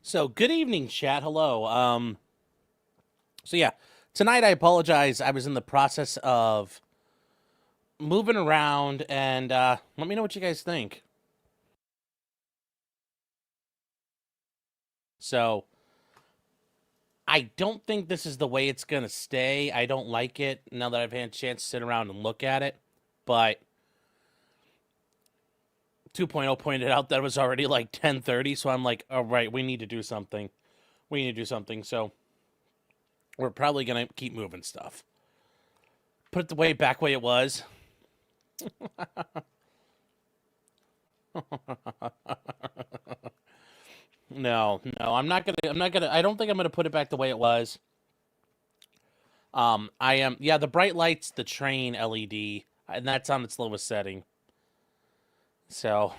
So, good evening, chat. Hello. So yeah, tonight I apologize. I was in the process of moving around, and let me know what you guys think. So, I don't think this is the way it's gonna stay. I don't like it now that I've had a chance to sit around and look at it. But 2.0 pointed out that it was already like 10:30, so I'm like, all right, we need to do something. We need to do something. So we're probably gonna keep moving stuff. Put it the way back way it was. No, I'm not gonna. I'm not gonna. I don't think I'm gonna put it back the way it was. I am. Yeah, the bright lights, the train LED, and that's on its lowest setting. So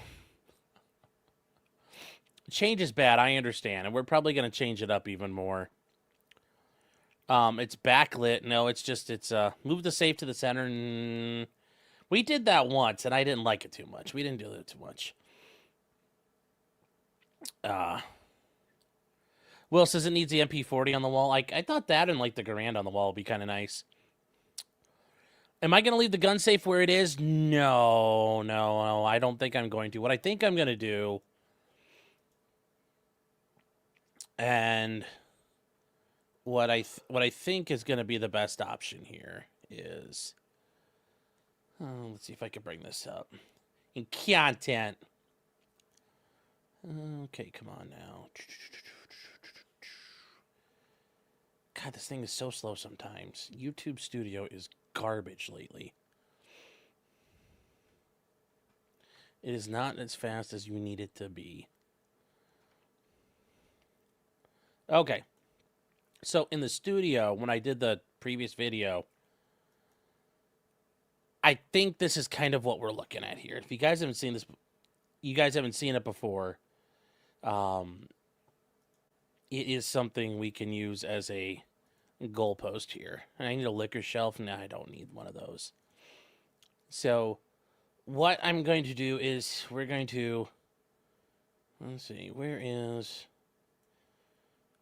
change is bad. I understand, and we're probably gonna change it up even more. It's backlit. No, it's just move the safe to the center. And we did that once, and I didn't like it too much. We didn't do it too much. Uh, Will says it needs the MP40 on the wall. I thought that and like the Garand on the wall would be kind of nice. Am I going to leave the gun safe where it is? No. I don't think I'm going to. What I think I'm going to do, and what I think is going to be the best option here is, let's see if I can bring this up in content. Okay, come on now. God, this thing is so slow sometimes. YouTube Studio is garbage lately. It is not as fast as you need it to be. Okay. So in the studio, when I did the previous video, I think this is kind of what we're looking at here. If you guys haven't seen this, you guys haven't seen it before, it is something we can use as a goalpost here. And I need a liquor shelf. No, I don't need one of those. So what I'm going to do is we're going to, let's see, where is,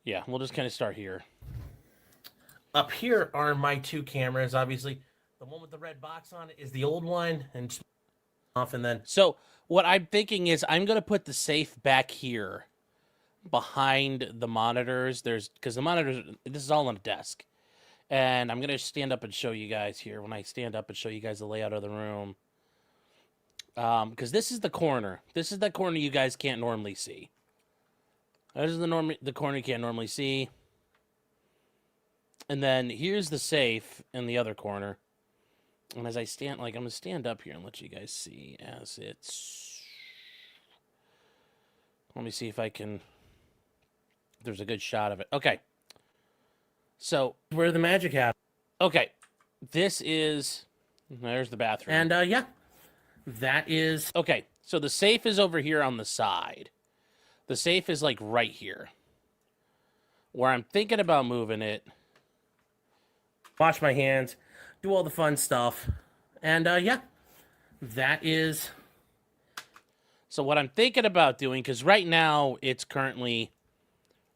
yeah, we'll just kind of start here. Up here are my two cameras, obviously. The one with the red box on it is the old one, and off and then. So what I'm thinking is I'm going to put the safe back here behind the monitors. Because the monitors, this is all on a desk. And I'm going to stand up and show you guys here. When I stand up and show you guys the layout of the room. Because this is the corner. This is the corner you guys can't normally see. This is the corner you can't normally see. And then here's the safe in the other corner. And as I stand, like, I'm going to stand up here and let you guys see as it's... Let me see if I can... There's a good shot of it. Okay. So, where the magic happens. Okay. This is... There's the bathroom. And, yeah. That is... Okay. So, the safe is over here on the side. The safe is, like, right here. Where I'm thinking about moving it... Wash my hands, do all the fun stuff. And, yeah, that is... So what I'm thinking about doing, because right now it's currently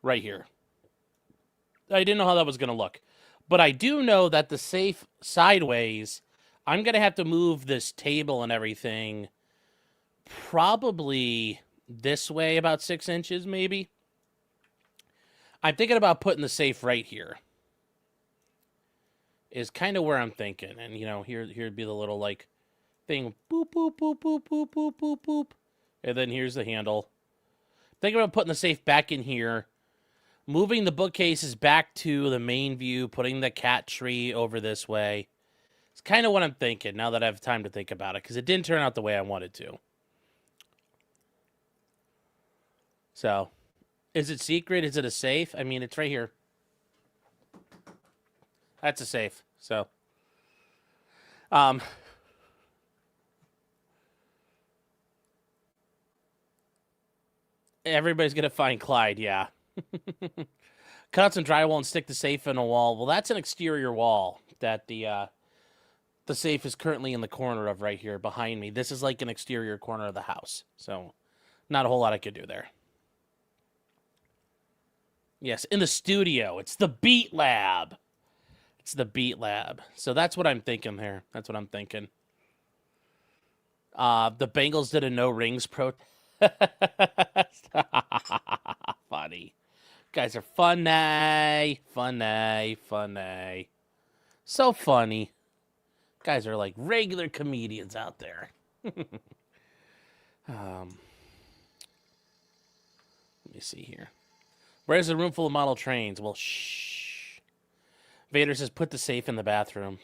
right here. I didn't know how that was going to look. But I do know that the safe sideways, I'm going to have to move this table and everything probably this way, about 6 inches maybe. I'm thinking about putting the safe right here. Is kind of where I'm thinking. And, you know, here'd be the little, like, thing. Boop, boop, boop, boop, boop, boop, boop, boop. And then here's the handle. Thinking about putting the safe back in here. Moving the bookcases back to the main view. Putting the cat tree over this way. It's kind of what I'm thinking now that I have time to think about it. Because it didn't turn out the way I wanted to. So, is it secret? Is it a safe? I mean, it's right here. That's a safe. So, everybody's gonna find Clyde. Yeah. Cut out some drywall and stick the safe in a wall. Well, that's an exterior wall that the safe is currently in the corner of right here behind me. This is like an exterior corner of the house. So, not a whole lot I could do there. Yes, in the studio. It's the Beat Lab. It's the Beat Lab. So that's what I'm thinking there. That's what I'm thinking. The Bengals did a no rings protest. Funny. Guys are funny. Funny. Funny. So funny. Guys are like regular comedians out there. Let me see here. Where's a room full of model trains? Well, shh. Vader says, put the safe in the bathroom.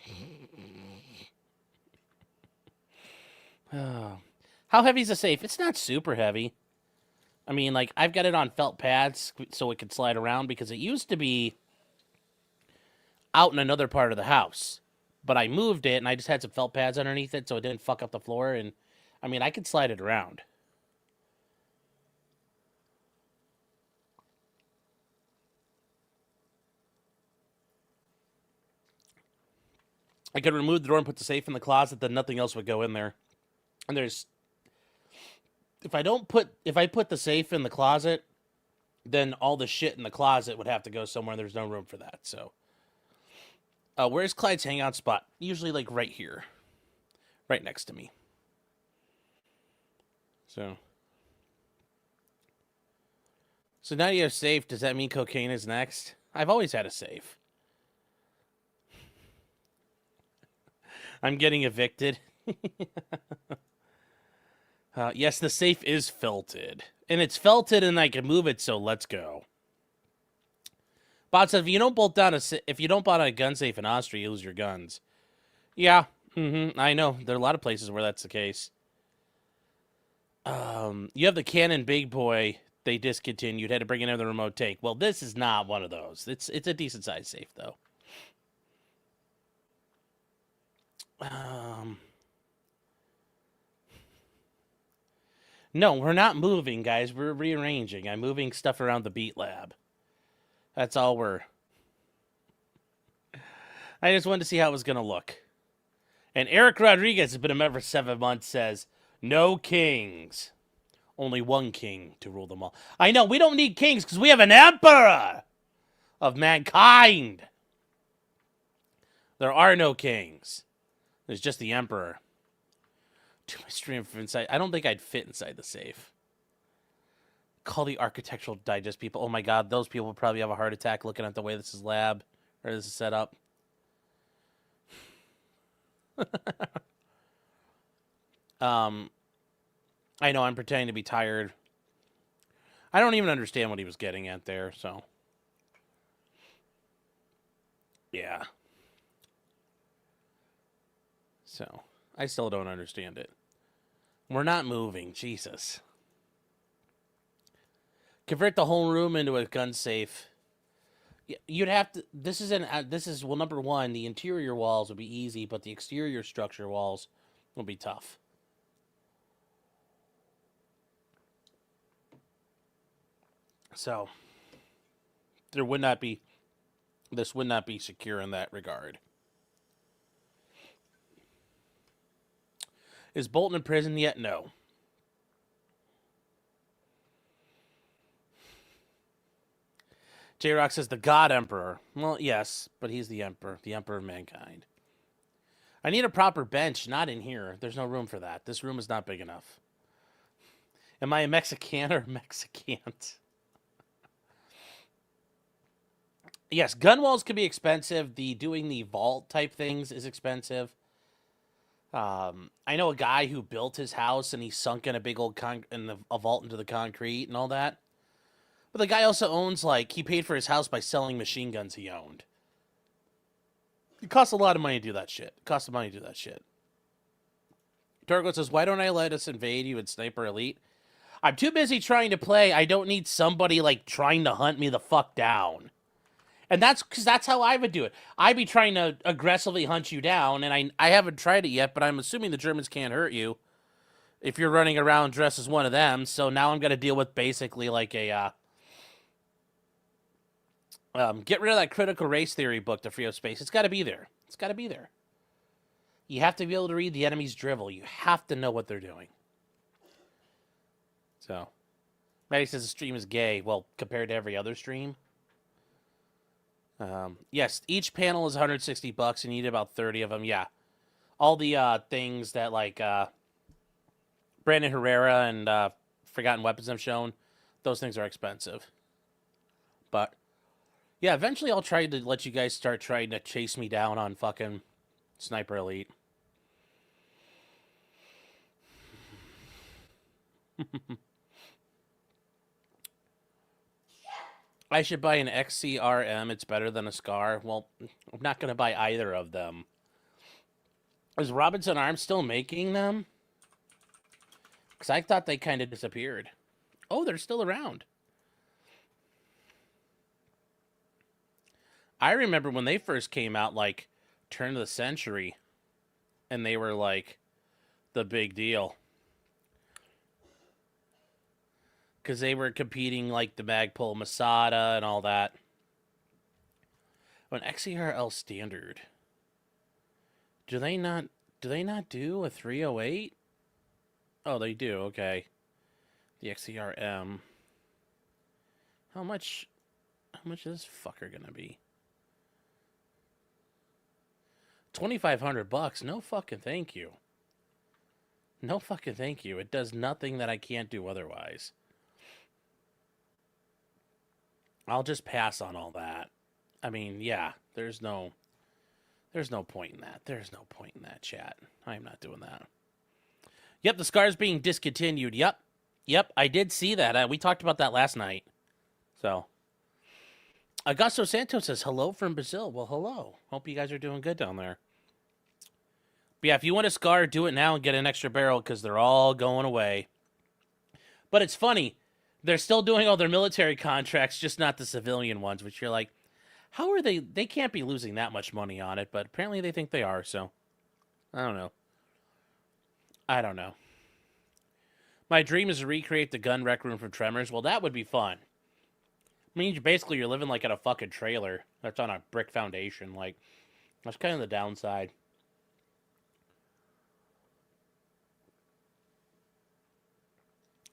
Oh. How heavy is the safe? It's not super heavy. I mean, like, I've got it on felt pads so it could slide around because it used to be out in another part of the house. But I moved it and I just had some felt pads underneath it so it didn't fuck up the floor. And, I mean, I could slide it around. I could remove the door and put the safe in the closet, then nothing else would go in there. And there's... If I put the safe in the closet, then all the shit in the closet would have to go somewhere. There's no room for that. So, where's Clyde's hangout spot? Usually, like, right here. Right next to me. So now you have safe. Does that mean cocaine is next? I've always had a safe. I'm getting evicted. Yes, the safe is felted. And it's felted and I can move it, so let's go. Bot said, if you don't bolt down a gun safe in Austria, you lose your guns. Yeah, I know. There are a lot of places where that's the case. You have the Canon Big Boy they discontinued. Had to bring in another remote take. Well, this is not one of those. It's a decent sized safe, though. No, we're not moving, guys. We're rearranging. I'm moving stuff around the Beat Lab. That's all we're... I just wanted to see how it was going to look. And Eric Rodriguez has been a member for 7 months, says, no kings. Only one king to rule them all. I know, we don't need kings because we have an emperor of mankind. There are no kings. There's just the emperor. Do my stream from inside. I don't think I'd fit inside the safe. Call the Architectural Digest people. Oh my god, those people probably have a heart attack looking at the way this is set up. I know I'm pretending to be tired. I don't even understand what he was getting at there, so. Yeah. So, I still don't understand it. We're not moving, Jesus. Convert the whole room into a gun safe. You'd have to, well, number one, the interior walls would be easy, but the exterior structure walls will be tough. So, this would not be secure in that regard. Is Bolton in prison yet? No. J-Rock says the God Emperor. Well, yes, but he's the Emperor of mankind. I need a proper bench, not in here. There's no room for that. This room is not big enough. Am I a Mexican or Mexicant? Yes, gun walls can be expensive. Doing the vault type things is expensive. I know a guy who built his house and he sunk in a big old a vault into the concrete and all that. But the guy also owns, he paid for his house by selling machine guns he owned. It costs a lot of money to do that shit. Torgo says, why don't I let us invade you in Sniper Elite? I'm too busy trying to play. I don't need somebody, trying to hunt me the fuck down. And that's how I would do it. I'd be trying to aggressively hunt you down, and I haven't tried it yet, but I'm assuming the Germans can't hurt you if you're running around dressed as one of them. So now I'm going to deal with basically a... get rid of that critical race theory book to free up space. It's got to be there. You have to be able to read the enemy's drivel. You have to know what they're doing. So, Maddie says the stream is gay. Well, compared to every other stream. Yes, each panel is $160, and you need about 30 of them. Yeah, all the things that like Brandon Herrera and Forgotten Weapons have shown, those things are expensive. But yeah, eventually I'll try to let you guys start trying to chase me down on fucking Sniper Elite. I should buy an XCRM. It's better than a Scar. Well, I'm not going to buy either of them. Is Robinson Arms still making them? Because I thought they kind of disappeared. Oh, they're still around. I remember when they first came out, like, turn of the century. And they were, like, the big deal. Because they were competing, like, the Magpul Masada and all that. An XERL standard. Do they not do a 308? Oh, they do. Okay. The XCRM. How much is this fucker gonna be? $2,500. No fucking thank you. No fucking thank you. It does nothing that I can't do otherwise. I'll just pass on all that. I mean, yeah, there's no point in that. There's no point in that, chat. I am not doing that. Yep, the Scar's being discontinued. Yep, I did see that. We talked about that last night. So, Augusto Santos says, hello from Brazil. Well, hello. Hope you guys are doing good down there. But yeah, if you want a Scar, do it now and get an extra barrel because they're all going away. But it's funny. They're still doing all their military contracts, just not the civilian ones, which you're like, how are they? They can't be losing that much money on it, but apparently they think they are, so I don't know. My dream is to recreate the gun rec room from Tremors. Well, that would be fun. I mean, basically, you're living like in a fucking trailer that's on a brick foundation. Like, that's kind of the downside.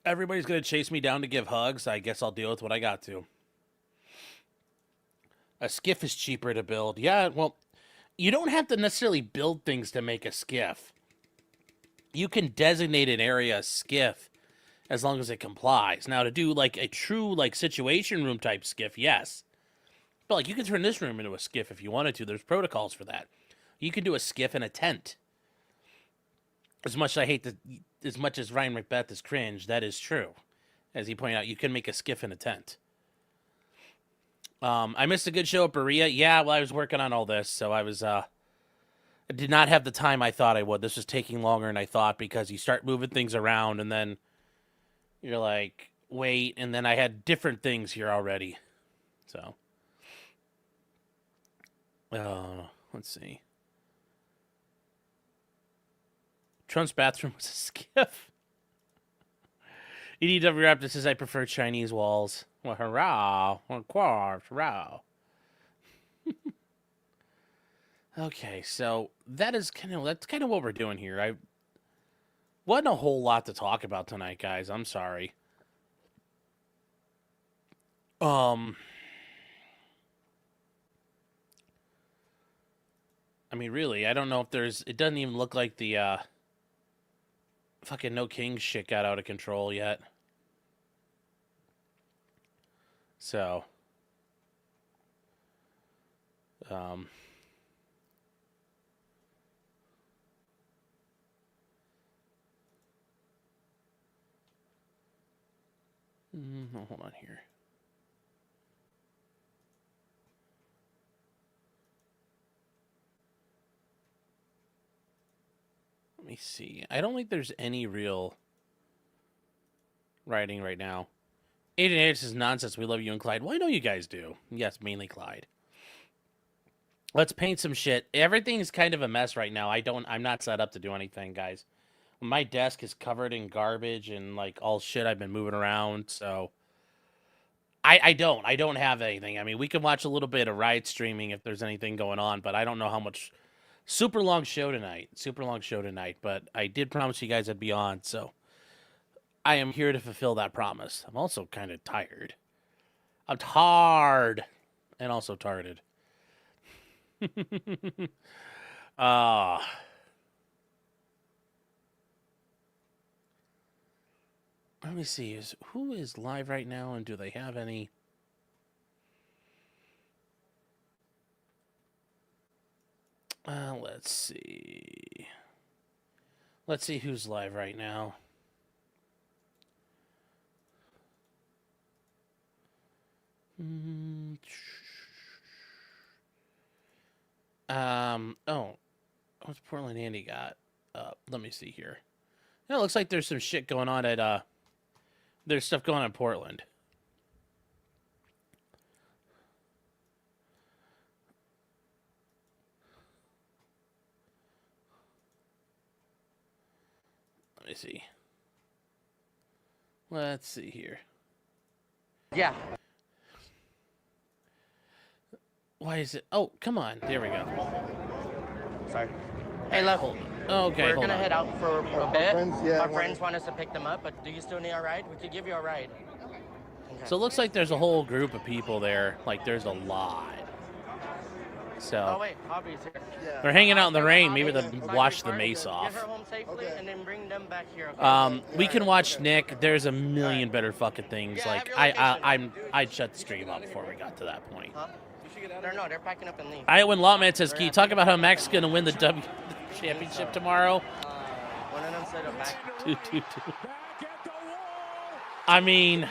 Everybody's going to chase me down to give hugs. I guess I'll deal with what I got to. A skiff is cheaper to build. Yeah, well, you don't have to necessarily build things to make a skiff. You can designate an area a skiff as long as it complies. Now, to do like a true like situation room type skiff, yes. But like you can turn this room into a skiff if you wanted to. There's protocols for that. You can do a skiff in a tent. As much as Ryan Macbeth is cringe, that is true. As he pointed out, you can make a skiff in a tent. I missed a good show at Berea. Yeah, well, I was working on all this, so I did not have the time I thought I would. This was taking longer than I thought because you start moving things around and then you're like, wait, and then I had different things here already. So, let's see. Trump's bathroom was a skiff. EDW Raptor says, I prefer Chinese walls. Well, hurrah. Hurrah. Okay, so that's kind of what we're doing here. I wasn't a whole lot to talk about tonight, guys. I'm sorry. I mean, really, I don't know if it doesn't even look like the fucking No Kings shit got out of control yet. So, hold on here. Let me see. I don't think there's any real writing right now. Aiden Harris is nonsense. We love you and Clyde. Well, I know you guys do. Yes, mainly Clyde. Let's paint some shit. Everything's kind of a mess right now. I'm not set up to do anything, guys. My desk is covered in garbage and like all shit I've been moving around, so I don't have anything. I mean, we can watch a little bit of Riot streaming if there's anything going on, but I don't know how much. Super long show tonight, but I did promise you guys I'd be on, so I am here to fulfill that promise. I'm also kind of tired. I'm tired and also tarded. uh let me see. Who is live right now, and do they have any? Let's see. Let's see who's live right now. Oh, what's Portland Andy got? Let me see here. Yeah, it looks like there's some shit going on at there's stuff going on in Portland. Let me see. Let's see here. Yeah. Why is it? Oh, come on. There we go. Sorry. Hey, look. Okay, we're gonna on. head out for a bit. Our friends want us to pick them up, but do you still need a ride? We could give you a ride. Okay. So it looks like there's a whole group of people there. Like, there's a lot. So. Oh, wait. Hobby's here. Yeah. They're hanging out in the rain. Maybe they'll wash the mace off. Get her home safely and then bring them back here. Okay? We can watch Nick. There's a million better fucking things. Like, I'd shut the stream up before we got to that point. Huh? They're packing up and leaving. When Lawman says, can you talk about how Max is going to win the championship tomorrow? One of them said a back. 2-2-2. I mean,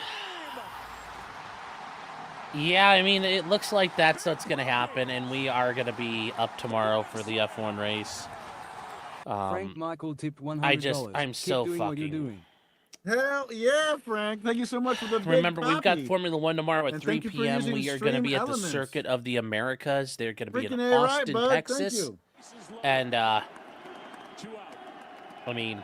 yeah, I mean, it looks like that's what's going to happen, and we are going to be up tomorrow for the F1 race. Frank Michael tipped $100. I'm so doing fucking. What you're doing. Hell yeah, Frank. Thank you so much for the Remember, big we've got copy. Formula One tomorrow at And 3 thank you for p.m. using We are going to be at Stream the Elements. Circuit of the Americas. They're going to be in Freaking A, right, Austin, bud. Texas. Thank you. And, I mean,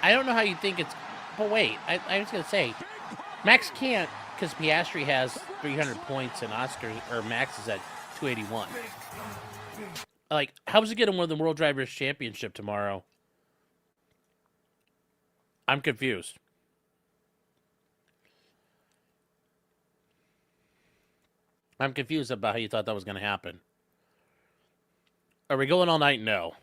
I don't know how you think it's, but wait, I was going to say, Max can't, because Piastri has 300 points and Max is at 281. Like, how's he going to win the World Drivers' Championship tomorrow? I'm confused. I'm confused about how you thought that was going to happen. Are we going all night? No.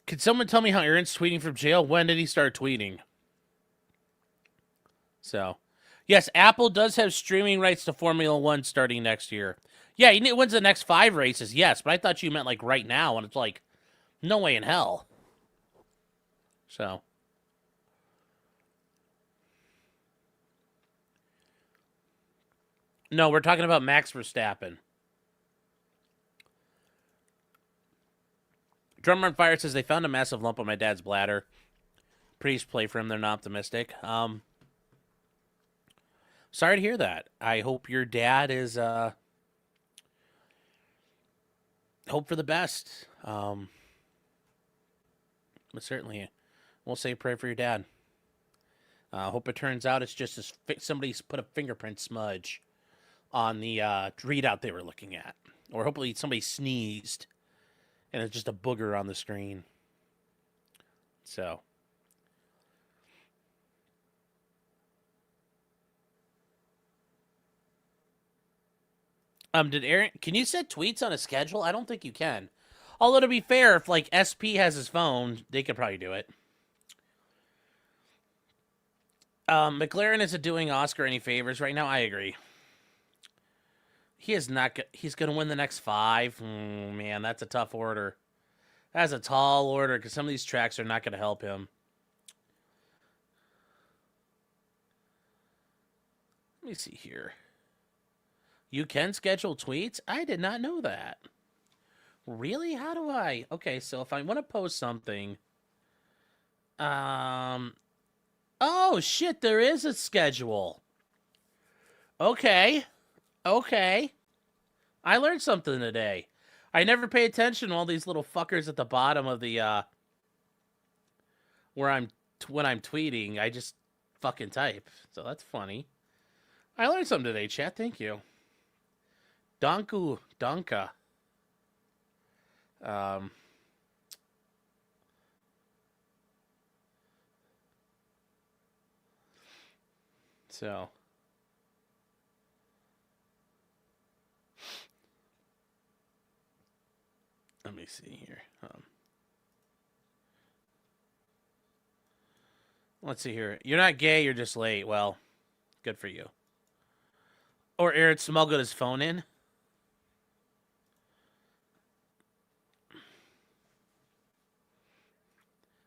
Can someone tell me how Aaron's tweeting from jail? When did he start tweeting? So, yes, Apple does have streaming rights to Formula One starting next year. Yeah, he wins the next 5 races, yes, but I thought you meant like right now, and it's like, no way in hell. So. No, we're talking about Max Verstappen. Drummer on Fire says they found a massive lump on my dad's bladder. Please play for him. They're not optimistic. Sorry to hear that. I hope your dad is hope for the best. But certainly, we'll say pray for your dad. Hope it turns out it's just somebody's put a fingerprint smudge on the readout they were looking at. Or hopefully somebody sneezed and it's just a booger on the screen. So. Did Aaron, can you set tweets on a schedule? I don't think you can. Although, to be fair, if, like, SP has his phone, they could probably do it. McLaren isn't doing Oscar any favors right now. I agree. He is not. He's going to win the next 5. Man, that's a tough order. That's a tall order because some of these tracks are not going to help him. Let me see here. You can schedule tweets? I did not know that. Really? How do I? Okay, so if I want to post something... Oh, shit, there is a schedule. Okay. Okay. I learned something today. I never pay attention to all these little fuckers at the bottom of the, when I'm tweeting, I just fucking type. So that's funny. I learned something today, chat. Thank you. Donka. So, let me see here. Let's see here. You're not gay, you're just late. Well, good for you. Or Aaron smuggled his phone in.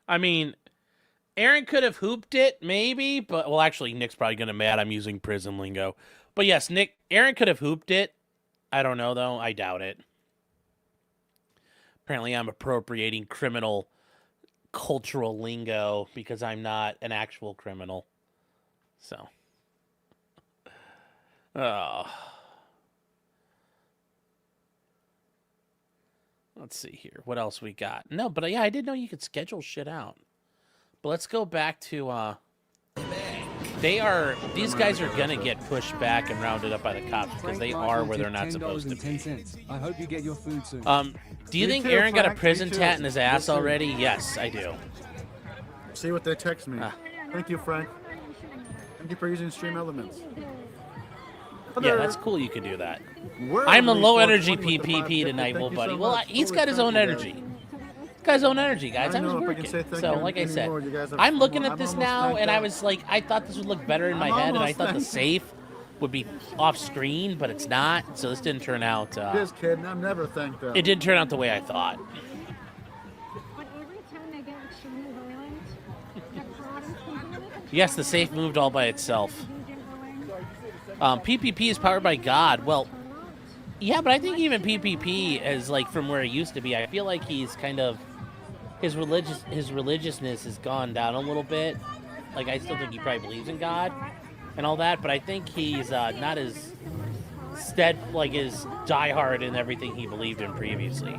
I mean, Aaron could have hooped it, maybe, but, well, actually, Nick's probably going to mad I'm using prison lingo. But yes, Aaron could have hooped it. I don't know, though. I doubt it. Apparently, I'm appropriating criminal cultural lingo because I'm not an actual criminal. So. Oh. Let's see here. What else we got? No, but yeah, I didn't know you could schedule shit out. But let's go back to, these guys are gonna get pushed back and rounded up by the cops because they are where they're not supposed to be. I hope you get your food soon. Do you think Aaron got a prison tat in his ass already? Yes, I do. See what they text me. Thank you, Frank. Thank you for using Stream Elements. Yeah, that's cool you can do that. I'm a low energy PPP tonight, well, buddy. Well, he's got his own energy. Got his own energy, guys. I was working. So, like I said, I'm looking at this now, and I was like, I thought this would look better in my head, and I thought the safe would be off screen, but it's not. So this didn't turn out. Just kidding. I'm never thanked them. It didn't turn out the way I thought. Yes, the safe moved all by itself. PPP is powered by God. Well, yeah, but I think even PPP is like from where it used to be. I feel like he's kind of his religiousness has gone down a little bit. Like I still think he probably believes in God and all that, but I think he's not as as diehard in everything he believed in previously.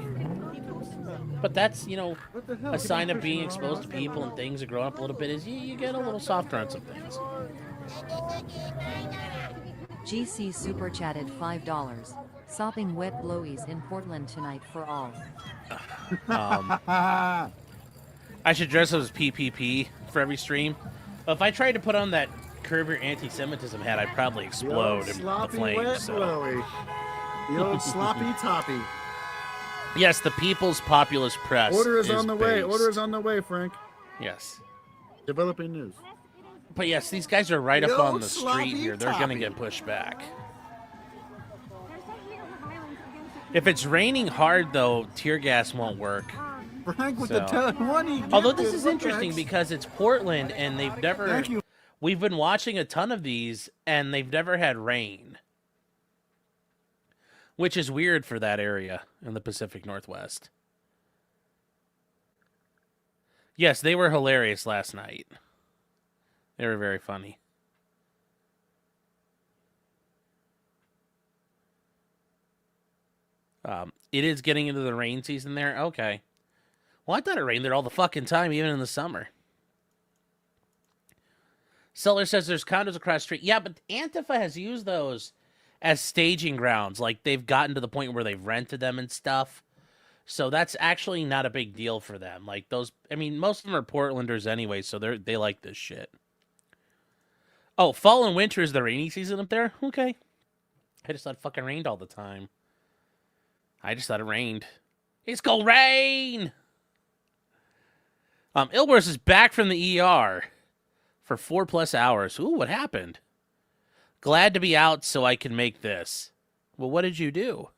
But that's, a sign of being exposed to people and things and growing up a little bit is you get a little softer on some things. GC super chatted $5. Sopping wet blowies in Portland tonight for all. I should dress up as PPP for every stream. But if I tried to put on that Curb Your Anti-Semitism hat, I'd probably explode in the flames. So. The old sloppy toppy. Yes, the People's Populist Press. Order is on the way. based. Order is on the way, Frank. Yes. Developing news. But yes, these guys are right The up on old the street sloppy here. They're going to toppy. get pushed back. If it's raining hard, though, tear gas won't work. Frank with So- the one. Although this is interesting because it's Portland and they've never... Thank you. We've been watching a ton of these and they've never had rain. Which is weird for that area in the Pacific Northwest. Yes, they were hilarious last night. They were very funny. It is getting into the rain season there? Okay. Well, I thought it rained there all the fucking time, even in the summer. Seller says there's condos across the street. Yeah, but Antifa has used those as staging grounds. Like, they've gotten to the point where they've rented them and stuff. So that's actually not a big deal for them. Like, those... I mean, most of them are Portlanders anyway, so they like this shit. Oh, fall and winter is the rainy season up there? Okay. I just thought it fucking rained all the time. I just thought it rained. It's gonna rain! Ilbers is back from the ER for 4+ hours. Ooh, what happened? Glad to be out so I can make this. Well, what did you do?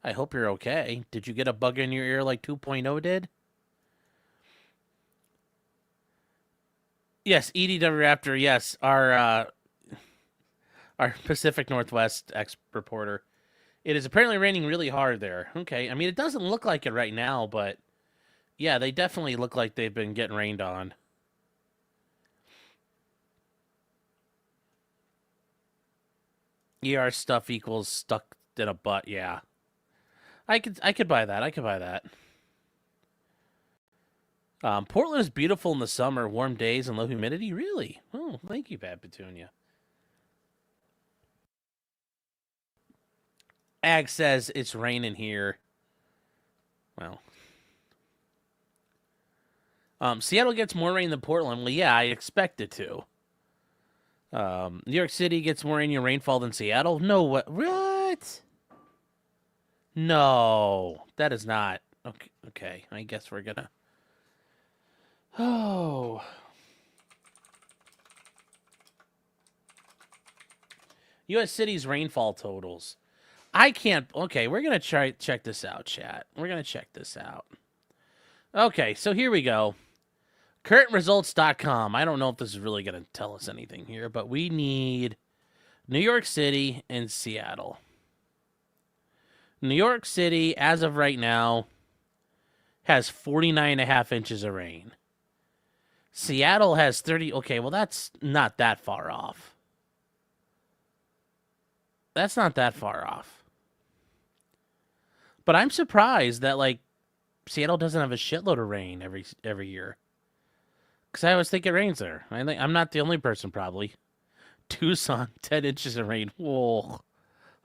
I hope you're okay. Did you get a bug in your ear like 2.0 did? Yes, EDW Raptor, yes. Our Pacific Northwest reporter. It is apparently raining really hard there. Okay, I mean, it doesn't look like it right now, but yeah, they definitely look like they've been getting rained on. ER stuff equals stuck in a butt, yeah. I could buy that. I could buy that. Portland is beautiful in the summer, warm days and low humidity. Really? Oh, thank you, Bad Petunia. Ag says it's raining here. Well, Seattle gets more rain than Portland. Well, yeah, I expect it to. New York City gets more annual rainfall than Seattle. No, what? No, that is not. Okay, okay. I guess we're gonna. Oh. U.S. cities rainfall totals. I can't. Okay, we're gonna check this out, chat. We're gonna check this out. Okay, so here we go. Currentresults.com. I don't know if this is really gonna tell us anything here, but we need New York City and Seattle. New York City, as of right now, has 49.5 inches of rain. Seattle has 30. Okay, well, that's not that far off. That's not that far off. But I'm surprised that, like, Seattle doesn't have a shitload of rain every year. Because I always think it rains there. I'm not the only person, probably. Tucson, 10 inches of rain. Whoa.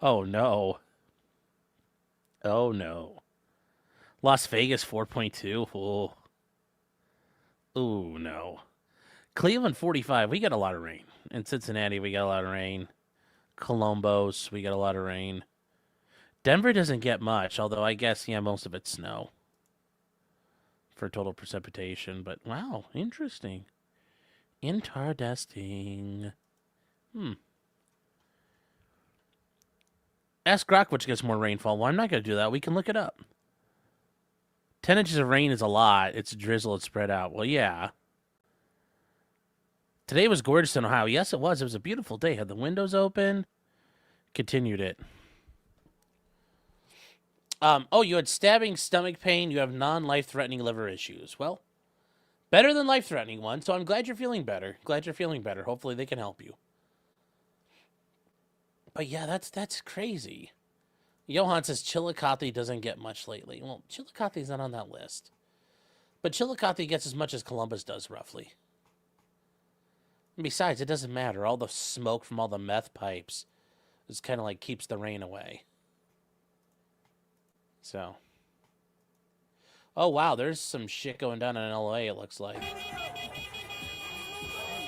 Oh, no. Oh, no. Las Vegas, 4.2. Oh. Ooh, no. Cleveland, 45. We got a lot of rain. In Cincinnati, we got a lot of rain. Columbus, we got a lot of rain. Denver doesn't get much, although I guess, yeah, most of it's snow for total precipitation. But, wow, interesting. Interesting. Ask Grok which gets more rainfall. Well, I'm not going to do that. We can look it up. 10 inches of rain is a lot. It's drizzle. It's spread out. Well, yeah. Today was gorgeous in Ohio. Yes, it was. It was a beautiful day. Had the windows open. Continued it. Oh, you had stabbing, stomach pain. You have non-life-threatening liver issues. Well, better than life-threatening ones. So I'm glad you're feeling better. Glad you're feeling better. Hopefully they can help you. But yeah, that's crazy. Johan says Chillicothe doesn't get much lately. Well, Chillicothe's not on that list. But Chillicothe gets as much as Columbus does, roughly. And besides, it doesn't matter. All the smoke from all the meth pipes is kind of like keeps the rain away. So. Oh, wow. There's some shit going down in LA, it looks like.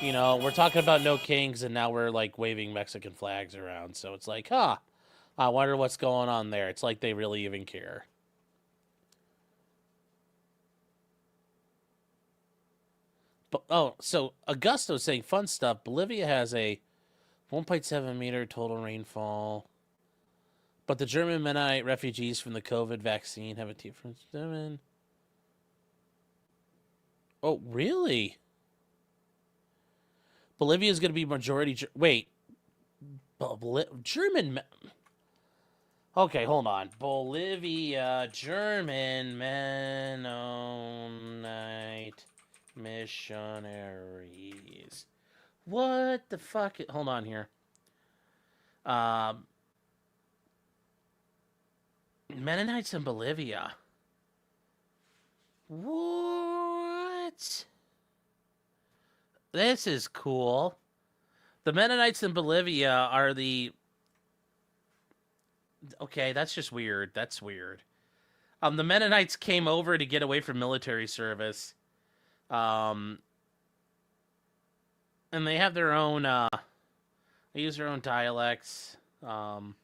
You know, we're talking about no kings, and now we're, like, waving Mexican flags around. So it's like, huh. I wonder what's going on there. It's like they really even care. But, oh, so Augusto's saying fun stuff. Bolivia has a 1.7 meter total rainfall. But the German Mennonite refugees from the COVID vaccine have a team from 7. Oh, really? Bolivia is going to be majority. Wait. German. Okay, hold on. Bolivia, German Mennonite missionaries. What the fuck? Hold on here. Mennonites in Bolivia. What? This is cool. The Mennonites in Bolivia are the... Okay, that's just weird. That's weird. The Mennonites came over to get away from military service. And they have their own, they use their own dialects. Wow,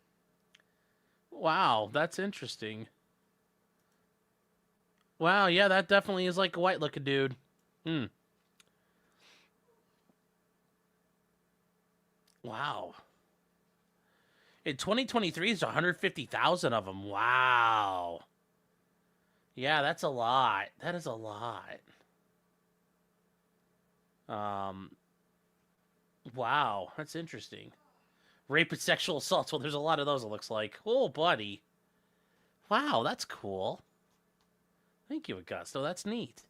that's interesting. Wow, yeah, that definitely is like a white-looking dude. Wow. In 2023, it's 150,000 of them. Wow. Yeah, that's a lot. That is a lot. Wow, that's interesting. Rape and sexual assaults. Well, there's a lot of those, it looks like. Oh, buddy. Wow, that's cool. Thank you, Augusto. That's neat.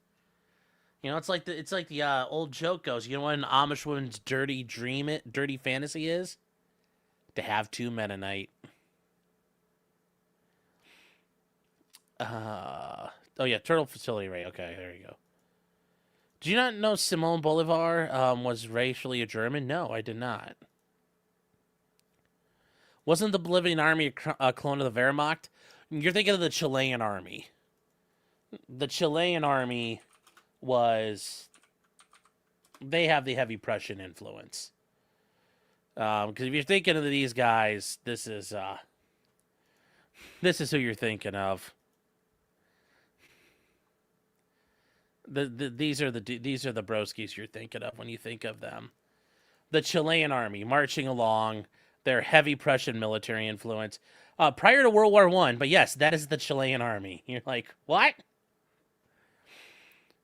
You know, it's like the old joke goes. You know what an Amish woman's dirty fantasy is? To have two Mennonite. Oh yeah, turtle fertility rate. Okay, there you go. Do you not know Simon Bolivar was racially a German? No, I did not. Wasn't the Bolivian army a clone of the Wehrmacht? You're thinking of the Chilean army. The Chilean army was... They have the heavy Prussian influence. Because if you're thinking of these guys, this is who you're thinking of. These are the broskies you're thinking of when you think of them. The Chilean army marching along, their heavy Prussian military influence prior to World War I. But yes, that is the Chilean army. You're like, what?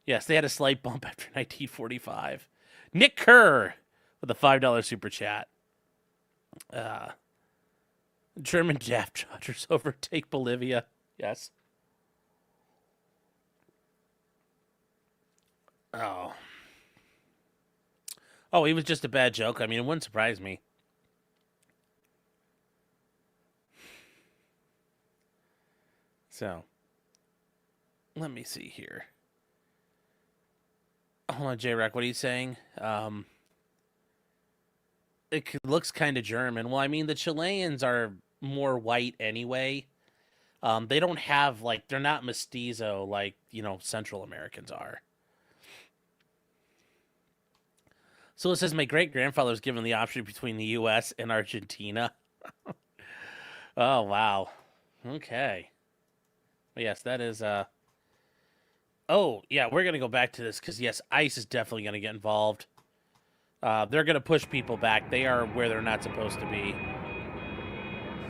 Yes, they had a slight bump after 1945. Nick Kerr with a $5 super chat. German Jabtrotters overtake Bolivia. Yes. Oh. Oh, he was just a bad joke. I mean, it wouldn't surprise me. So, let me see here. Hold on, J-Rock, what are you saying? It looks kind of German. Well, I mean, the Chileans are more white anyway. They don't have, like, they're not mestizo like, Central Americans are. So it says, my great-grandfather was given the option between the U.S. and Argentina. Oh, wow. Okay. Well, yes, that is, Oh, yeah, we're going to go back to this because, yes, ICE is definitely going to get involved. They're going to push people back. They are where they're not supposed to be.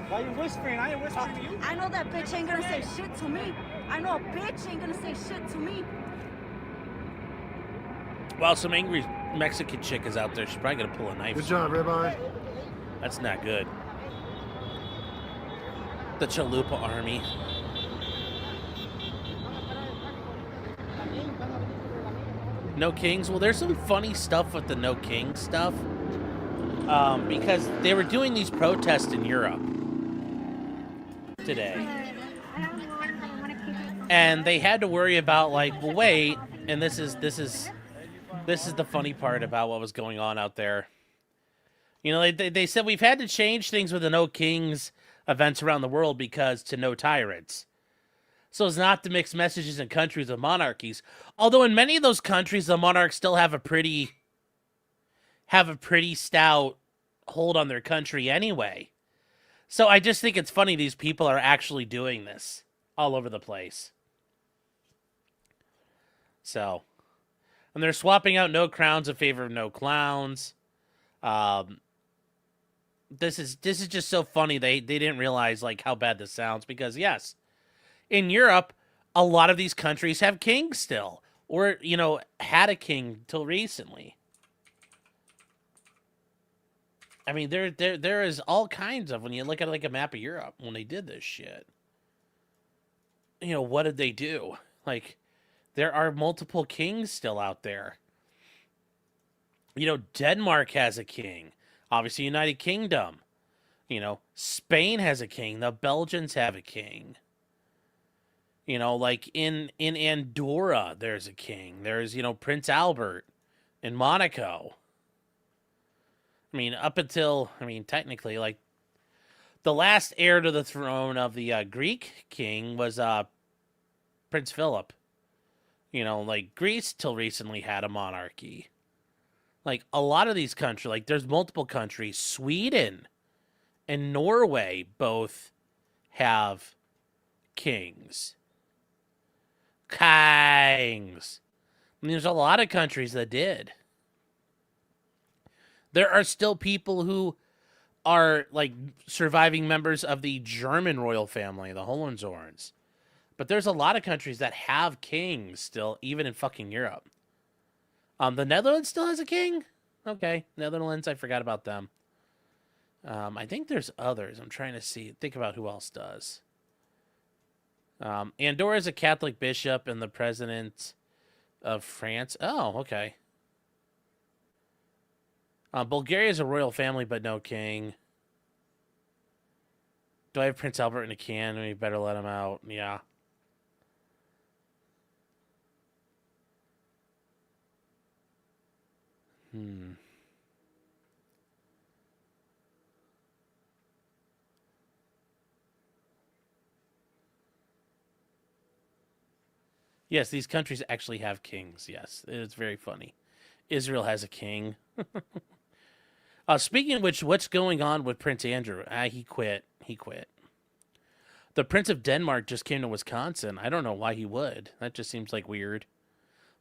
Why are you whispering? I ain't whispering to you. I know that bitch ain't gonna say shit to me. I know a bitch ain't gonna say shit to me. Well, some angry Mexican chick is out there. She's probably going to pull a knife. Good job, Ribeye. That's not good. The Chalupa army. No Kings? Well, there's some funny stuff with the No Kings stuff. Because they were doing these protests in Europe today. And they had to worry about, like, well, wait, and this is the funny part about what was going on out there. They said we've had to change things with the No Kings events around the world because to no tyrants. So as not to mix messages in countries with monarchies. Although in many of those countries, the monarchs still have a pretty stout hold on their country anyway. So I just think it's funny these people are actually doing this all over the place. So, and they're swapping out no crowns in favor of no clowns. This is just so funny. They didn't realize like how bad this sounds because yes, in Europe, a lot of these countries have kings still, or had a king till recently. I mean, there is all kinds of when you look at like a map of Europe when they did this shit. What did they do? Like, there are multiple kings still out there. Denmark has a king. Obviously, United Kingdom. Spain has a king. The Belgians have a king. Like in Andorra, there's a king. There's, Prince Albert in Monaco. Technically, like, the last heir to the throne of the Greek king was Prince Philip. Like, Greece till recently had a monarchy. Like, a lot of these countries, like, there's multiple countries. Sweden and Norway both have kings. Kings. There's a lot of countries that did. There are still people who are, like, surviving members of the German royal family, the Hohenzollerns. But there's a lot of countries that have kings still, even in fucking Europe. The Netherlands still has a king? Okay, Netherlands, I forgot about them. I think there's others. I'm trying to think about who else does. Andorra is a Catholic bishop and the president of France. Oh, okay. Bulgaria is a royal family, but no king. Do I have Prince Albert in a can? We better let him out. Yeah. Yes, these countries actually have kings. Yes, it's very funny. Israel has a king. Speaking of which, what's going on with Prince Andrew? He quit. He quit. The Prince of Denmark just came to Wisconsin. I don't know why he would. That just seems like weird.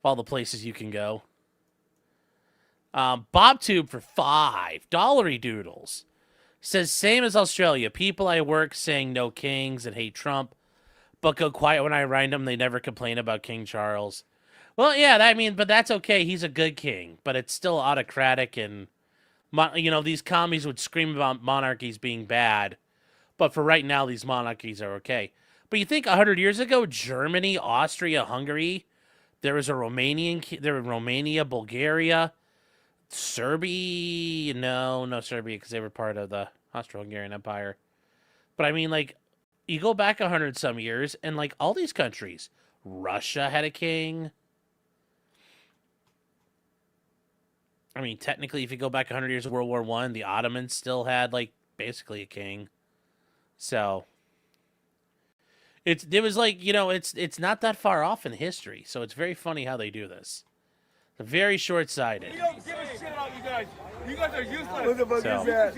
Of all the places you can go. BobTube for $5. Doodles. Says, same as Australia. People I work saying no kings and hate Trump, but go quiet when I remind them. They never complain about King Charles. Well, yeah, but that's okay. He's a good king, but it's still autocratic and, these commies would scream about monarchies being bad, but for right now, these monarchies are okay. But you think 100 years ago, Germany, Austria, Hungary, there was Romania, Bulgaria, Serbia, no Serbia, because they were part of the Austro-Hungarian Empire. But you go back 100 some years, and all these countries, Russia had a king. Technically, if you go back 100 years of World War I, the Ottomans still had basically a king. So it's not that far off in history. So it's very funny how they do this. They're very short-sighted. We don't give a shit about you guys. You guys are useless. Who the fuck So- is that?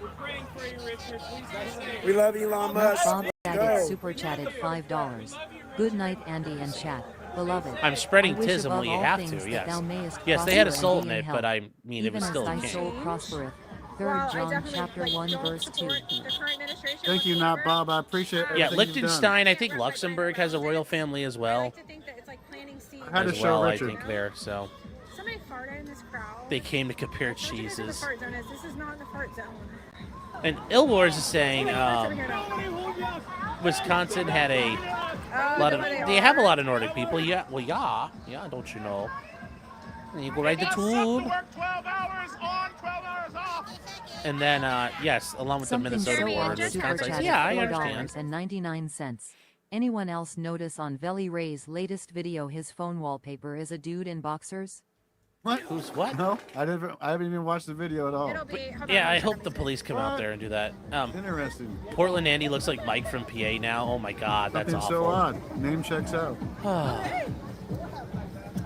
We're praying for you, Richard. Please stay safe. We love Elon Musk. Bob Go. Daggett super chatted $5. Good night, Andy and chat. Beloved. I'm spreading I wish tism above when you all have things to, that yes. thou mayest Yes, they had a prosper soul and in be it, health, but it even was as still a thy king. soul prospereth. 3 Well, I John definitely, chapter like, 1 don't verse 2. support the current administration Thank you, not whatsoever. Bob. I appreciate Yeah, everything you've done. Liechtenstein, I think Luxembourg has a royal family as I well. like to think that it's like planting seeds. I had to As show well, I Richard. think there. So Somebody farted in this crowd. they came to compare Don't you guys know what the cheeses. fart zone is? This is not the fart zone. And Ilwars is saying Farts over here now. Wisconsin had a lot of. They have a lot of Nordic people. Yeah, well, yeah, don't you know? And you go ride the tube. 12 hours on, 12 hours off. And then, yes, along with Something the Minnesota so border, odd super Wisconsin. chatted Yeah, I understand. $4.99. Anyone else notice on Veli Ray's latest video his phone wallpaper is a dude in boxers? What? Who's what? No, I haven't even watched the video at all. It'll be. hold on, Yeah, let me I check hope on the this. police come out there and do that. Interesting. Portland Andy looks like Mike from PA now. Oh my God, that's Something awful. so odd. Name checks out.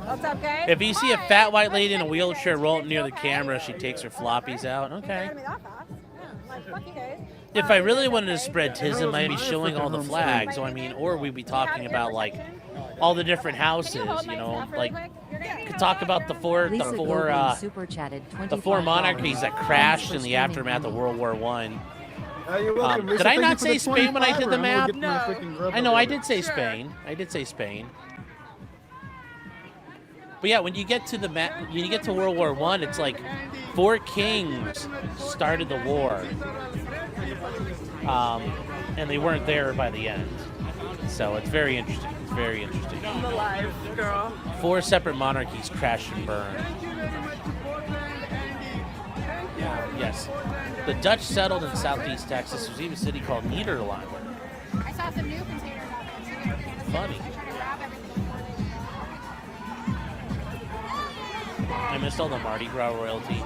What's up, guys? If you see a fat white lady in a wheelchair roll up near the camera, she takes her floppies out. Okay. You're gonna be that fast. Yeah, like, fuck you guys. If I really wanted to spread tism, I'd be my showing all the freaking flags. So or we'd be talking about all the different houses. Could talk about the four Lisa Goldman super chatted $25. monarchies that Thanks crashed for in the streaming, aftermath of homie. World War One. You're welcome, Lisa. Did I Thank not you for the say Spain when I did the 25er. I'm map? gonna get my freaking grub I know over I it. did say Spain. I did say Spain. But yeah, when you get to the map, you get to World War One, it's like 4 kings started the war, and they weren't there by the end. So it's very interesting. It's very interesting. I'm alive, girl. 4 separate monarchies crashed and burned. Yes, the Dutch settled in southeast Texas. There's even a city called Nederlander. I saw some new containers out there too. Funny. I tried to grab everything. I missed all the Mardi Gras royalty.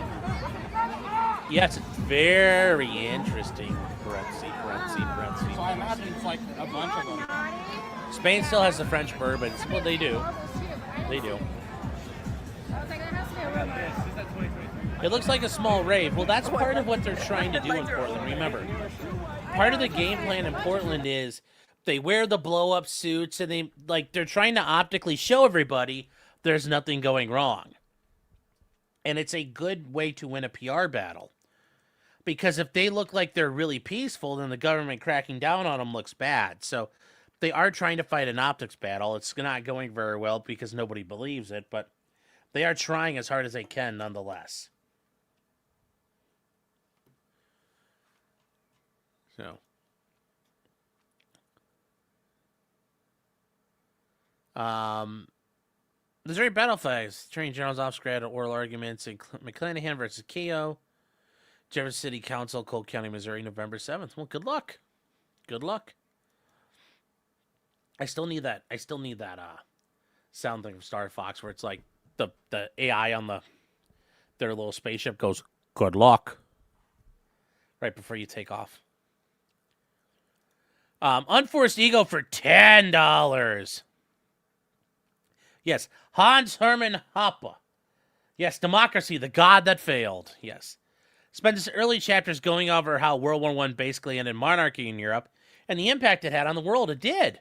Yes, it's very interesting. So I imagine it's like a bunch of them. Spain still has the French bourbons. Well, they do. They do. It looks like a small rave. Well, that's part of what they're trying to do in Portland. Remember, part of the game plan in Portland is they wear the blow-up suits and they're trying to optically show everybody there's nothing going wrong. And it's a good way to win a PR battle. Because if they look like they're really peaceful, then the government cracking down on them looks bad. So they are trying to fight an optics battle. It's not going very well because nobody believes it, but they are trying as hard as they can nonetheless. So. Missouri battle flags. Attorney General's office granted oral arguments in McClanahan versus Keogh. Jefferson City Council, Cole County, Missouri, November 7th. Well, good luck. Good luck. I still need that sound thing from Star Fox where it's like the AI on their little spaceship goes, good luck. Right before you take off. Unforced Ego for $10. Yes, Hans Hermann Hoppe Yes, democracy, the god that failed. Yes. Spent its early chapters going over how World War I basically ended monarchy in Europe and the impact it had on the world. It did.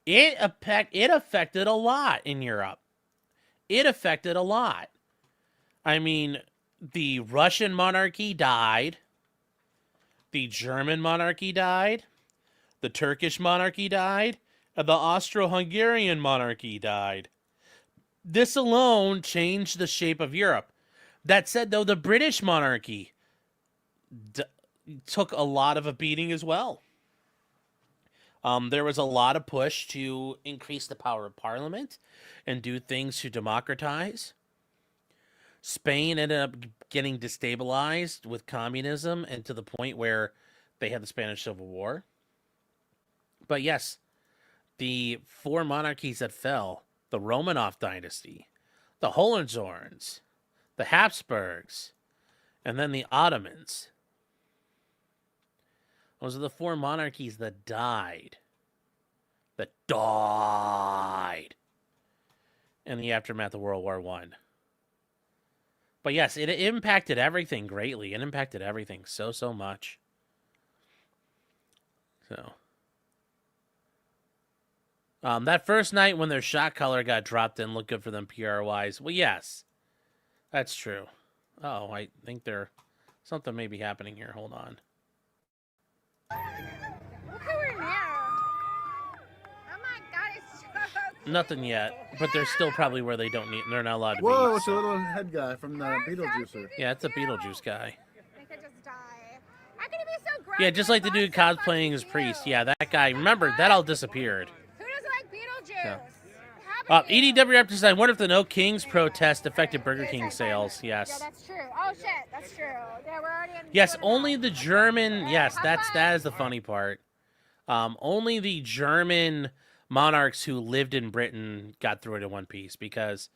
It affected a lot in Europe. It affected a lot. I mean, the Russian monarchy died. The German monarchy died. The Turkish monarchy died. And the Austro-Hungarian monarchy died. This alone changed the shape of Europe. That said, though, the British monarchy took a lot of a beating as well. There was a lot of push to increase the power of Parliament and do things to democratize. Spain ended up getting destabilized with communism and to the point where they had the Spanish Civil War. But yes, the 4 monarchies that fell, the Romanov dynasty, the Hohenzollerns, the Habsburgs, and then the Ottomans. Those are the 4 monarchies that died. That died in the aftermath of World War I. But yes, it impacted everything greatly. It impacted everything so much. So, that first night when their shot collar got dropped didn't look good for them PR-wise. Well, yes, that's true. Oh, I think something may be happening here. Hold on. Look who we're near. Oh my god, it's so Nothing yet, but they're still probably where they're not allowed to Whoa, be. it's a little head guy from the Beetlejuicer. Yeah, it's a Beetlejuice guy. They could just die. How can it be so gross? Yeah, just like the dude cosplaying as Priest. Yeah, that guy. Remember, that all disappeared. Who doesn't like Beetlejuice? Yeah. Happened to you? EDW represents, I wonder if the No Kings protest affected Burger King sales. Yeah, Yes. that's true. Oh shit, that's true. Yeah, we're already in. Yes, only the German. Yes, that is the funny part. Only the German monarchs who lived in Britain got through it in one piece because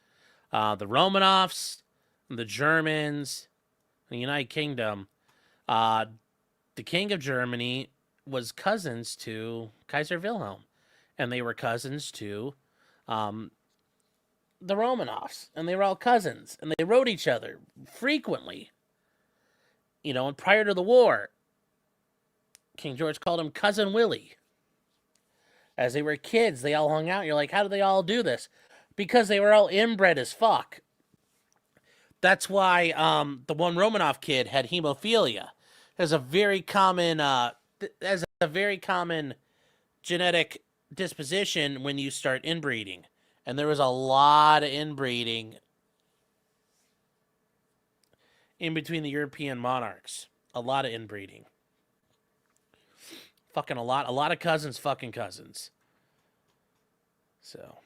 the Romanovs, the Germans, the United Kingdom, the King of Germany was cousins to Kaiser Wilhelm, and they were cousins to the Romanovs, and they were all cousins, and they wrote each other frequently. You know, and prior to the war, King George called him Cousin Willie. As they were kids, they all hung out. You're like, how do they all do this? Because they were all inbred as fuck. That's why the one Romanov kid had hemophilia. Has a very common genetic disposition when you start inbreeding. And there was a lot of inbreeding in between the European monarchs. A lot of inbreeding. Fucking a lot of cousins fucking cousins. So,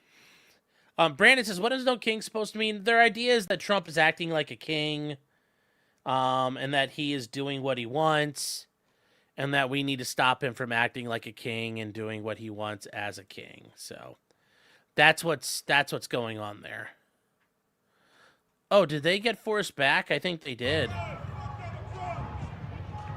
Brandon says, what is No King supposed to mean? Their idea is that Trump is acting like a king, and that he is doing what he wants, and that we need to stop him from acting like a king and doing what he wants as a king. So, that's what's going on there. Oh, did they get forced back? I think they did.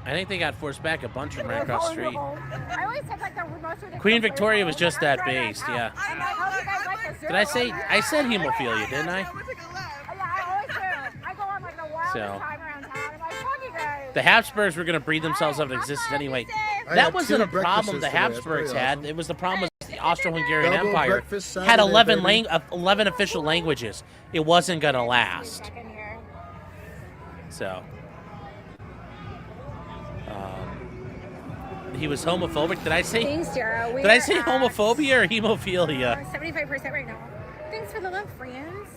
I think they got forced back a bunch from right across the street. I always said like the most ridiculous. Queen Victoria was just that based, yeah. I'm like, how do you guys like this? Did I say, I said hemophilia, didn't I? Yeah, I always do. I go on like the wildest So. time around town. I'm like, fuck you guys. The Habsburgs were going to breed themselves out of existence anyway. I That had wasn't two a problem the breakfasts today. That's Habsburgs pretty had. awesome. It was the problem was the Austro-Hungarian Double Empire breakfast had Saturday, 11, baby. 11 official languages. It wasn't going to last. Back in here. So. He was homophobic. Did I say Thanks, Jara. Did I say homophobia or hemophilia? 75% right now. Thanks for the love, friends.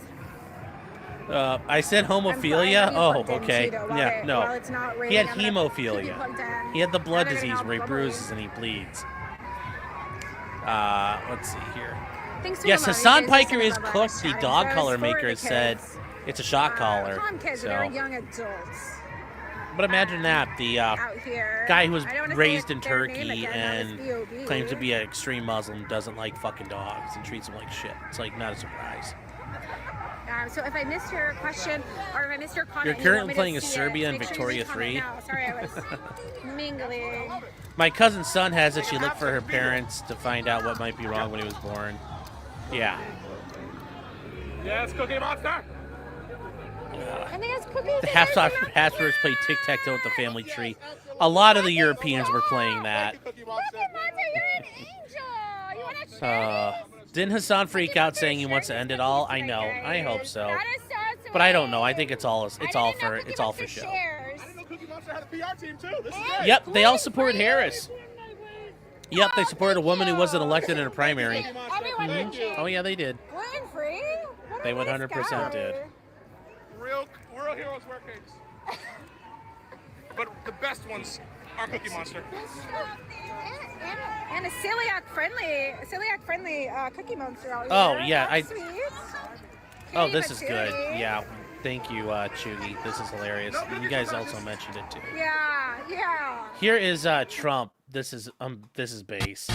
I said homophilia. I'm Oh, plugged in okay. too, though, while Yeah, it- no. while it's not He raining, had I'm gonna keep you hemophilia. plugged in. He had the blood Better than disease where he alcohol. bruises and he bleeds. Let's see here. Thanks to Yes, your mom, Hassan you guys Piker listen is to my cooked. voice The chatting. dog So collar it's for maker the has said kids. it's a shock collar. Calm kids, So, they're young adults but imagine that the out here. guy who was I don't wanna say raised in their name Turkey again, and that is B.O.B.. claims to be an extreme Muslim doesn't like fucking dogs and treats them like shit. It's like not a surprise. So if I missed your question or if I missed your comment, You're and you want currently me to playing as see it, Serbia and make sure Victoria you comment 3. now. Sorry, I was mingling. My cousin's son has it. She looked for her parents to find out what might be wrong when he was born. Yeah. Yes, Cookie Monster. And they has cookies. The Habsburgs played tic-tac-toe with the family tree. A lot of the Europeans were playing that. Cookie Monster, you're an angel. You want to share? Didn't Hassan freak out saying he wants to end it all? I know. I hope so. But I don't know. I think it's all for show. I didn't know Cookie Monster had a PR team too. This is great. Yep, they all supported Harris. Yep, they supported a woman who wasn't elected in a primary. Oh yeah, they did. Gluten free? They 100% did. Real heroes wear capes. But the best ones are Cookie Monster. And a celiac friendly Cookie Monster. Oh yeah, Sweet. Oh, this is good. Yeah, thank you, Chugi. This is hilarious. You guys also mentioned it too. Yeah. Here is Trump. This is base.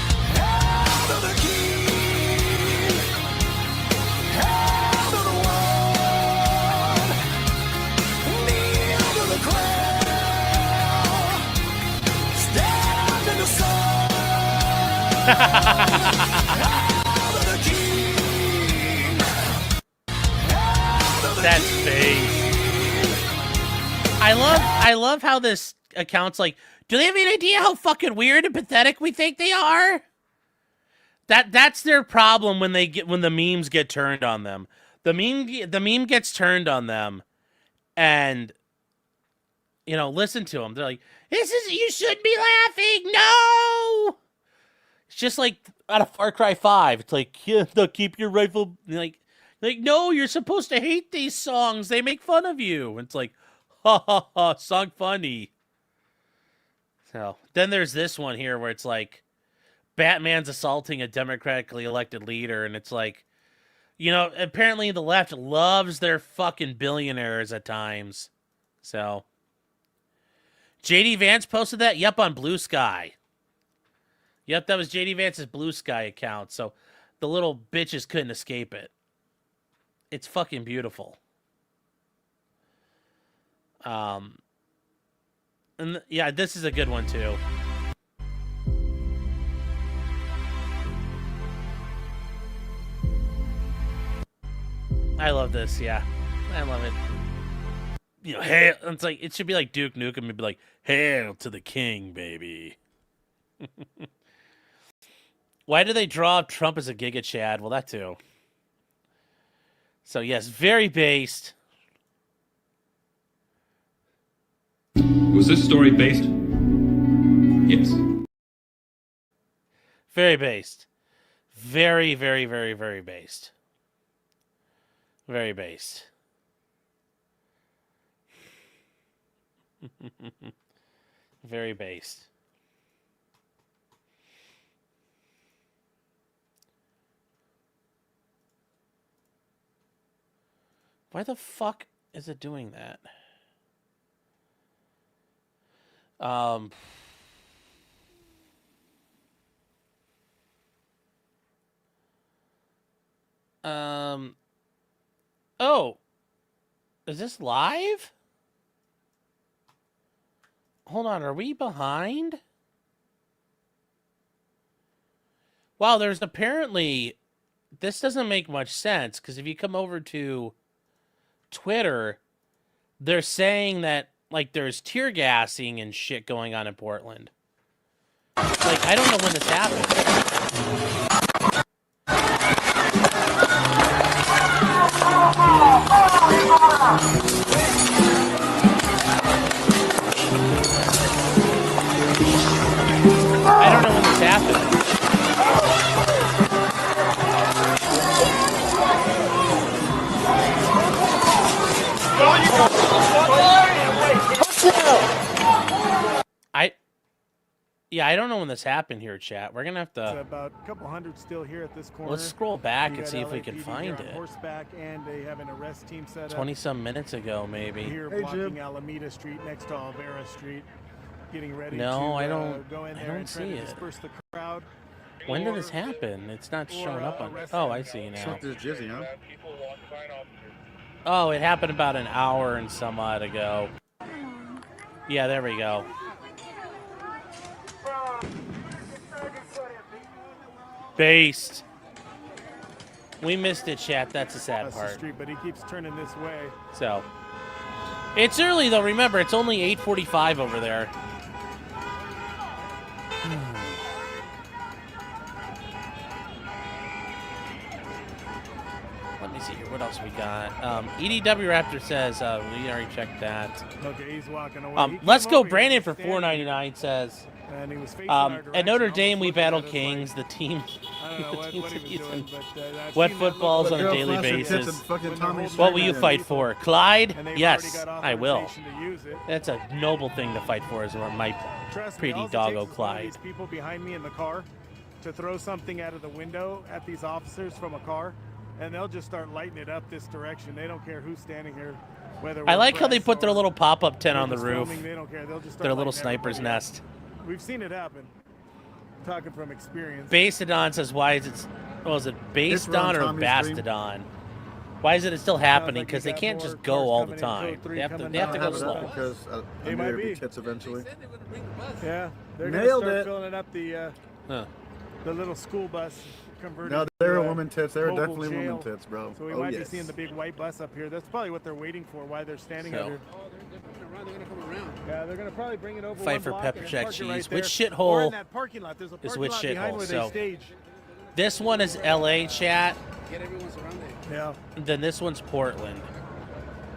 That's base. I love how this account's like, do they have any idea how fucking weird and pathetic we think they are? That's their problem when the memes get turned on them. The meme gets turned on them, and listen to them. They're like, you shouldn't be laughing. No. It's just like out of Far Cry 5. It's like, yeah, keep your rifle. Like, no, you're supposed to hate these songs. They make fun of you. And it's like, ha ha ha, song funny. So then there's this one here where it's like, Batman's assaulting a democratically elected leader, and it's like, apparently the left loves their fucking billionaires at times. So JD Vance posted that? Yep, on Blue Sky. Yep, that was JD Vance's Blue Sky account. So the little bitches couldn't escape it. It's fucking beautiful. And yeah, this is a good one too. I love this, yeah. I love it. Hail, it's like, it should be like Duke Nukem and be like, hail to the king, baby. Why do they draw Trump as a Giga Chad? Well, that too. So yes, very based. Was this story based? Yes. Very based. Very, very, very, very based. Very based. Very based. Why the fuck is it doing that? Oh, is this live? Hold on, are we behind? Wow, there's apparently, this doesn't make much sense, because if you come over to Twitter, they're saying that, like, there's tear gassing and shit going on in Portland. Like, I don't know when this happened. I don't know when this happened. I don't know when this happened here, chat. We're gonna have to. About a couple hundred still here at this corner. Let's scroll back and see if we can find it. Horseback, and they have an arrest team set up. 20-some minutes ago, maybe. Here blocking Alameda Street next to Alvera Street, getting ready to I don't. go in there I don't and try see to it. disperse the crowd. When did this happen? It's not showing up on. Oh, I see now. This jizzy, huh? Oh, it happened about an hour and some odd ago. Yeah, there we go. Based. We missed it, chat. That's the sad Across the part. street, but he keeps turning this way. So, It's early though. Remember, it's only 8:45 over there. Let me see here. What else we got? EDW Raptor says we already checked that. Okay, he's walking away. Let's go, Brandon for $4.99 says. And he was facing At Notre Dame, we battle Kings. The team, I don't know what he was doing, but wet footballs on a daily basis. What will you fight for, Clyde? Yes, I will. That's a noble thing to fight for, is my pretty doggo Clyde. These people behind me in the car to throw something out of the window at these officers from a car, and they'll just start lighting it up this direction. They don't care who's standing here. Whether I like how they put their little pop-up tent on the roof. They don't care. They'll just start Their little lighting sniper's everybody up. nest. We've seen it happen. Talking from experience. Basedon says, why is it, well, is it Basedon or Bastodon? Why is it still happening? Because they can't just go all the time. They have to go slow. Because They might be tits eventually. Yeah, they're Nailed gonna it. start filling up the little school bus converted. No, to, they're woman tits. They're mobile definitely jail. woman tits, bro. So we might be seeing the big white bus up here. That's probably what they're waiting for. Why they're standing out here. Yeah, they're gonna probably bring it over. Fight one for block pepper and jack park it cheese. right Which there. Or shithole in that parking lot. There's a is parking which lot behind shithole? where So they stage. this one is LA, chat. Get everyone surrounded. Yeah. Then this one's Portland.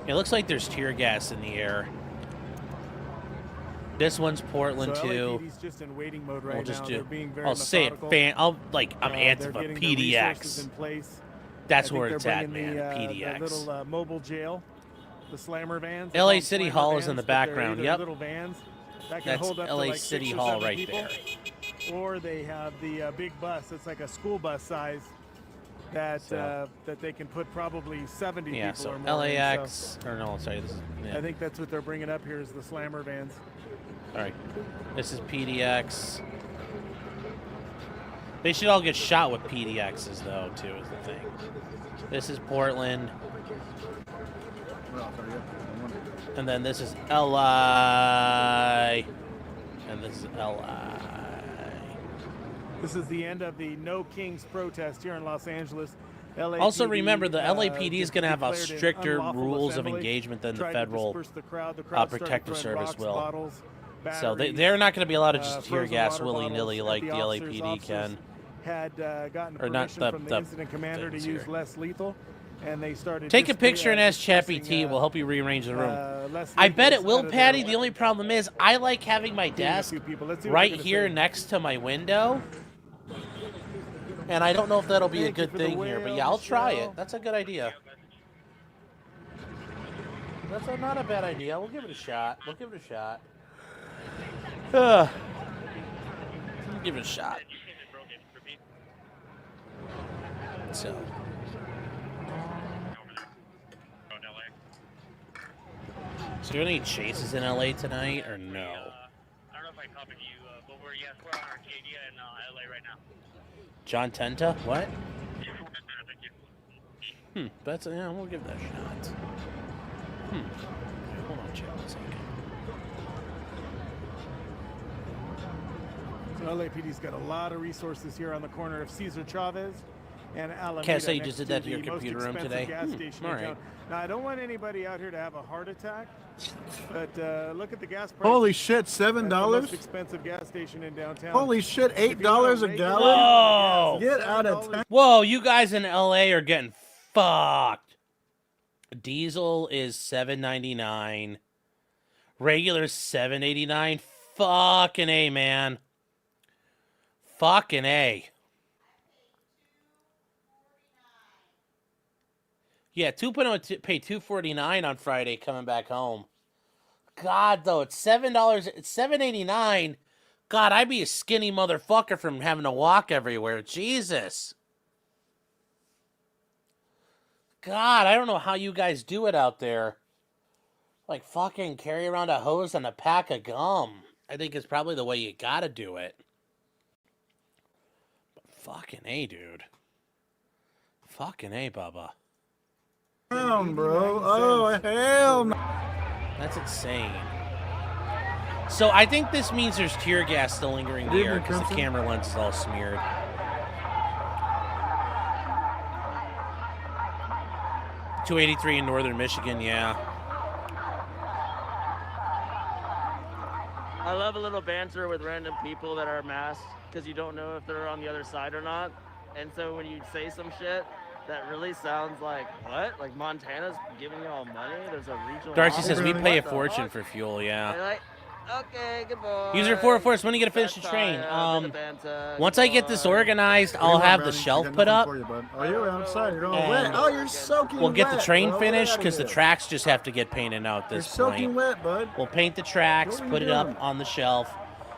It looks like there's tear gas in the air. This one's Portland So too. LAPD's just in waiting mode right We'll just now. do. They're being very I'll say it, methodical. I'm They're Antifa getting the resources PDX. in place. That's I think where they're it's at, bringing man. The PDX. little mobile jail, the slammer vans. They LA call them City slammer Hall is in vans, the but they're background, either yep. Little vans that can That's hold up to LA like City 6 or Hall 7 right people. there. Or they have the big bus. It's like a school bus size that that they can put probably 70 Yeah, people so or more. LAX, or no, sorry, this is, yeah. I think that's what they're bringing up here is the slammer vans. All right, this is PDX. They should all get shot with PDXs, though, too, is the thing. This is Portland. And then this is LI. And this is LI. This is the end of the No Kings protest here in Los Angeles. LAPD, Also, remember, the LAPD is just going to have a declared an stricter unlawful rules of assembly, engagement than the tried to federal disperse the crowd. The crowd started protective throwing service rocks, will. bottles, So batteries, they're not going to be allowed to just tear frozen gas water willy-nilly bottles like at the officers. LAPD can. Had gotten Or not permission from the the incident commander to things use here. less lethal, and they started. Take a picture and ask ChatGPT. We'll help you rearrange the room. I bet it will, Patty. The only problem is I like having my desk right here next to my window. And I don't know if that'll be a good thing here. But yeah, I'll try it. That's a good idea. That's not a bad idea. We'll give it a shot. We'll give it a shot. We'll give it a shot. So. So, are there any chases in LA tonight or no? I don't know if I copied you, but we're on Arcadia in LA right now. John Tenta? What? That's yeah. We'll give that a shot. Hold on, chat a second. So LAPD's got a lot of resources here on the corner of Cesar Chavez and Alameda. Can't say you next just did to that to your the most computer room expensive today? Gas station All in right. town. Now, I don't want anybody out here to have a heart attack, but look at the gas price. Holy shit, That's the most $7? expensive gas station in downtown. Holy shit, If you $8 a want gallon? Whoa! Get out of town. Whoa, you guys in LA are getting fucked. Diesel is $7.99. Regular is $7.89. Fucking A, man. Fucking A. Yeah, 2.0 pay $2.49 on Friday coming back home. God, though, it's $7. It's $7.89. God, I'd be a skinny motherfucker from having to walk everywhere. Jesus. God, I don't know how you guys do it out there. Like, fucking carry around a hose and a pack of gum. I think it's probably the way you gotta do it. But fucking A, dude. Fucking A, Bubba. Down, bro. Oh, hell no. That's insane. So I think this means there's tear gas still lingering in the air because the camera lens is all smeared. $283 in northern Michigan, yeah. have a little banter with random people that are masked because you don't know if they're on the other side or not. And so when you say some shit that really sounds like, what? Like Montana's giving you all money? There's a regional Darcy office? says we pay a What the fortune fuck? for fuel, They're yeah. like, okay, good boy. User 404, when are you gonna finish the train? Once I get this organized, I'll have the shelf put up. Oh, you're outside. You're all wet. Oh, you're soaking We'll get the wet, train bro. finished Get because the outta here. tracks just have to get painted out You're this soaking point. wet, bud. We'll paint the tracks, What are you put it up doing? on the shelf.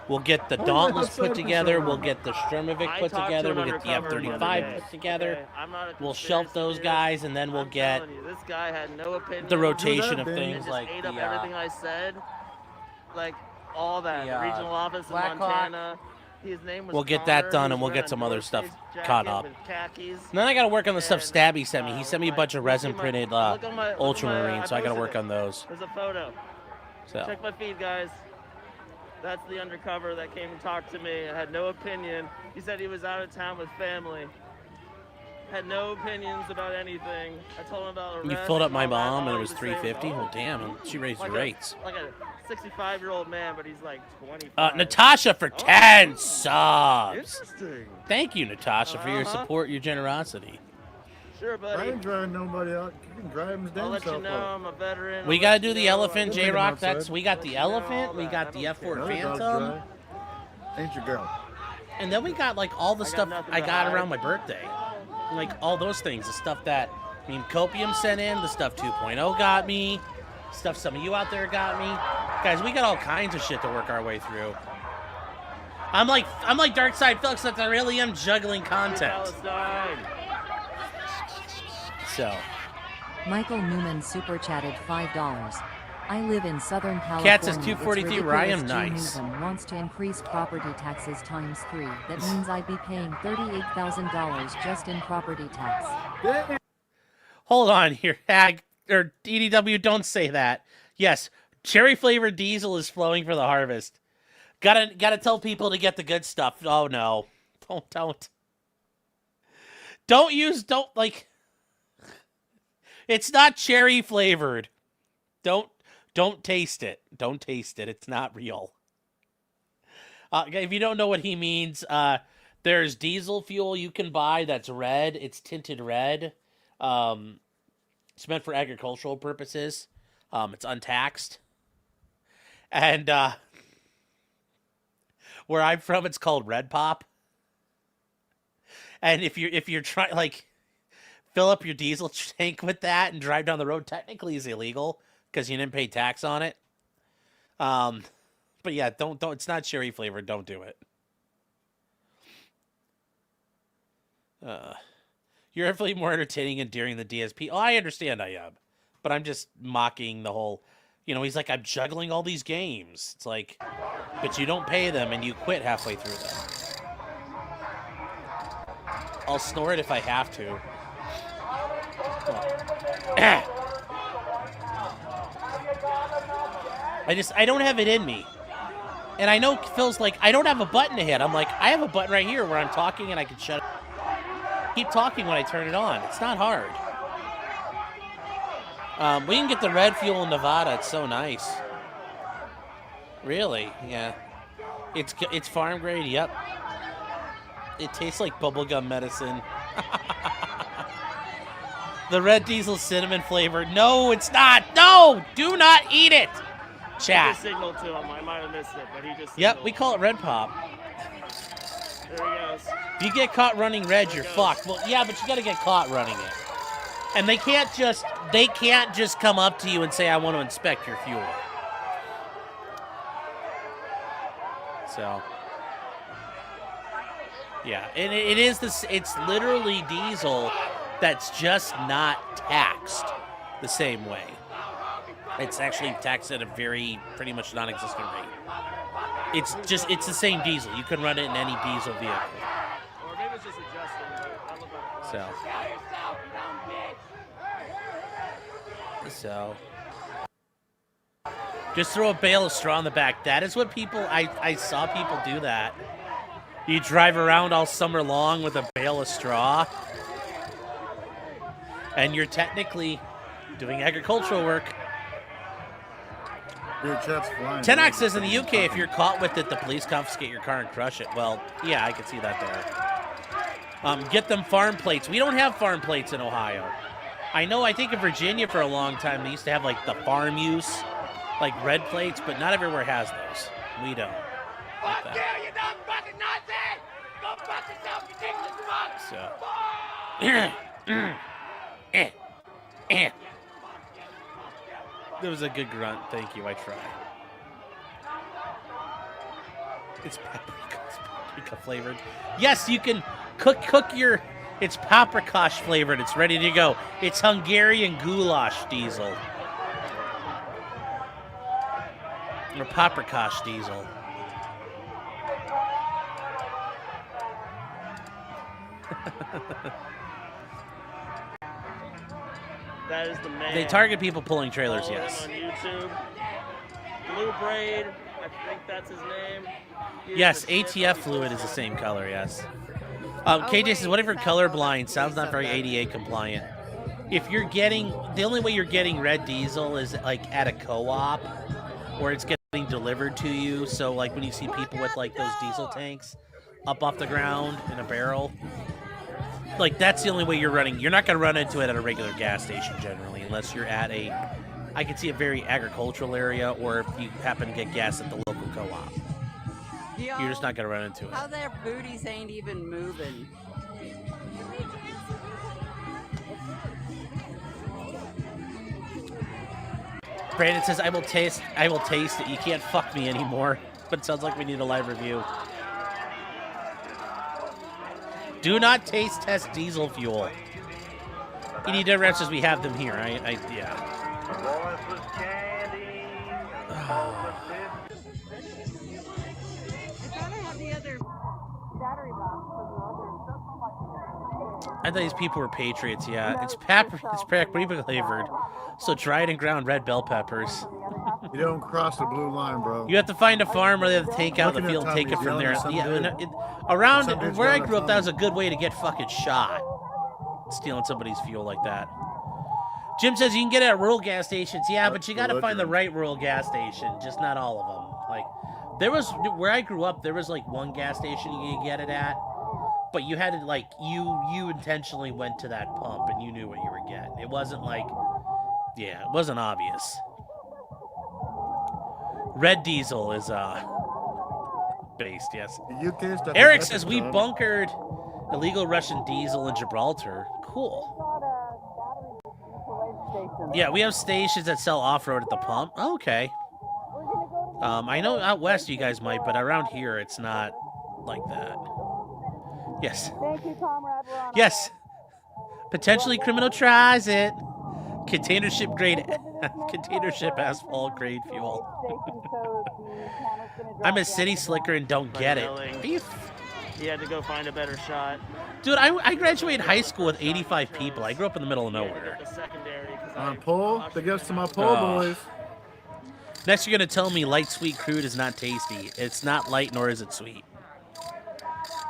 We'll get the Hold Dauntless outside put for together. so We'll long. get the Sturmovik I put talked to together. an We'll get the undercover the other F-35 day. put together. Okay, I'm not a We'll shelf those conspiracy guys, and then we'll I'm get telling you, this guy had no opinion. the rotation that, of Ben? He things just like ate up the everything I said. Like, all that. the, Regional office in Black Hawk. Montana. His name was We'll get that Connor. done, He and was we'll get wearing some a other North stuff Face caught jacket up. with khakis. And then I gotta work on the stuff And, Stabby sent me. He sent me a like, bunch of look at resin my- printed look at my- Ultramarine, I so I gotta posted work it. on those. There's a photo. So Check my feed, guys. That's the undercover that came and talked to me. I had no opinion. He said he was out of town with family. Had no opinions about anything. I told him about you arrest filled up my all that. mom, and All it he was could say was, $350. Well, "Oh, damn, she raised like the rates. Like a 65-year-old man, but he's like 25. Natasha for 10 subs. Interesting. Thank you, Natasha, for your Uh-huh. support, your generosity. Sure, I buddy. ain't driving nobody out. You can drive him I'll damn let you self know up. I'm a veteran. We I'll gotta let do you the know elephant, I'll J take him Rock. outside. That's we got the Let you know all elephant, we that. got I the don't F4 Another dog's Phantom, dry. Ain't your girl. and then we got like all the I got stuff nothing I to got hide. around my birthday. Like all those things, the stuff that Copium sent in, the stuff 2.0 got me, stuff some of you out there got me. Guys, we got all kinds of shit to work our way through. I'm like Darkside Felix that I really am juggling content. Palestine. So Michael Newman super chatted $5. I live in Southern California. Cat says It's 243 ridiculous Ryan, G. nice. Newsom wants to increase property taxes times 3. That means I'd be paying $38,000 just in property tax. hold on here, Hag or EDW, don't say that. Yes, cherry flavored diesel is flowing for the harvest. Gotta tell people to get the good stuff. Oh no. Don't like it's not cherry flavored. Don't taste it. Don't taste it. It's not real. If you don't know what he means, there's diesel fuel you can buy that's red. It's tinted red. It's meant for agricultural purposes. It's untaxed. And where I'm from, it's called Red Pop. And if you're trying like fill up your diesel tank with that and drive down the road, technically is illegal because you didn't pay tax on it. But yeah, don't. It's not cherry flavored. Don't do it. You're definitely more entertaining and endearing than DSP. Oh, I understand I am, but I'm just mocking the whole. He's like, I'm juggling all these games. It's like, but you don't pay them and you quit halfway through them. I'll snore it if I have to. I don't have it in me. And I know Phil's like, I don't have a button to hit. I'm like, I have a button right here where I'm talking and I can shut it. Keep talking when I turn it on. It's not hard. We can get the red fuel in Nevada. It's so nice. Really? Yeah. It's farm grade. Yep. It tastes like bubblegum medicine. The red diesel cinnamon flavored. No, it's not. No, do not eat it. Chat. I just signaled to him. I might have missed it, but he just. Yep, signaled. we call it red pop. There he goes. If you get caught running red, you're fucked. Well, yeah, but you got to get caught running it. And they can't just come up to you and say, I want to inspect your fuel. So, yeah, and it is this. It's literally diesel that's just not taxed the same way. It's actually taxed at a pretty much non-existent rate. It's the same diesel. You can run it in any diesel vehicle. Or maybe it's just adjusting. So, just throw a bale of straw in the back. That is what I saw people do that. You drive around all summer long with a bale of straw, and you're technically doing agricultural work. Your chat's flying. Tenox says in the UK, if you're caught with it, the police confiscate your car and crush it. Well, yeah, I can see that there. Get them farm plates. We don't have farm plates in Ohio. I know, I think in Virginia for a long time, they used to have, like, the farm use, like, red plates, but not everywhere has those. We don't. Like that. So. That was a good grunt. Thank you. I tried. It's paprika flavored. Yes, you can cook your. It's paprikash flavored. It's ready to go. It's Hungarian goulash diesel. Or paprikash diesel. That is the man. They target people pulling trailers, yes. On YouTube. Blue Braid, I think that's his name. Yes, ATF fluid is the same color, yes. KJ says, what if you're colorblind? Sounds not very ADA compliant. If you're getting, the only way you're getting red diesel is like at a co-op where it's getting delivered to you. So like when you see people with like those diesel tanks up off the ground in a barrel, like that's the only way you're running. You're not going to run into it at a regular gas station generally unless you're at a, I could see a very agricultural area or if you happen to get gas at the local co-op. You're just not going to run into it. How their booties ain't even moving. Brandon says, I will taste it. You can't fuck me anymore. But it sounds like we need a live review. Do not taste test diesel fuel. ED Dev says we have them here. Yeah. I thought these people were patriots. Yeah, it's paprika flavored, so dried and ground red bell peppers. You don't cross the blue line, bro. You have to find a farm where they have to take out the field and take it from there. Yeah, around where I grew up, that was a good way to get fucking shot. Stealing somebody's fuel like that. Jim says you can get it at rural gas stations. Yeah, but you got to find the right rural gas station. Just not all of them. Like, there was, where I grew up, there was like one gas station you could get it at. But you had to, like, you intentionally went to that pump and you knew what you were getting. It wasn't like, yeah, it wasn't obvious. Red diesel is, based, yes. Eric says we bunkered illegal Russian diesel in Gibraltar. Cool. Yeah, we have stations that sell off-road at the pump. Oh, okay. I know out west you guys might, but around here it's not like that. Yes. Thank you, comrade. Yes. Potentially criminal tries it. Container ship grade, container ship asphalt grade fuel. I'm a city slicker and don't get it. He had to go find a better shot. Dude, I graduated high school with 85 people. I grew up in the middle of nowhere. On pole, big ups to my pole boys. Next, you're gonna tell me light sweet crude is not tasty. It's not light, nor is it sweet.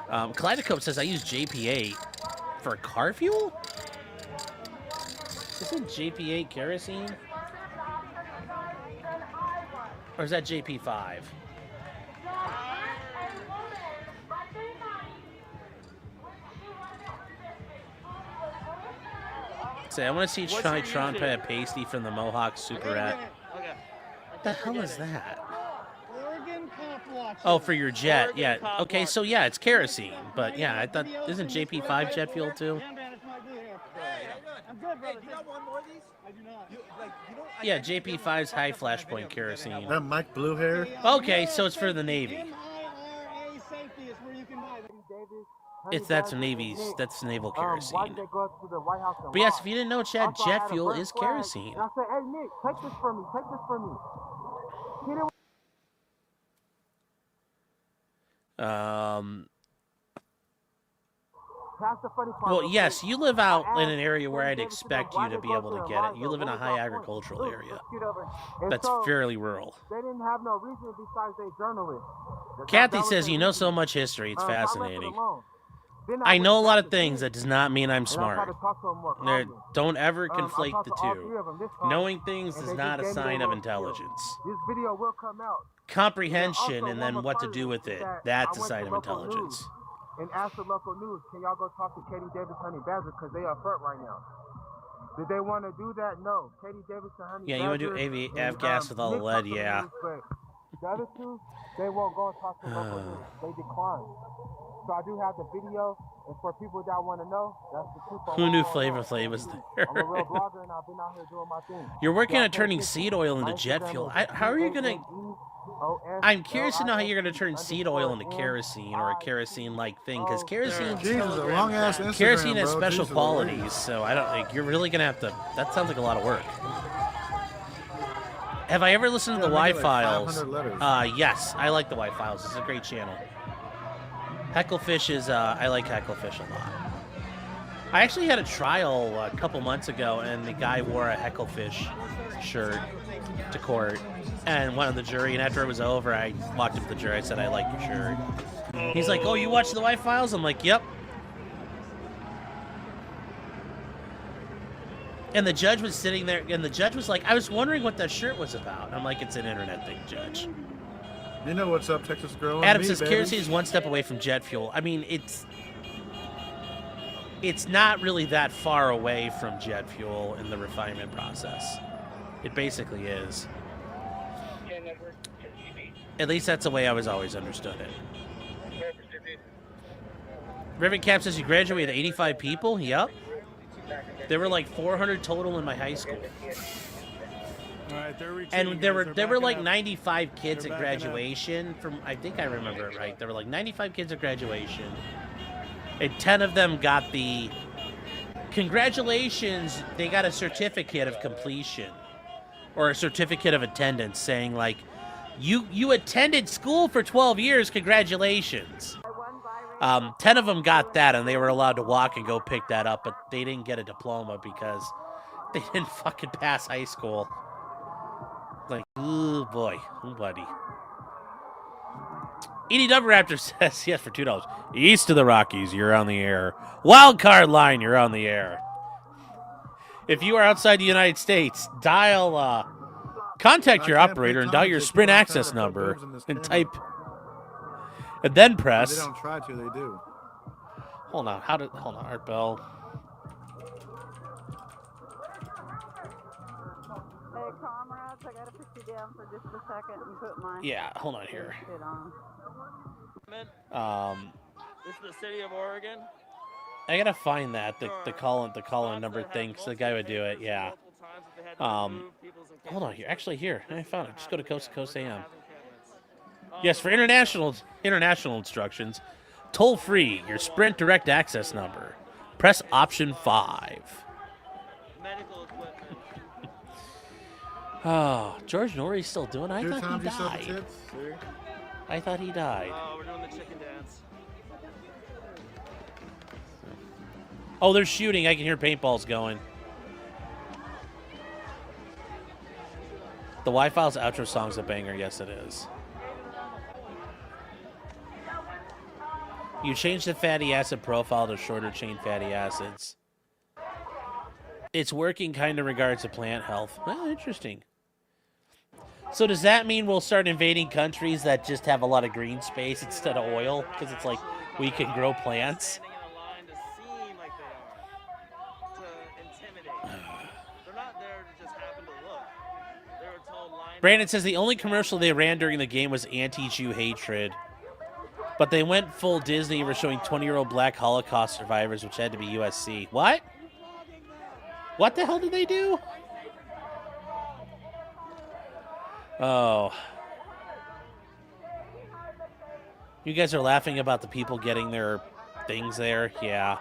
Kaleidocope says I use JP8 for car fuel? Isn't JP8 kerosene? Or is that JP5? Say, I want to see Tron play a pasty from the Mohawk Super Rat. What the hell is that? Oh, for your jet, yeah. Okay, so yeah, it's kerosene, but yeah, I thought, isn't JP5 jet fuel too? Yeah, JP5's high flashpoint kerosene. That Mike Blue hair? Okay, so it's for the Navy. That's naval kerosene. But yes, if you didn't know, Chad, jet fuel is kerosene. I said, hey Nick, take this from me. Take this from me. Well, yes, you live out in an area where I'd expect you to be able to get it. You live in a high agricultural area. That's fairly rural. They didn't have no reason besides they journalists. Kathy says you know so much history. It's fascinating. I know a lot of things. That does not mean I'm smart. There, Don't ever conflate the two. Knowing things is not a sign of intelligence. This video will come out. Comprehension and then what to do with it, that's a sign of intelligence. And ask the local news, can y'all go talk to Katie Davis, Honey Badger, because they are front right now. Did they want to do that? No. Katie Davis and Honey Yeah, you want to do avgas with all the lead? Yeah. The other two, they won't go and talk to local news. They decline. So I do have the video, and for people that want to know, that's the truth. Who knew Flavor Flav was there? I'm a real blogger, and I've been out here doing my thing. You're working on turning seed oil into jet fuel. How are you going to... I'm curious to know how you're going to turn seed oil into kerosene or a kerosene-like thing, because kerosene has special qualities, so I don't think you're really going to have to... That sounds like a lot of work. Have I ever listened to the Y-Files? Yes, I like the Y-Files. It's a great channel. Hecklefish is... I like Hecklefish a lot. I actually had a trial a couple months ago, and the guy wore a Hecklefish shirt to court. And one of the jury, and after it was over, I walked up to the jury. I said, I like your shirt. He's like, oh, you watch the Y-Files? I'm like, yep. And the judge was sitting there, and the judge was like, I was wondering what that shirt was about. I'm like, it's an internet thing, Judge. You know what's up, Texas Girl? Adam says, kerosene is one step away from jet fuel. I mean, it's not really that far away from jet fuel in the refinement process. It basically is. At least that's the way I was always understood it. Reverend Cap says you graduated 85 people? Yep. There were like 400 total in my high school. All right, And there were like 95 kids at graduation. I think I remember it right. There were like 95 kids at graduation. And 10 of them got the congratulations, they got a certificate of completion. Or a certificate of attendance saying like, you attended school for 12 years, congratulations. 10 of them got that, and they were allowed to walk and go pick that up, but they didn't get a diploma because they didn't fucking pass high school. Like, ooh, boy. Ooh, buddy. EDW Raptor says, yes, for $2. East of the Rockies, you're on the air. Wild card line, you're on the air. If you are outside the United States, dial... Contact your operator and dial your Sprint access number and type, and then press. They don't try to, they do. Hold on, hold on, Art Bell. Hey, comrades, I gotta put you down for just a second and put my... Yeah, hold on here. This is the city of Oregon. I gotta find that the call-in number thing, because the guy would do it. Yeah. Hold on here. Actually, here I found it. Just go to Coast to Coast AM. Yes, for international instructions, toll free. Your Sprint direct access number. Press option 5. Medical equipment. Oh, George Norrie's still doing it? I thought he yourself died. tips, I thought he died. Oh, we're doing the chicken dance. Oh, they're shooting. I can hear paintballs going. The Y-Files outro song's a banger. Yes, it is. You change the fatty acid profile to shorter chain fatty acids. It's working kind of regards to plant health. Well, interesting. So does that mean we'll start invading countries that just have a lot of green space instead of oil? Because it's like we can grow plants? Brandon says the only commercial they ran during the game was anti-Jew hatred. But they went full Disney and were showing 20-year-old black Holocaust survivors, which had to be USC. What? What the hell did they do? Oh. You guys are laughing about the people getting their things there? Yeah.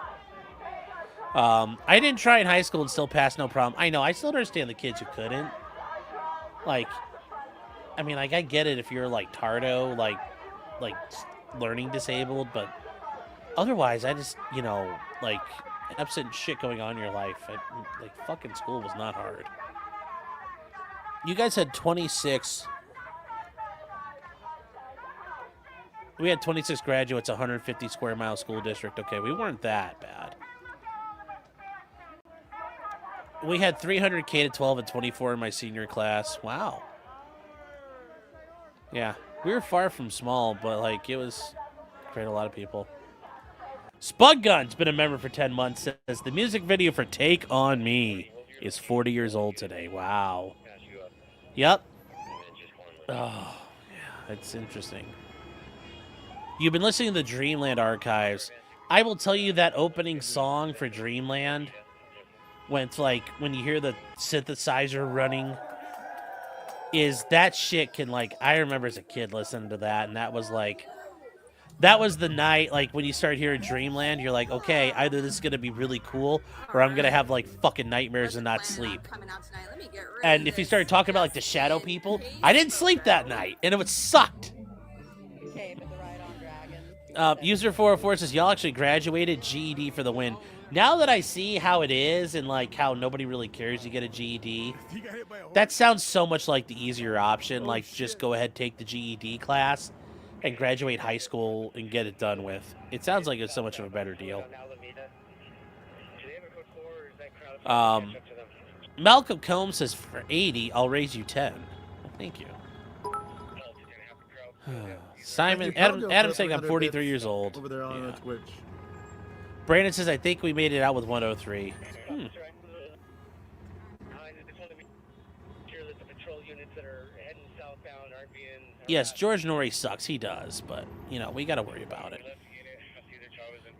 I didn't try in high school and still pass no problem. I know, I still understand the kids who couldn't. Like, I mean, like, I get it if you're, like, tardo, like learning disabled, but otherwise, I just, you know, like, absent shit going on in your life. Like, fucking school was not hard. You guys had 26. We had 26 graduates, 150 square mile school district. Okay, we weren't that bad. We had 300 K to 12 and 24 in my senior class. Wow. Yeah, we were far from small, but like it was great. A lot of people. Spud Gun's been a member for 10 months. Says the music video for "Take on Me" is 40 years old today. Wow. Yep. Oh, yeah, it's interesting. You've been listening to the Dreamland archives. I will tell you that opening song for Dreamland, when it's like when you hear the synthesizer running, is that shit can like I remember as a kid listening to that, and that was the night like when you start hearing Dreamland, you're like, okay, either this is gonna be really cool or I'm gonna have like fucking nightmares and not sleep. And if you started talking about like the shadow people, I didn't sleep that night, and it would sucked. User 404 says, y'all actually graduated, GED for the win. Now that I see how it is and like how nobody really cares you get a GED, that sounds so much like the easier option. Like just go ahead, take the GED class and graduate high school and get it done with. It sounds like it's so much of a better deal. Malcolm Combs says, for 80, I'll raise you 10. Well, thank you. Simon, Adam's saying I'm 43 years old. Over there on Twitch. Brandon says, I think we made it out with 103. Yes, George Norrie sucks. He does, but, you know, we got to worry about it.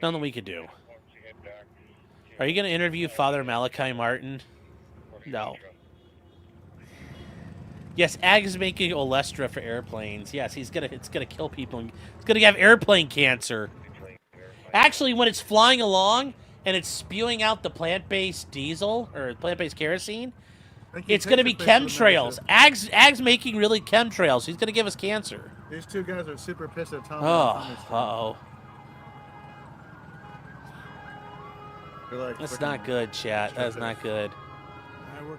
Nothing we could do. Are you going to interview Father Malachi Martin? No. Yes, Ag is making Olestra for airplanes. Yes, it's gonna kill people. It's gonna have airplane cancer. Actually, when it's flying along and it's spewing out the plant-based diesel or plant-based kerosene, it's gonna be chemtrails. Ag's making really chemtrails. He's gonna give us cancer. These two guys are super pissed at Tom. Uh-oh. That's not good, chat. That's not good.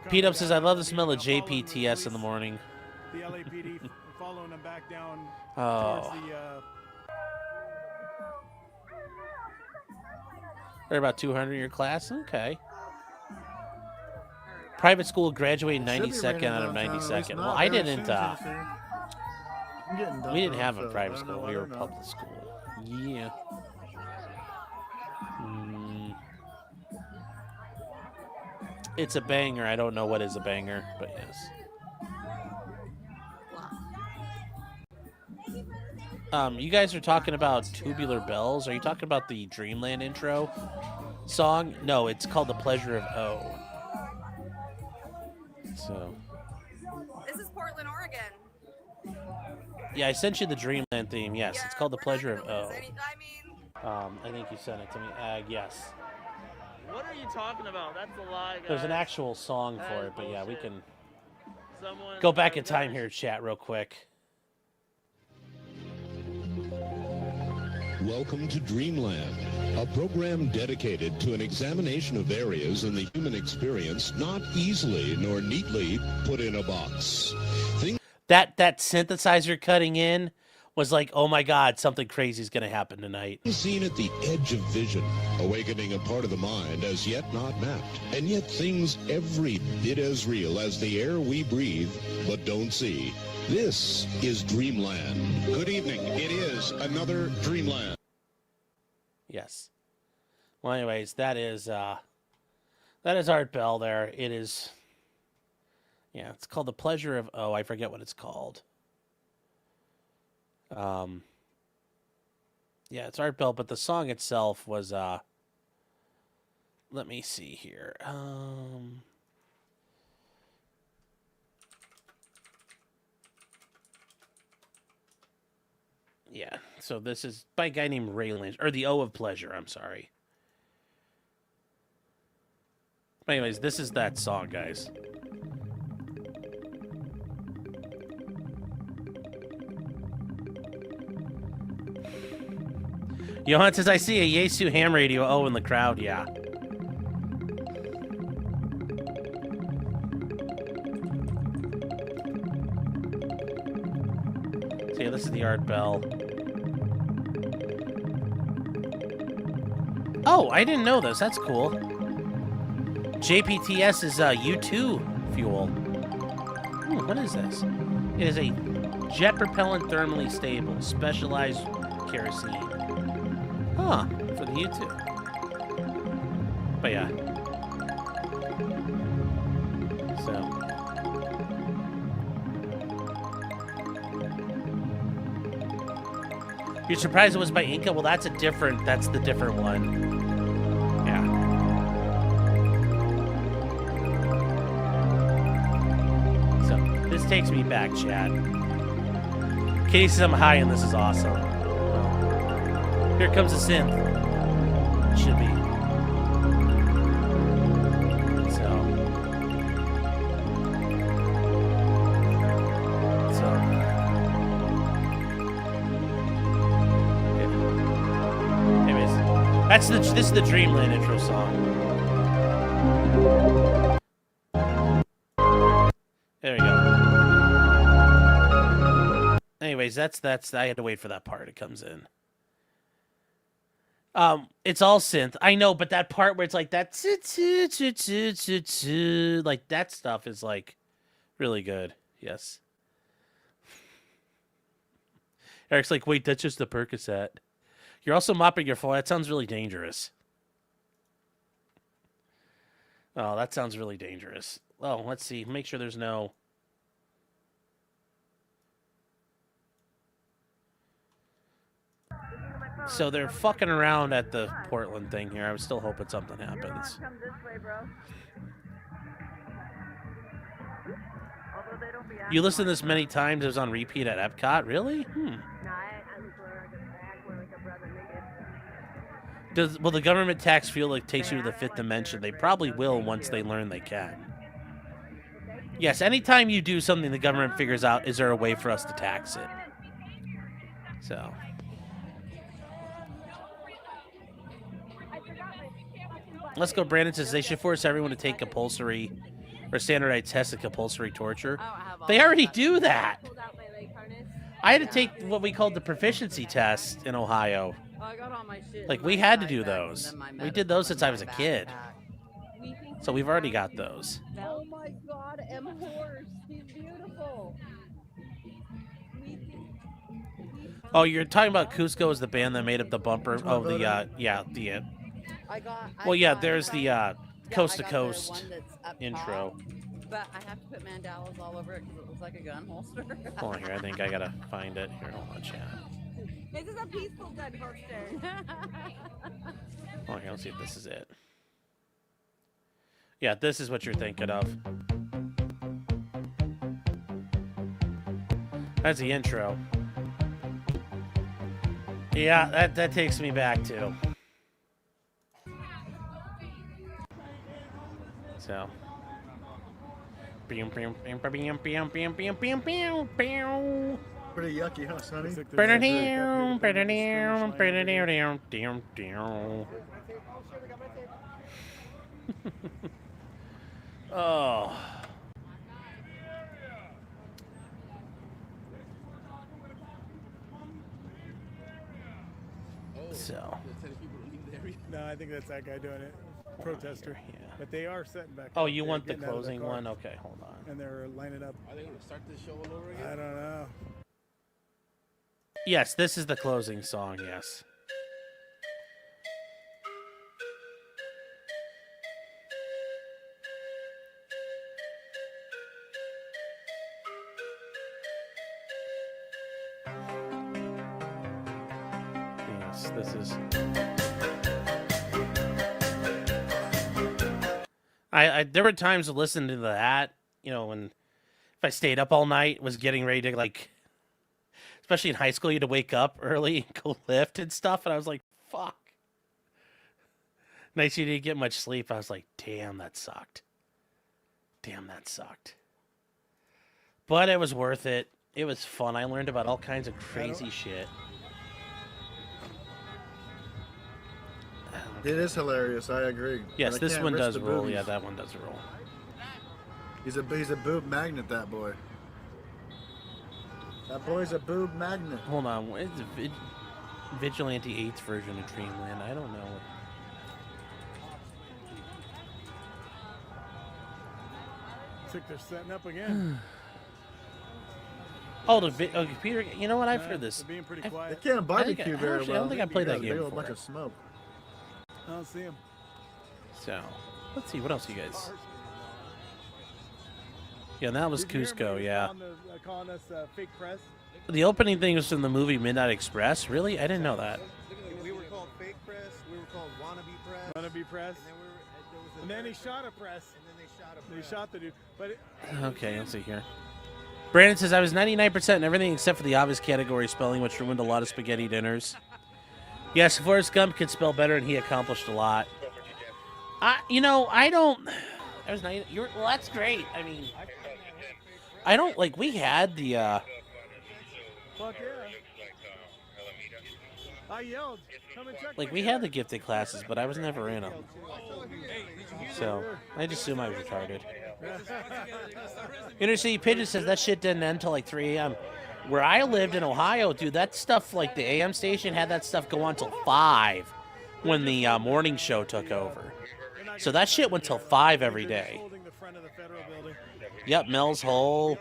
Pete Up says, I love the smell of JPTS in the morning. The LAPD following them back down towards the... They're about 200 in your class? Okay. Private school graduated 92nd out of 92nd. Well, I didn't... we didn't have a private school. We were public school. Yeah. It's a banger. I don't know what is a banger, but yes. You guys are talking about Tubular Bells. Are you talking about the Dreamland intro song? No, it's called The Pleasure of O. So. This is Portland, Oregon. Yeah, I sent you the Dreamland theme. Yes, it's called The Pleasure of O. I think you sent it to me. Yes. What are you talking about? That's a lie, guys. There's an actual song for it, but yeah, we bullshit. can Someone go back in time here, chat, real quick. Welcome to Dreamland, a program dedicated to an examination of areas in the human experience not easily nor neatly put in a box. That synthesizer cutting in was like, oh my God, something crazy is going to happen tonight. Seen at the edge of vision, awakening a part of the mind as yet not mapped, and yet things every bit as real as the air we breathe but don't see. This is Dreamland. Good evening. It is another Dreamland. Yes. Well, anyways, that is Art Bell there. It is, yeah, it's called The Pleasure of, I forget what it's called. Yeah, it's Art Bell, but the song itself was, let me see here. Yeah, so this is by a guy named Ray Lynch, or the O of Pleasure, I'm sorry. But anyways, this is that song, guys. Johan says, I see a Yesu ham radio. Oh, in the crowd, yeah. So yeah, this is the Art Bell. Oh, I didn't know this. That's cool. JPTS is U2 fuel. Ooh, what is this? It is a jet propellant thermally stable, specialized kerosene. Huh, for the U2. But yeah. So. You're surprised it was by Inca? Well, that's the different one. Yeah. So, this takes me back, Chad. Katie says I'm high and this is awesome. Well, here comes the synth. Should be. This is the Dreamland intro song. There we go. Anyways, that's I had to wait for that part. It comes in. It's all synth. I know, but that part where it's like that like that stuff is like really good. Yes. Eric's like, wait, that's just the Percocet. You're also mopping your floor. That sounds really dangerous. Oh, that sounds really dangerous. Oh, let's see. Make sure there's no... So they're fucking around at the Portland thing here. I was still hoping something happens. Come this way, bro. You listened to this many times. It was on repeat at Epcot? Really? Will the government tax fuel like takes you to the fifth dimension? They probably will once they learn they can. Yes, anytime you do something the government figures out, is there a way for us to tax it? So. Let's go. Brandon says they should force everyone to take compulsory or standardized tests of compulsory torture. They already do that. I had to take what we called the proficiency test in Ohio. Like, we had to do those. We did those since I was a kid. So we've already got those. Oh my God, M. Horse. He's beautiful. Oh, you're talking about Cusco as the band that made up the bumper? Oh, well, yeah, there's the Coast to Coast intro. But I have to put mandalas all over it because it looks like a gun holster. Hold on here. I think I gotta find it. Here, hold on, chat. This is a peaceful gun holster. Hold on here. Let's see if this is it. Yeah, this is what you're thinking of. That's the intro. Yeah, that takes me back too. So. Pretty yucky, huh, Sonny? Oh. So. No, I think that's that guy doing it. Protester. Yeah. But they are setting back. Oh, you want the closing one? Okay, hold on. And they're lining up. Are they going to start this show all over again? I don't know. Yes, this is the closing song, yes. Yes, this is... there were times to listen to that, you know, when if I stayed up all night, was getting ready to, like, especially in high school, you had to wake up early and go lift and stuff, and I was like, fuck. Nights you didn't get much sleep, I was like, damn, that sucked. Damn, that sucked. But it was worth it. It was fun. I learned about all kinds of crazy shit. It is hilarious. I agree. Yes, this one does roll. Yeah, that one does roll. He's a boob magnet. That boy. That boy's a boob magnet. Hold on. What is the Vigilante 8's version of Dreamland? I don't know. think they're setting up again. Oh, the computer. You know what? I've heard this. They're being pretty They quiet. can't barbecue very I well. don't think I played that game A before. bunch of smoke. I don't see them. So, let's see. What else you guys? Yeah, that was Cusco. Yeah. Calling us fake press. The opening thing was from the movie Midnight Express. Really? I didn't know that. We were called fake press. We were called wannabe press. Wannabe press. And then he shot a press. And then they shot a press. They shot the dude. But Okay, let's see here. Brandon says, I was 99% in everything except for the obvious category spelling, which ruined a lot of spaghetti dinners. Yes, Forrest Gump could spell better, and he accomplished a lot. I don't... I was 90... Well, that's great. I mean... I don't... Like, we had the, fuck yeah. I yelled. Come and check. Like, we had the gifted classes, but I was never in them. So, I just assume I was retarded. Inner City Pigeon says that shit didn't end until like 3 a.m. Where I lived in Ohio, dude, that stuff, like the AM station had that stuff go on till 5 when the morning show took over. So that shit went till 5 every day. Yep, Mel's Hole.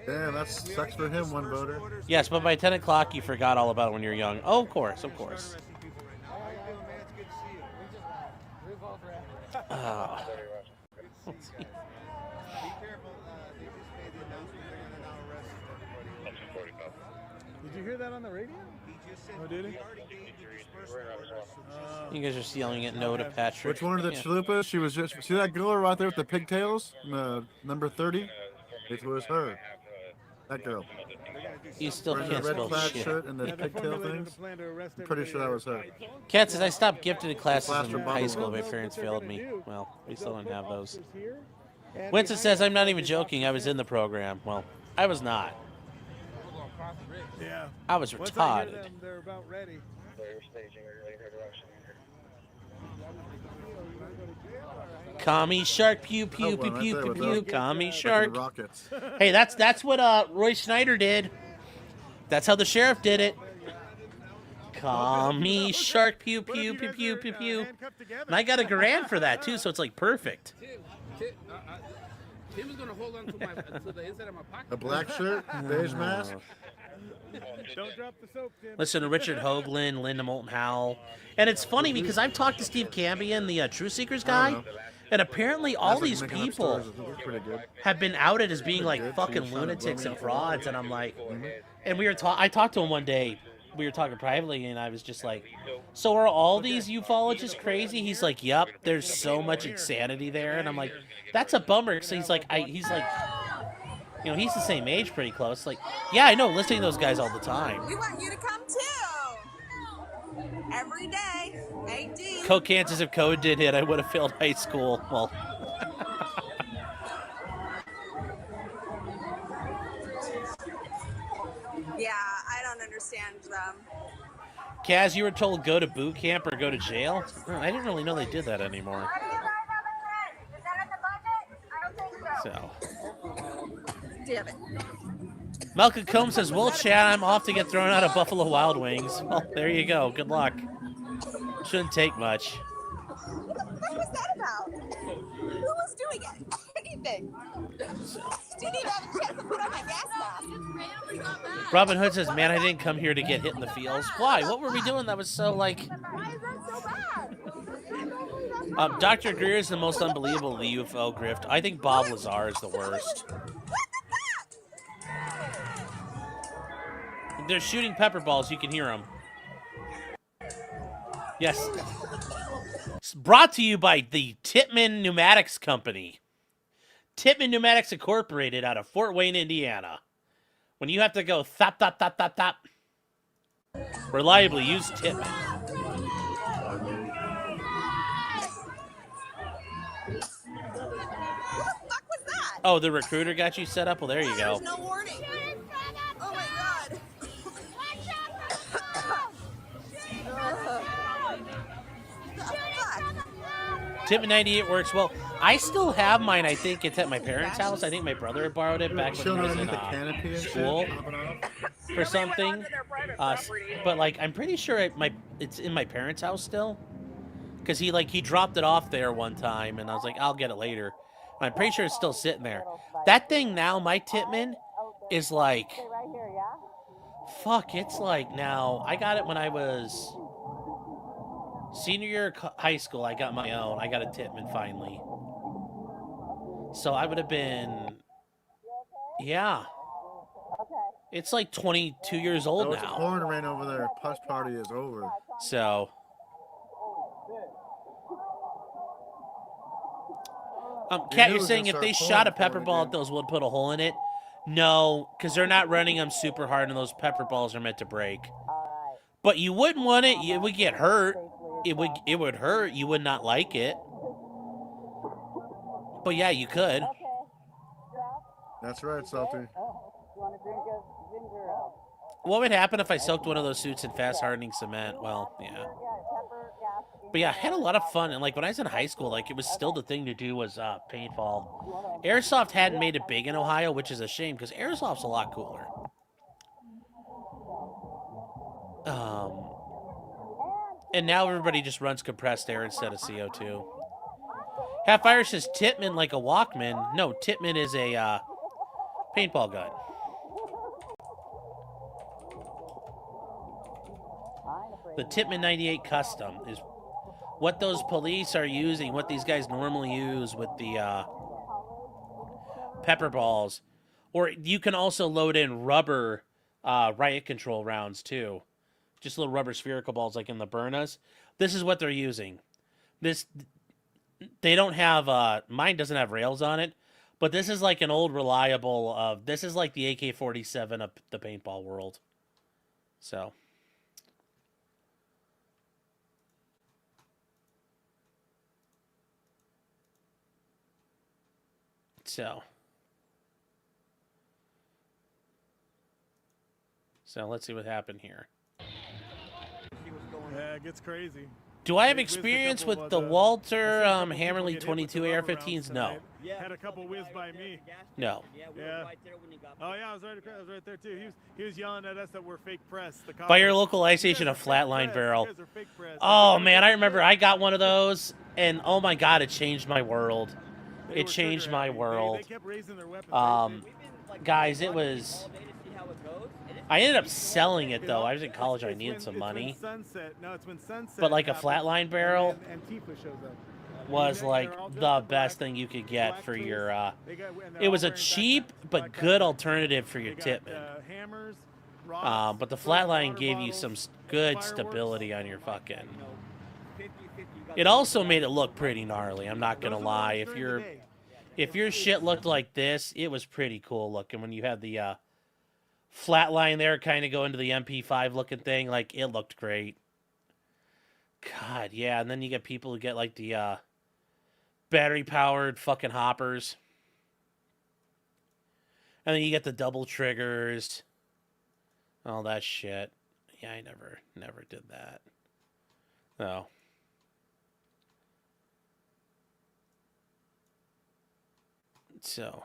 Damn, that sucks for him, one voter. Yes, but by 10 o'clock, you forgot all about it when you're young. Oh, of course, of course. Let's see. Did you hear that on the radio? Oh, did he? You guys are just yelling at no to Patrick. Which one of the chalupas? She was just... See that girl right there with the pigtails? Number 30? It was her. That girl. You still Wearing can't the red spell plaid shit. shirt and the pigtail things. I'm pretty sure that was her. Kat says, I stopped gifted classes Plaster in bottle. high school. My parents failed me. Well, we still don't have those. Winston says, I'm not even joking. I was in the program. Well, I was not. Yeah. I was Once I hear retarded. them, they're about ready. Commie shark, pew pew Oh, pew well, pew right pew there pew. with Commie the shark. rockets. Hey, that's what Roy Schneider did. That's how the sheriff did it. Commie shark, pew pew pew pew pew pew. And I got a grand for that too, so it's like perfect. Tim was gonna hold on to the inside of my pocket. A black shirt, beige mask. Don't drop the soap, Tim. Listen to Richard Hoagland, Linda Moulton Howell. And it's funny because I've talked to Steve Cambion, the True Seekers guy, and apparently all these people have been outed as being like fucking lunatics and frauds. And I'm like, and I talked to him one day. We were talking privately, and I was just like, so are all these ufologists crazy? He's like, yep, there's so much insanity there. And I'm like, that's a bummer. So he's like, he's the same age pretty close. Like, yeah, I know, listening to those guys all the time. We want you to come too. Every day. 18. Coke Kansas, if code did hit, I would have failed high school. Well, Yeah, I don't understand them. Kaz, you were told go to boot camp or go to jail? Oh, I didn't really know they did that anymore. So, Damn it. Malcolm Combs says, well, Chad, I'm off to get thrown out of Buffalo Wild Wings. Well, there you go. Good luck. Shouldn't take much. What was that about? Who was doing it? Anything. Didn't even have a chance to put on my gas mask. Robin Hood says, man, I didn't come here to get hit in the feels. Why? What were we doing that was so, like... Why is that so bad? Dr. Greer is the most unbelievable of the UFO grift. I think Bob Lazar is the worst. They're shooting pepper balls. You can hear them. Yes. It's brought to you by the Tippmann Pneumatics Company. Tippmann Pneumatics Incorporated out of Fort Wayne, Indiana. When you have to go thop, thop, thop, thop, thop, reliably use Tippmann. Oh, the recruiter got you set up? Well, there you go. There's no warning. Oh my god. Tippmann 98 works well. I still have mine. I think it's at my parents' house. I think my brother had borrowed it back when he was in school for something. But like, I'm pretty sure it's in my parents' house still, because he dropped it off there one time, and I was like, I'll get it later. I'm pretty sure it's still sitting there. That thing now, my Titman, is like, Right here, yeah? fuck, it's like now, I got it when I was senior year of high school. I got my own. I got a Titman finally. So I would have been, yeah. It's like 22 years old Oh, it's a now. horn ran over there. Push party is over. So, Kat, you're saying if they shot a pepper ball at those, would put a hole in it? No, because they're not running them super hard, and those pepper balls are meant to break. But you wouldn't want it. It would get hurt. It would hurt. You would not like it. But yeah, you could. That's right, Salty. What would happen if I soaked one of those suits in fast hardening cement? Well, yeah. But yeah, I had a lot of fun. And like when I was in high school, like it was still the thing to do was paintball. Airsoft hadn't made it big in Ohio, which is a shame because Airsoft's a lot cooler. And now everybody just runs compressed air instead of CO2. Half-Fire says Titman like a Walkman. No, Titman is a paintball gun. The Titman 98 Custom is what those police are using, what these guys normally use with the pepper balls. Or you can also load in rubber riot control rounds, too. Just little rubber spherical balls like in the Byrnas. This is what they're using. They don't have, mine doesn't have rails on it, but this is like an old reliable, this is like the AK-47 of the paintball world. So. So let's see what happened here. Yeah, it gets crazy. Do I have experience with the Walter Hammerly 22 AR-15s? No. Had a couple whiz by me. No. Yeah. Oh yeah, I was right there too. He was yelling at us that we're fake press. By your local ice station, a flatline barrel. Oh man, I remember I got one of those, and oh my god, it changed my world. It changed my world. Guys, it was. I ended up selling it though. I was in college. I needed some money. But like a flatline barrel was like the best thing you could get for your. It was a cheap but good alternative for your Titman. But the flatline gave you some good stability on your fucking. It also made it look pretty gnarly. I'm not gonna lie. If your shit looked like this, it was pretty cool looking when you had the flat line there kind of go into the MP5 looking thing. Like, it looked great. God, yeah. And then you get people who get, like, the battery-powered fucking hoppers. And then you get the double triggers. All that shit. Yeah, I never did that. No. So.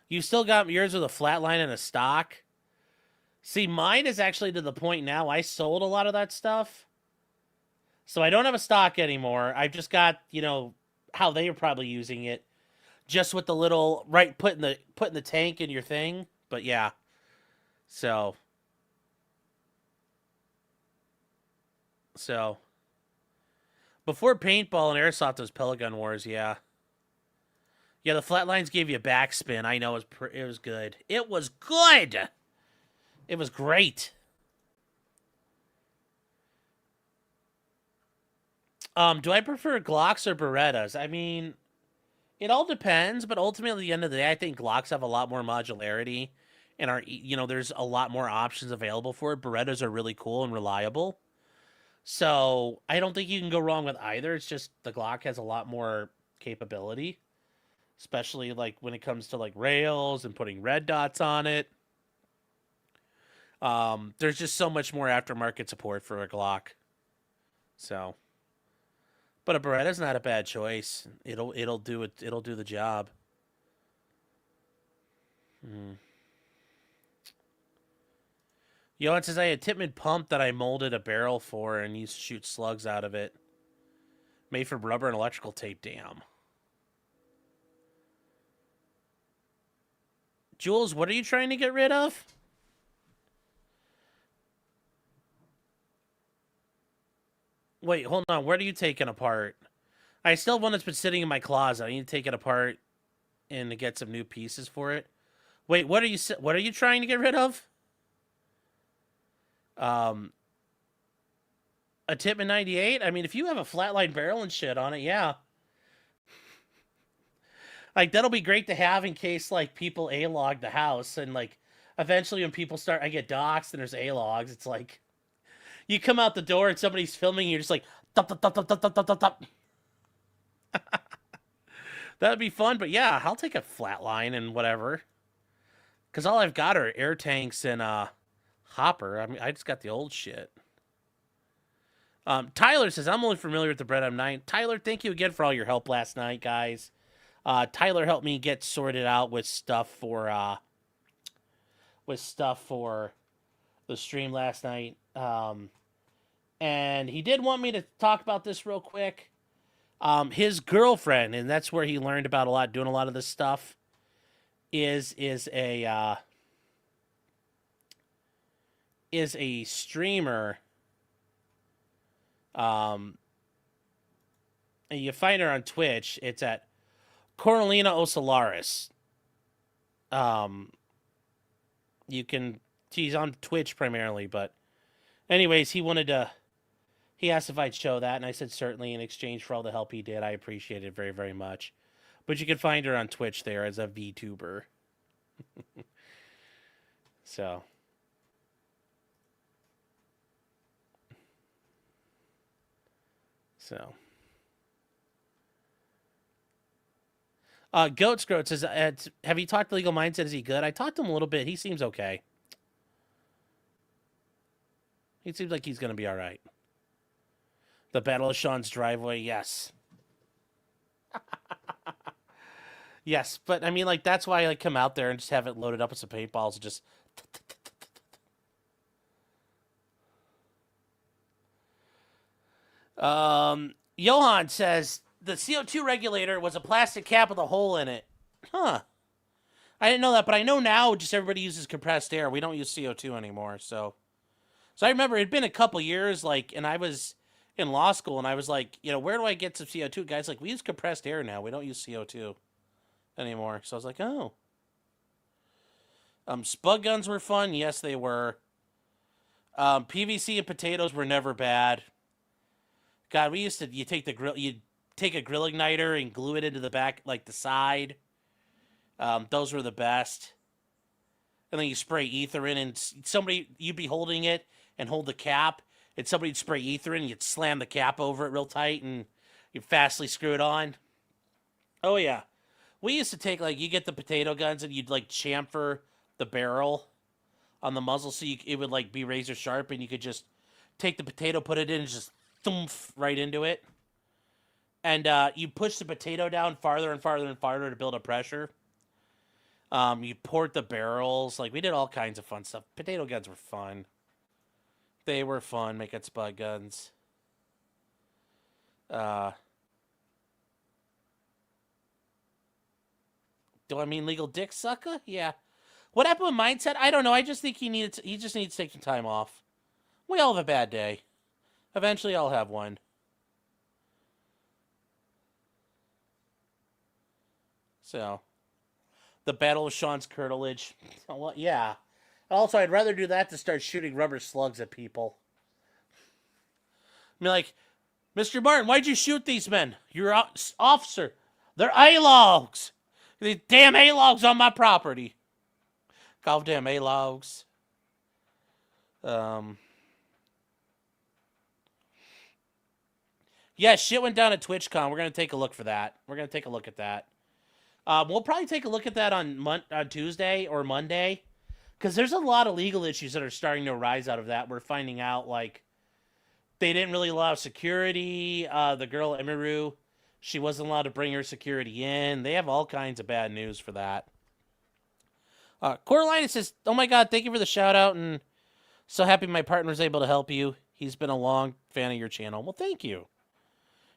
You still got yours with a flat line and a stock? See, mine is actually to the point now, I sold a lot of that stuff. So I don't have a stock anymore. I've just got, you know, how they are probably using it. Just with the little, right, putting the tank in your thing. But yeah. So. Before paintball and airsoft, those pellet gun wars, yeah. Yeah, the flatlines gave you backspin. I know it was good. It was good. It was great. Do I prefer Glocks or Berettas? I mean, it all depends, but ultimately at the end of the day, I think Glocks have a lot more modularity and are, you know, there's a lot more options available for it. Berettas are really cool and reliable. So, I don't think you can go wrong with either. It's just the Glock has a lot more capability. Especially, like, when it comes to, like, rails and putting red dots on it. There's just so much more aftermarket support for a Glock. So. But a Beretta's not a bad choice. It'll do it. It'll do the job. Yohan says, I had a Titman pump that I molded a barrel for and used to shoot slugs out of it. Made from rubber and electrical tape. Damn. Jules, what are you trying to get rid of? Wait, hold on. What are you taking apart? I still have one that's been sitting in my closet. I need to take it apart and to get some new pieces for it. Wait, what are you trying to get rid of? A Tippmann 98? I mean, if you have a flatline barrel and shit on it, yeah. Like, that'll be great to have in case, like, people A-log the house. And, like, eventually when people I get doxxed and there's A-logs, it's like, you come out the door and somebody's filming, you're just like, thup, thup, thup, thup, thup, thup, thup, thup. That'd be fun, but yeah, I'll take a flatline and whatever. Because all I've got are air tanks and hopper. I mean, I just got the old shit. Tyler says, I'm only familiar with the Bread M9. Tyler, thank you again for all your help last night, guys. Tyler helped me get sorted out with stuff for the stream last night. And he did want me to talk about this real quick. His girlfriend, and that's where he learned about doing a lot of this stuff, is a streamer. And you find her on Twitch. It's at Coralina Osolaris. She's on Twitch primarily, but anyways, he asked if I'd show that, and I said certainly in exchange for all the help he did. I appreciate it very, very much. But you can find her on Twitch there as a VTuber. So. Goat Scroat says, have you talked to Legal Mindset? Is he good? I talked to him a little bit. He seems okay. He seems like he's going to be all right. The Battle of Sean's Driveway, yes. Yes, but I mean, like, that's why I come out there and just have it loaded up with some paintballs and just... Johan says, the CO2 regulator was a plastic cap with a hole in it. Huh. I didn't know that, but I know now just everybody uses compressed air. We don't use CO2 anymore, so I remember it'd been a couple years, like, and I was in law school, and I was like, where do I get some CO2? Guys, like, we use compressed air now. We don't use CO2 anymore. So I was like, oh. Spud guns were fun. Yes, they were. PVC and potatoes were never bad. God, we used to, you'd take a grill igniter and glue it into the back, like the side. Those were the best. And then you spray ether in, and you'd be holding it and hold the cap, and somebody'd spray ether in, and you'd slam the cap over it real tight, and you'd fastly screw it on. Oh, yeah. We used to take, like, you get the potato guns, and you'd, like, chamfer the barrel on the muzzle so it would, like, be razor sharp, and you could just take the potato, put it in, and just thump right into it. And you push the potato down farther and farther and farther to build up pressure. You port the barrels. Like, we did all kinds of fun stuff. Potato guns were fun. They were fun, making spud guns. Do I mean legal dick sucker? Yeah. What happened with Mindset? I don't know. I just think he just needs to take some time off. We all have a bad day. Eventually I'll have one. So, the Battle of Sean's Curtilage. Well, yeah. Also, I'd rather do that than start shooting rubber slugs at people. I mean, like, Mr. Martin, why'd you shoot these men? You're an officer. They're A-logs. These damn A-logs on my property. Goddamn A-logs. Yeah, shit went down at TwitchCon. We're going to take a look for that. We're going to take a look at that. We'll probably take a look at that on Tuesday or Monday, because there's a lot of legal issues that are starting to arise out of that. We're finding out, like, they didn't really allow security. The girl, Emiru, she wasn't allowed to bring her security in. They have all kinds of bad news for that. Coraline says, oh my God, thank you for the shout-out, and so happy my partner was able to help you. He's been a long fan of your channel. Well, thank you.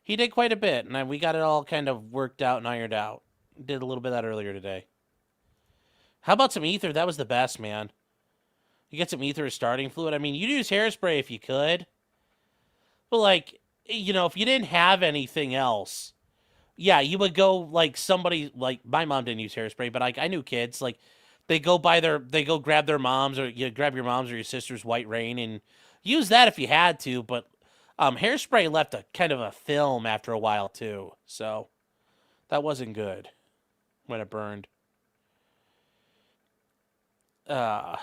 He did quite a bit, and we got it all kind of worked out and ironed out. Did a little bit of that earlier today. How about some ether? That was the best, man. You get some ether as starting fluid. I mean, you'd use hairspray if you could. But, like, you know, if you didn't have anything else, yeah, you would go, like, somebody, like, my mom didn't use hairspray, but I knew kids, like, they go grab their mom's, or you grab your mom's or your sister's White Rain and use that if you had to, but hairspray left a kind of a film after a while, too, so that wasn't good when it burned. We're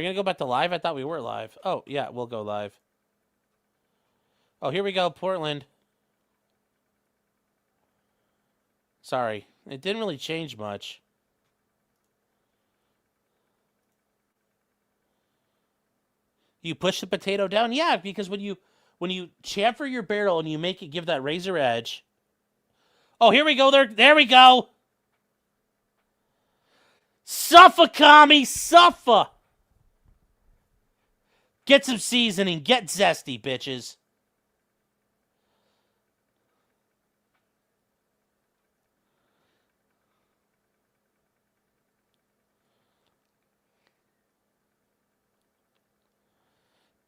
going to go back to live? I thought we were live. Oh, yeah, we'll go live. Oh, here we go, Portland. Sorry. It didn't really change much. You push the potato down? Yeah, because when you chamfer your barrel and you make it give that razor edge. Oh, here we go. There we go. Suffer, commie, suffer. Get some seasoning. Get zesty, bitches.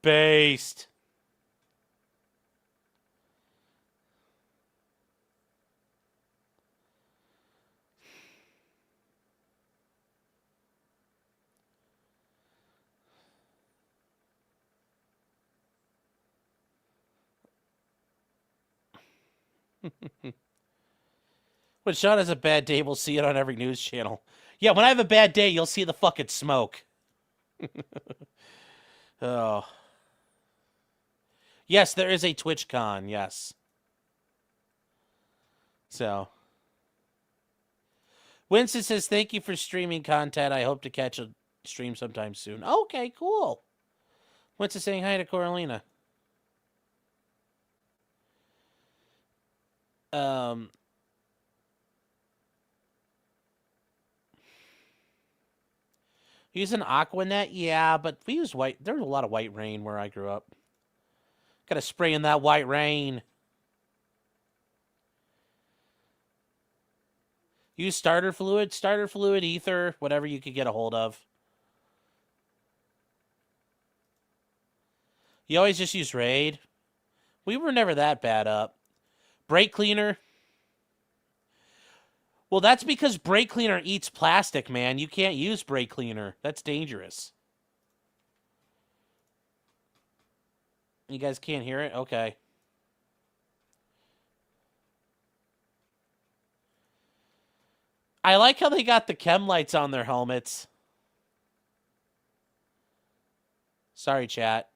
Based. When Sean has a bad day, we'll see it on every news channel. Yeah, when I have a bad day, you'll see the fucking smoke. Oh. Yes, there is a TwitchCon, yes. So. Winston says, thank you for streaming content. I hope to catch a stream sometime soon. Okay, cool. Winston saying hi to Coralina. Use an Aquanet? Yeah, but we use white. There was a lot of White Rain where I grew up. Gotta spray in that White Rain. Use starter fluid, ether, whatever you could get a hold of. You always just use Raid. We were never that bad up. Brake cleaner. Well, that's because brake cleaner eats plastic, man. You can't use brake cleaner. That's dangerous. You guys can't hear it? Okay. I like how they got the chem lights on their helmets. Sorry, chat.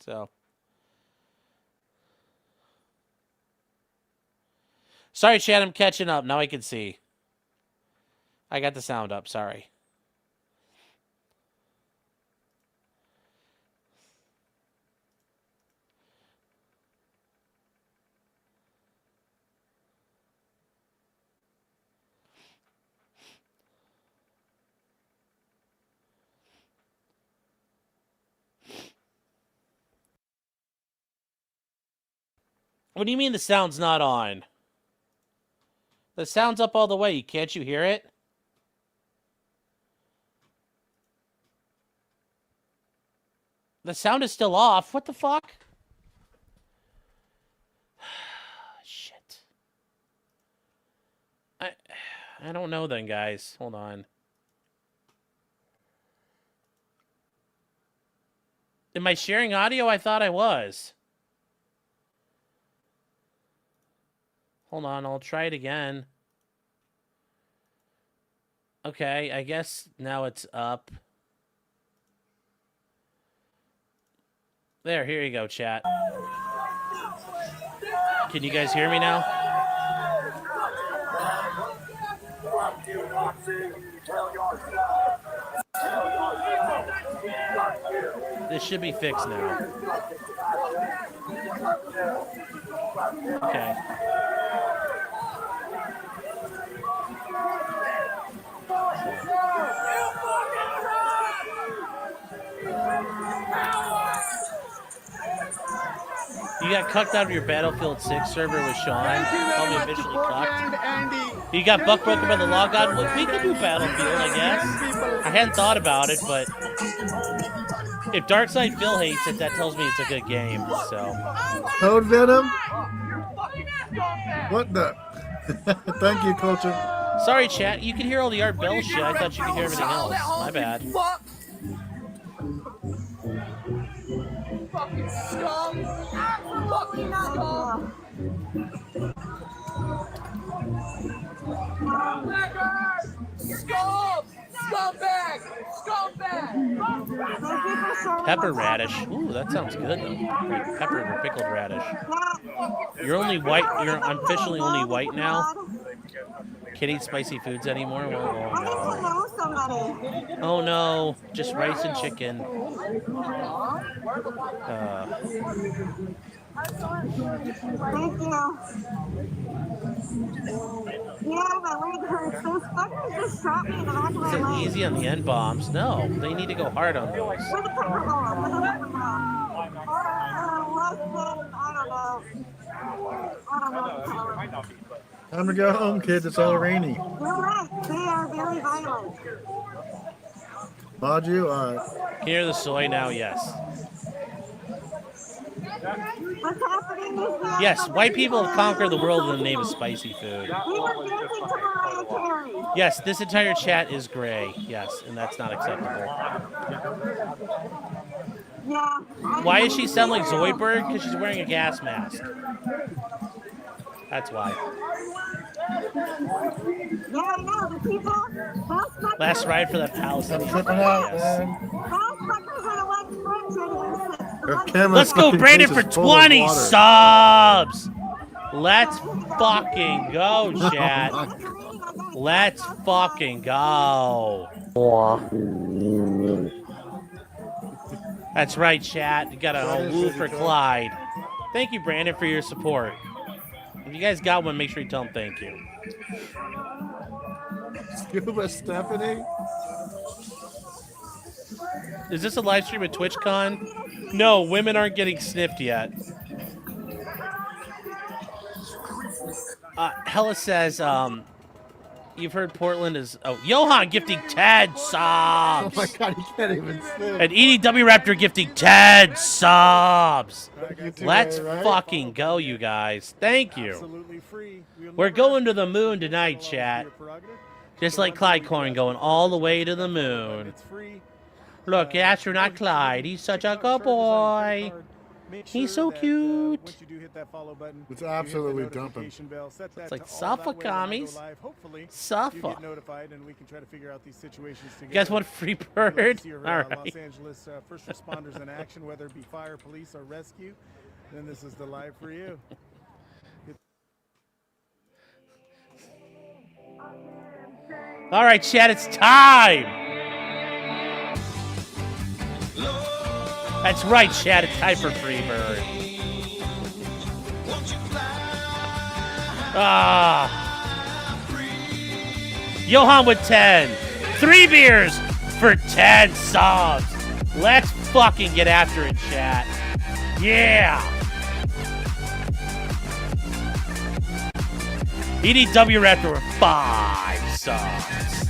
So. Sorry, chat, I'm catching up. Now I can see. I got the sound up. Sorry. What do you mean the sound's not on? The sound's up all the way. Can't you hear it? The sound is still off. What the fuck? Shit. I don't know then, guys. Hold on. Am I sharing audio? I thought I was. Hold on, I'll try it again. Okay, I guess now it's up. There, here you go, chat. Can you guys hear me now? This should be fixed now. Okay. You got cucked out of your Battlefield 6 server with Sean. Probably officially cucked. You got buck broken by the law god. We could do Battlefield, I guess. I hadn't thought about it, but if Darkside Phil hates it, that tells me it's a good game. So. Code Venom? What the? Thank you, Culture. Sorry, chat. You can hear all the Art Bell shit. I thought you could hear everything else. My bad. Fucking scum! Fucking scum! Scum! Scumbag! Scumbag! Pepper radish. Ooh, that sounds good though. Like peppered or pickled radish. You're only white. You're officially only white now. Can't eat spicy foods anymore. Well, oh no, just rice and chicken. Thank you. Yeah, my leg hurts. Those fuckers just shot me in the back of my Is it leg. easy on the end bombs? No, they need to go hard on those. With a pepper bomb. With a pepper bomb. Or less than, I don't know. I don't know what to call it. Time to go home, kids. It's all rainy. You're right. They are very violent. Mod you? All right. Can you hear the soy now? Yes. What's happening is the Yes, white people have conquered the world in the name of spicy food. we were dancing to Mariah Carey. Yes, this entire chat is gray. Yes, and that's not acceptable. Yeah. Why does she sound like Zoidberg? Because she's wearing a gas mask. That's why. Yeah, I know. The people, those fuckers, Last ride for that Palestinian. Flipping out, Yes. man. those fuckers are the ones flinching. Her camera's Let's go, fucking Brandon, face for is full of 20 water. subs. Let's fucking go, chat. Let's fucking go. That's right, chat. You got a whole woo for Clyde. Thank you, Brandon, for your support. If you guys got one, make sure you tell them thank you. Scuba Stephanie? Is this a live stream at TwitchCon? No, women aren't getting sniffed yet. Hella says, you've heard Portland is... Oh, Johan gifting 10 subs! Oh my god, he can't even sniff. And EDW Raptor gifting 10 subs! Let's right? fucking go, you guys. Thank you. Absolutely free. We're going to the moon tonight, chat. Just like Clyde Corn going all the way to the moon. It's free. Look, astronaut Clyde. He's such a good boy. He's so cute. Once you do hit that follow button, It's you hit the absolutely notification bell, set that It's like to all, Suffa that way when I go commies. live, hopefully, you Suffa. get notified and we can try to figure out these situations together. You guys want a free If you'd like to bird? see your, All Los right. Angeles first responders in action, whether it be fire, police, or rescue, then this is the live for you. All right, chat, it's time. That's right, chat. It's time for free bird. Johan with 10. 3 beers for 10 subs. Let's fucking get after it, chat. Yeah. EDW Raptor with 5 subs.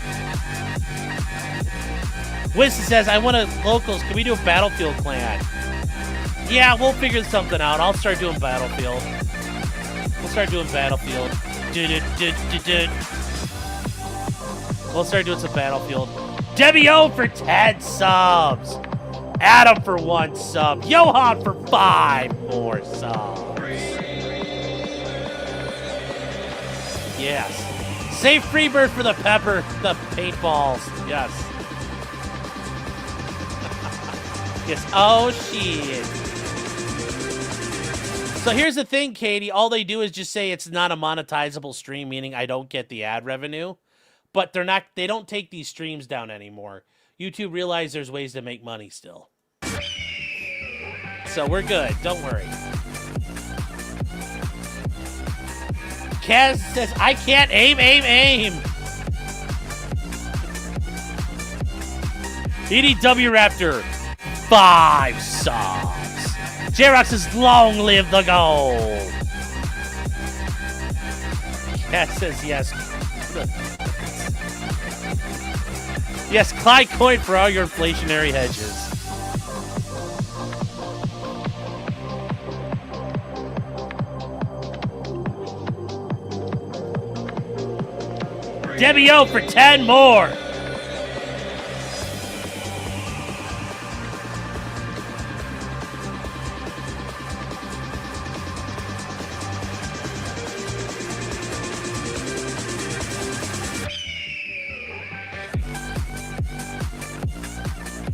Winston says, I want a locals. Can we do a Battlefield clan? Yeah, we'll figure something out. I'll start doing Battlefield. We'll start doing Battlefield. We'll start doing some Battlefield. Debbie O for 10 subs. Adam for 1 sub. Johan for 5 more subs. Yes. Save Freebird for the pepper, the paintballs. Yes. Yes. Oh, shit. So here's the thing, Katie. All they do is just say it's not a monetizable stream, meaning I don't get the ad revenue. But they don't take these streams down anymore. YouTube realized there's ways to make money still. So we're good. Don't worry. Kaz says, I can't aim. EDW Raptor, 5 subs. J-Rock says, long live the gold. Cat says yes. Yes, Clyde coin for all your inflationary hedges. Debbie O for 10 more.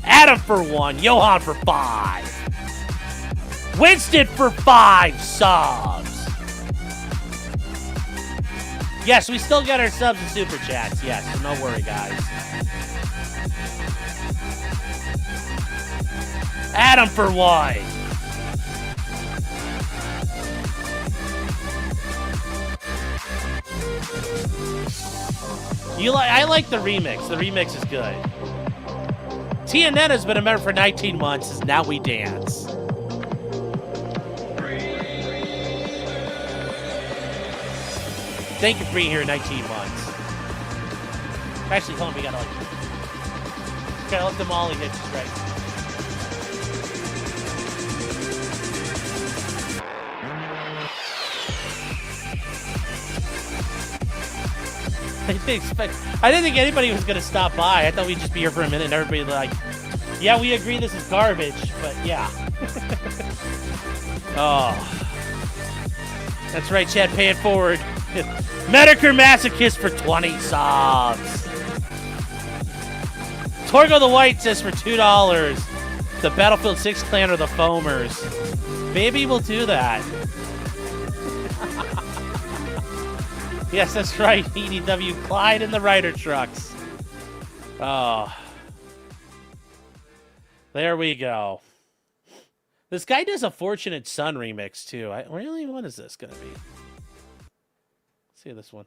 Adam for 1. Johan for 5. Winston for 5 subs. Yes, we still get our subs and super chats. Yes, so no worry, guys. Adam for 1. I like the remix. The remix is good. TNN has been a member for 19 months. Is Now We Dance. Thank you for being here 19 months. Actually, hold on, we gotta let the Molly hit just right. I didn't think anybody was gonna stop by. I thought we'd just be here for a minute and everybody would be like, yeah, we agree this is garbage, but yeah. Oh. That's right, Chad, pay it forward. Medicare Masochist for 20 subs. Torgo the White says for $2. The Battlefield 6 clan or the Foamers. Maybe we'll do that. Yes, that's right. EDW Clyde and the Ryder trucks. Oh. There we go. This guy does a Fortunate Son remix, too. Really? What is this going to be? Let's see this one.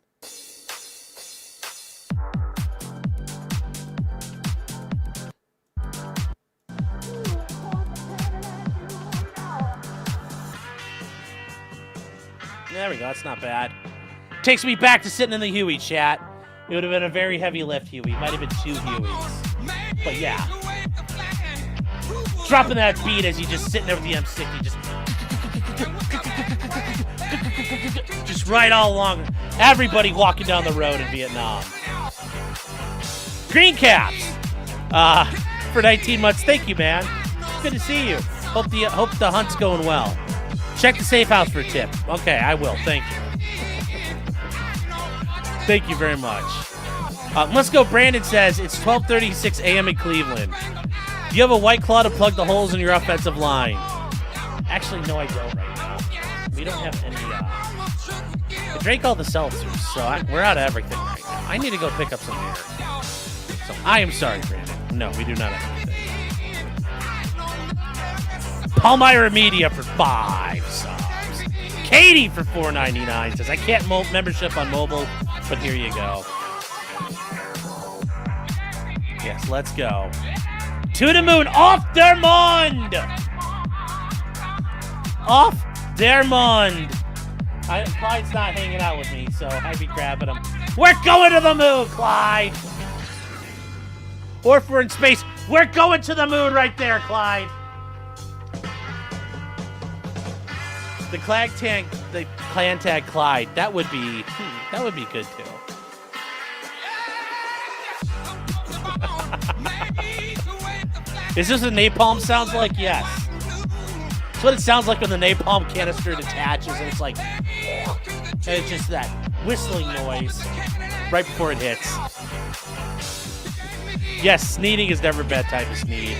There we go. That's not bad. Takes me back to sitting in the Huey chat. It would have been a very heavy lift, Huey. Might have been 2 Hueys. But yeah. Dropping that beat as you just sitting there with the M60. Just right all along. Everybody walking down the road in Vietnam. Green Caps. For 19 months. Thank you, man. Good to see you. Hope the hunt's going well. Check the safe house for a tip. Okay, I will. Thank you. Thank you very much. Let's go. Brandon says it's 12:36 a.m. in Cleveland. Do you have a White Claw to plug the holes in your offensive line? Actually, no, I don't right now. We don't have any. I drank all the seltzers, so we're out of everything right now. I need to go pick up some beer. So I am sorry, Brandon. No, we do not have anything. Palmyra Media for 5 subs. Katie for $4.99 says I can't membership on mobile, but here you go. Yes, let's go. To the moon, off der Mond! Off der Mond! Clyde's not hanging out with me, so I'd be grabbing him. We're going to the moon, Clyde! Or if we're in space, we're going to the moon right there, Clyde! The clan tag Clyde, that would be good too. Is this what napalm sounds like? Yes. It's what it sounds like when the napalm canister detaches and it's like, and it's just that whistling noise right before it hits. Yes, sneezing is never a bad type of sneeze.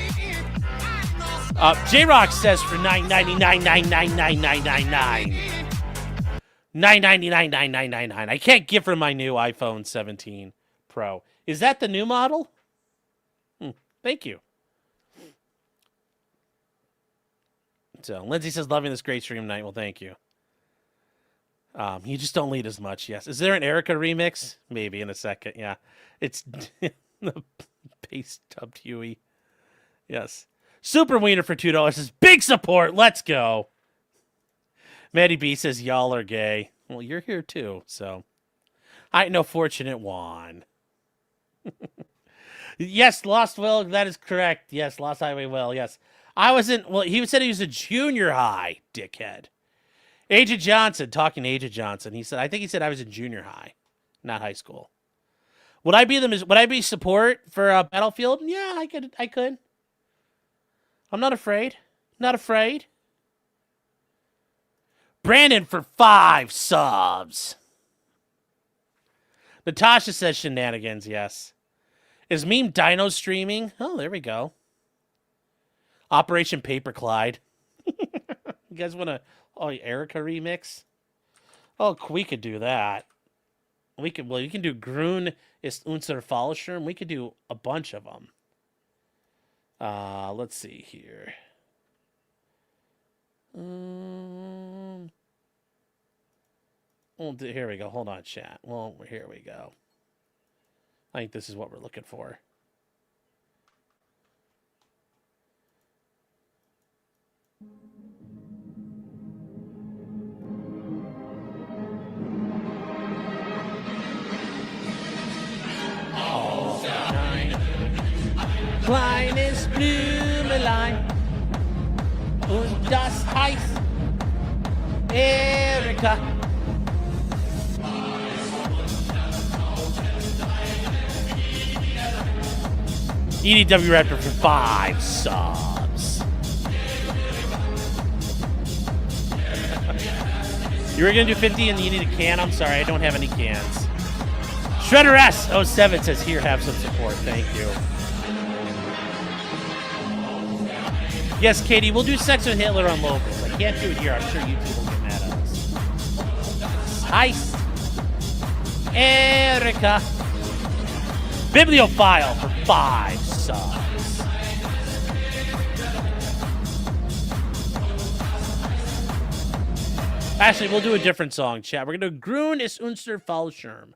J-Rock says for $9.99. I can't give her my new iPhone 17 Pro. Is that the new model? Thank you. So Lindsay says, loving this great stream tonight. Well, thank you. You just don't lead as much. Yes. Is there an Erica remix? Maybe in a second. Yeah. It's the bass dubbed Huey. Yes. Super Wiener for $2 says, big support. Let's go. Maddie B says, y'all are gay. Well, you're here too, so. I ain't no fortunate one. Yes, Lost Will, that is correct. Yes, Lost Highway Will, yes. I wasn't, well, he said he was a junior high, dickhead. Agent Johnson, talking to Agent Johnson, I think he said I was in junior high, not high school. Would I be support for Battlefield? Yeah, I could. I'm not afraid. Not afraid. Brandon for 5 subs. Natasha says shenanigans, yes. Is Meme Dino streaming? Oh, there we go. Operation Paper Clyde. You guys want to... Oh, Erica remix? Oh, we could do that. We can do Grun ist unser Fallschirm. We could do a bunch of them. Let's see here. Well, here we go. Hold on, chat. Well, here we go. I think this is what we're looking for. Kleines Blümelein und das heißt Erika. EDW Raptor for 5 subs. You were going to do 50 and you need a can? I'm sorry, I don't have any cans. Shredder S07 says, here, have some support. Thank you. Yes, Katie, we'll do Sex with Hitler on locals. I can't do it here. I'm sure YouTube will get mad at us. Heist. Erica. Bibliophile for 5 subs. Actually, we'll do a different song, chat. We're going to do Grun ist unser Fallschirm.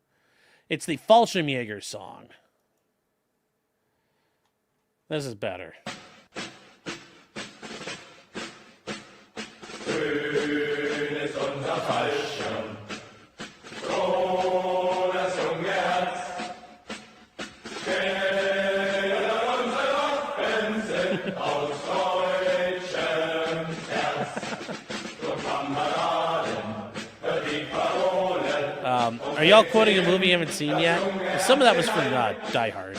It's the Fallschirmjäger song. This is better. Are y'all quoting a movie you haven't seen yet? Some of that was from Die Hard.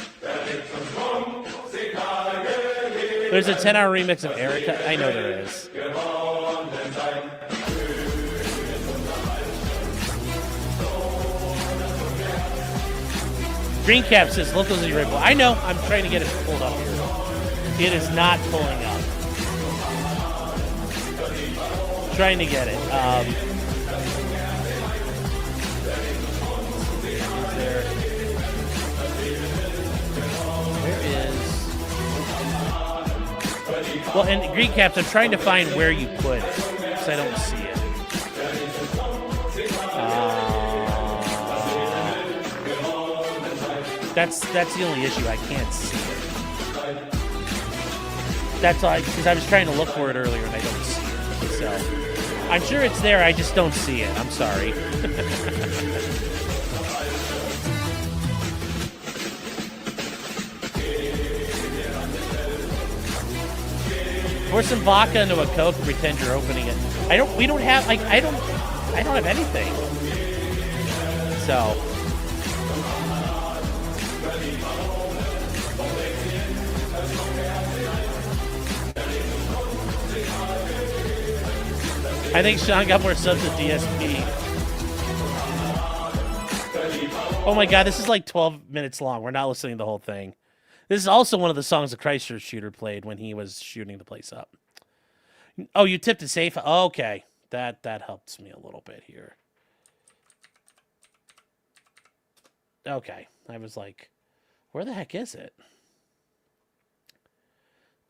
There's a 10-hour remix of Erica. I know there is. Green Cap says locals in your I know. I'm trying to get it pulled up here. It is not pulling up. Trying to get it. Well, and Green Caps, I'm trying to find where you put it, because I don't see it. That's the only issue. I can't see it. That's all, because I was trying to look for it earlier and I don't see it. So I'm sure it's there. I just don't see it. I'm sorry. Pour some vodka into a Coke and pretend you're opening it. We don't have, like, I don't have anything. So. I think Sean got more subs than DSP. Oh my god, this is like 12 minutes long. We're not listening to the whole thing. This is also one of the songs the Chrysler shooter played when he was shooting the place up. Oh, you tipped it safe? Okay. That helps me a little bit here. Okay. I was like, where the heck is it?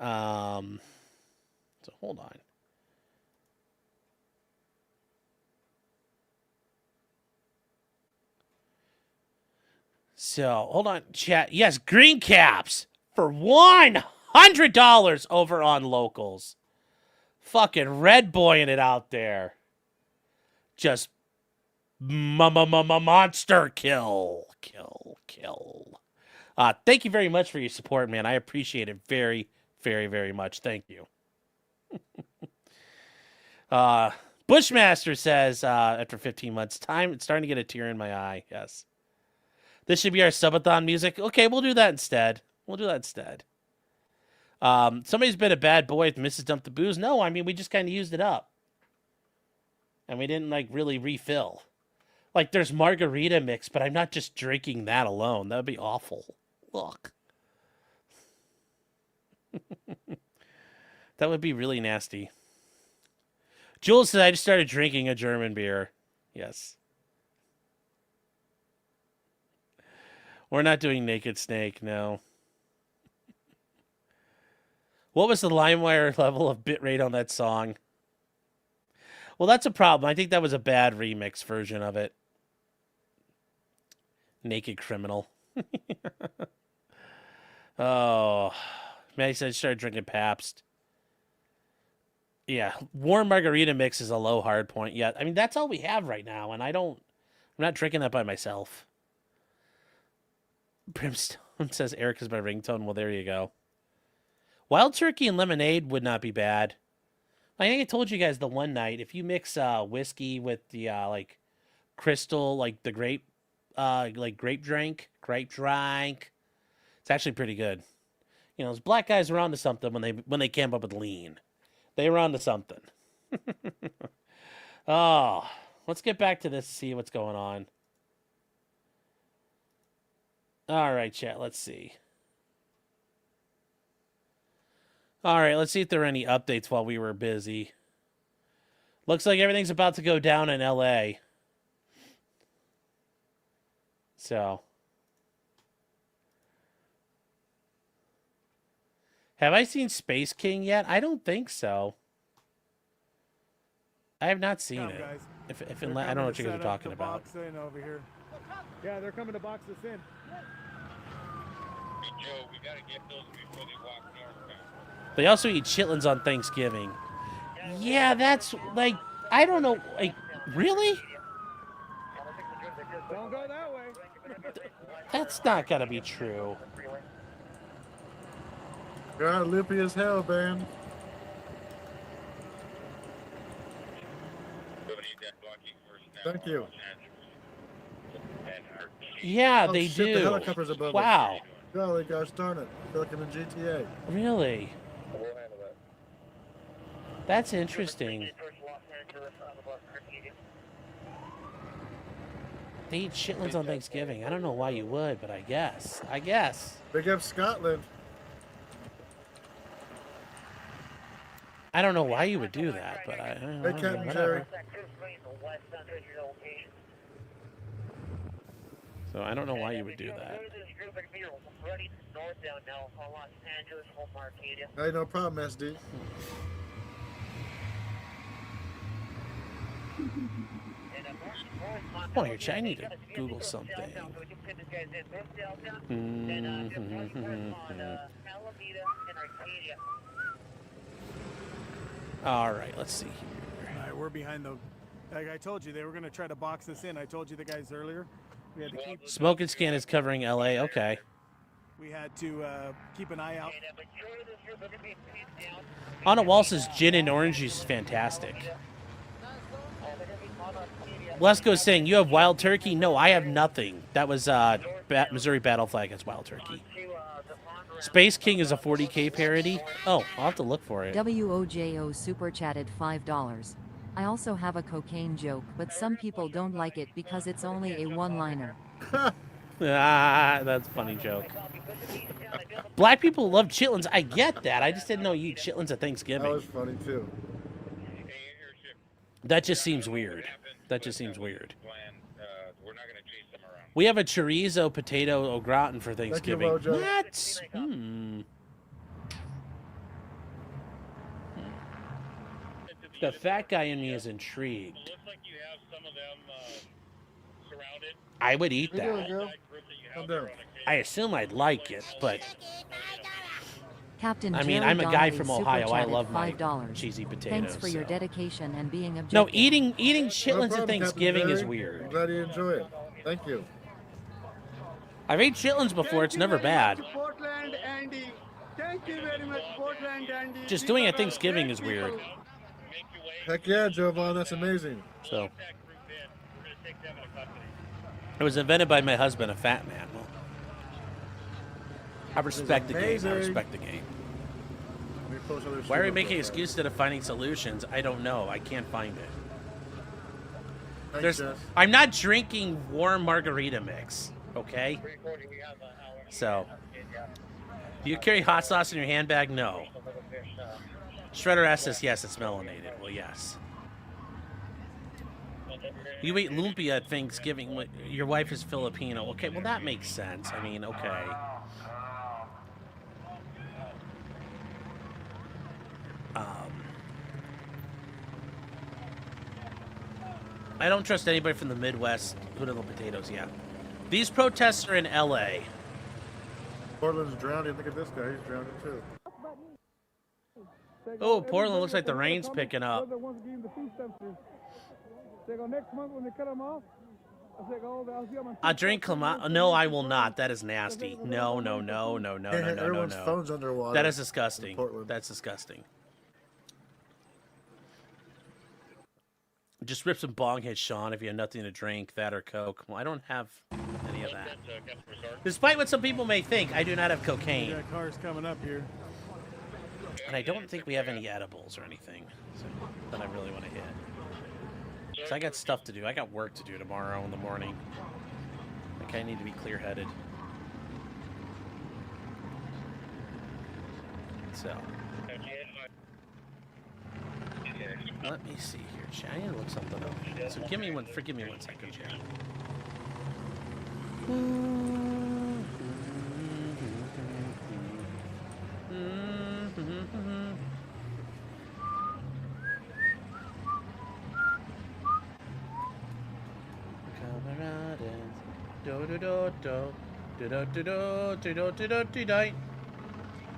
So hold on. So, hold on, chat. Yes, Green Caps for 100 $100 over on locals. Fucking red boying it out there. Just monster kill. Thank you very much for your support, man. I appreciate it very, very, very much. Thank you. Bushmaster says, after 15 months, it's starting to get a tear in my eye. Yes. This should be our subathon music. Okay, we'll do that instead. Somebody's been a bad boy if Mrs. Dumped the booze. No, I mean, we just kind of used it up. And we didn't, like, really refill. Like, there's margarita mix, but I'm not just drinking that alone. That would be awful. Look. That would be really nasty. Jules said I just started drinking a German beer. Yes. We're not doing Naked Snake, no. What was the LimeWire level of bitrate on that song? Well, that's a problem. I think that was a bad remix version of it. Naked Criminal. Oh. Man, said I started drinking Pabst. Yeah, warm margarita mix is a low hard point. Yeah, I mean, that's all we have right now, and I'm not drinking that by myself. Brimstone says Eric is my ringtone. Well, there you go. Wild turkey and lemonade would not be bad. I think I told you guys the one night, if you mix whiskey with the like crystal, like the grape drink, it's actually pretty good. You know, those black guys were onto something when they came up with lean. They were onto something. Oh, let's get back to this, see what's going on. All right, chat, let's see. All right, let's see if there are any updates while we were busy. Looks like everything's about to go down in LA. So. Have I seen Space King yet? I don't think so. I have not seen it. Guys. If I don't know what you guys are talking about. Box in over here. Yeah, they're coming to box us in. Hey, Joe, we gotta get those before they walk northbound. They also eat chitlins on Thanksgiving. Yeah, that's like, I don't know. Like, really? Don't go that way. That's not gonna be true. God, lippy as hell, man. Thank you. Yeah, they shit, do. The helicopter's above wow. us. Golly gosh darn it. I feel like I'm in GTA. Really? That's interesting. They eat chitlins on Thanksgiving. I don't know why you would, but I guess. Big up Scotland. I don't know why you would do that, but I don't know, Captain whatever. So I don't know why you would do that. Hey, no problem, SD. Come on here, chat. I need to Google something. All right, let's see here. All right, we're behind the. Like I told you, they were going to try to box us in. I told you the guys earlier. We had to keep. Smoke and Scan is covering LA. Okay. We had to keep an eye out. Anna Wall says gin and orange juice is fantastic. Lesko's saying, you have wild turkey? No, I have nothing. That was Missouri Battle Flag has wild turkey. Space King is a 40K parody? Oh, I'll have to look for it. WOJO super chatted $5. I also have a cocaine joke, but some people don't like it because it's only a one-liner. That's a funny joke. Black people love chitlins. I get that. I just didn't know you eat chitlins at Thanksgiving. That was funny, too. That just seems weird. We have a chorizo potato au gratin for Thanksgiving. What? The fat guy in me is intrigued. I would eat that. I assume I'd like it, but Captain I mean, Jerry I'm a guy Donnelly from super Ohio. I chatted love my $5. cheesy potatoes. Thanks for your so. dedication and being objective. No, eating No chitlins problem, at Thanksgiving Captain is Jerry. weird. I'm glad you enjoy it. Thank you. I've ate chitlins before. It's never bad. Portland, Andy. Thank you very much, Portland, Andy. Just doing it at Thanksgiving is weird. Heck yeah, Jovan, that's amazing. So, it was invented by my husband, a fat man. Well, I respect the game. I respect the game. Why are we making excuses instead of finding solutions? I don't know. I can't find it. I'm not drinking warm margarita mix, okay? So, do you carry hot sauce in your handbag? No. Shredder asks us, yes, it's melanated. Well, yes. You eat lumpia at Thanksgiving. Your wife is Filipino. Okay, well, that makes sense. I mean, okay. I don't trust anybody from the Midwest who don't know potatoes. Yeah, these protests are in L.A. Portland's drowning. Look at this guy. He's drowning too. Oh, Portland looks like the rain's picking up. Next month when they cut them off, A drink Clamato? No, I will not. That is nasty. No. Everyone's phone's underwater. That is disgusting. That's disgusting. Just rip some bong hits, Sean, if you have nothing to drink, that or Coke. Well, I don't have any of that. Despite what some people may think, I do not have cocaine. That car's coming up here. And I don't think we have any edibles or anything that I really want to hit. So I got stuff to do. I got work to do tomorrow in the morning. Like, I need to be clear-headed. So. Let me see here, chat. I need to look something up. So forgive me one second, chat.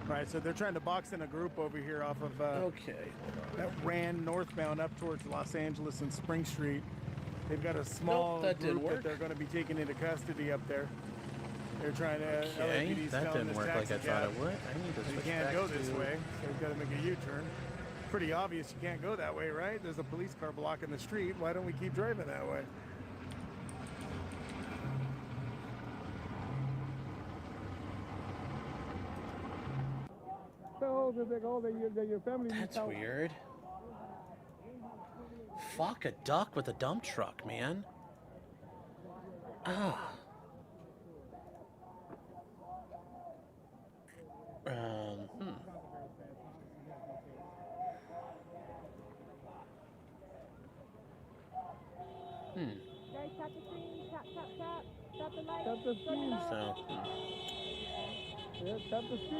Right, so they're trying to box in a group over here off of that ran northbound up towards Los Angeles and Spring Street. They've got a small group that they're going to be taking into custody up there. They're trying to. Okay, that didn't work like I thought it would. I need to switch You can't back go this to- way, so we've got to make a U-turn. Pretty obvious you can't go that way, right? There's a police car blocking the street. Why don't we keep driving that way? That's weird. Fuck a duck with a dump truck, man. Ah.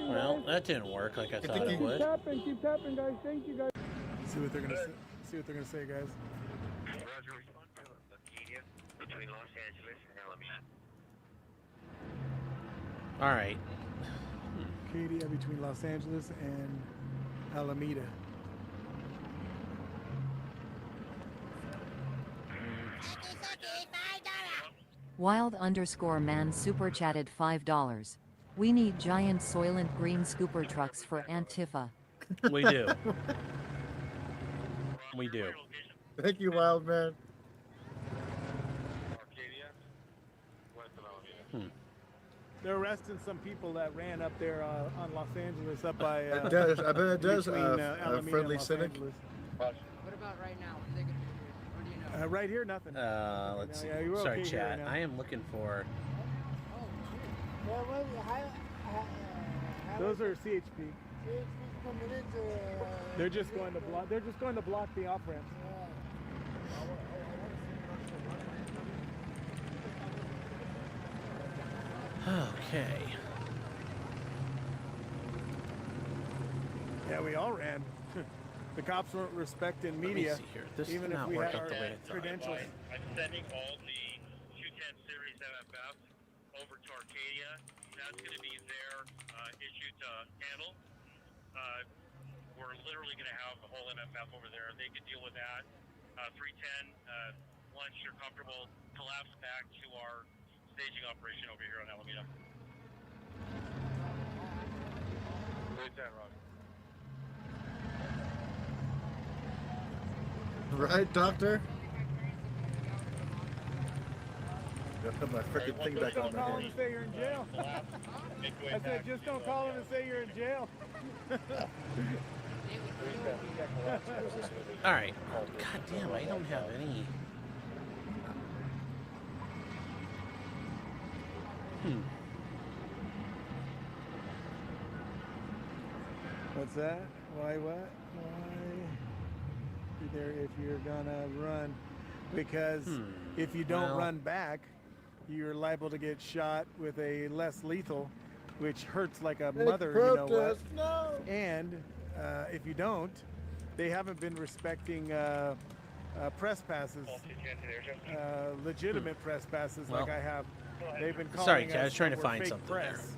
Well, that didn't work like I thought it would. Keep tapping, guys. Thank you, guys. See what they're gonna say. See what they're gonna say, guys. Between Los Angeles and Alameda. All right. Acadia between Los Angeles and Alameda. Wild_man super chatted $5. We need giant Soylent Green scooper trucks for Antifa. We do. We do. Thank you, Wild Man. They're arresting some people that ran up there on Los Angeles, up by. It does. I bet it does. between, Alameda and Friendly Los cynic. Angeles. What about right now? What are they gonna do? Or do you know? Right here, nothing. Let's see. Yeah, you were Sorry, okay here chat. right now. I am looking for. Those are CHP. They're just going to block. They're just going to block the off ramps. Okay. Yeah, we all ran. The cops weren't respecting media. Let me see here. This even did if not we work had out the our way I thought. credentials. I'm sending all the 210 series MFFs over to Arcadia. That's going to be their issue to handle. we're literally going to have the whole MFF over there. They could deal with that. 310, once you're comfortable, collapse back to our staging operation over here on Alameda. 310, Roger. Right, doctor? Gotta put my freaking thing back on my Call him head. and say you're in jail. I said, just don't call him and say you're in jail. All right. God damn, I don't have any. What's that? Why what? Why? If you're gonna run, because if you don't run back, you're liable to get shot with a less lethal, which hurts like a mother, you know what? No. And if you don't, they haven't been respecting press passes, legitimate press passes like I have. They've been calling Sorry, us I was trying to we're find fake something press. there.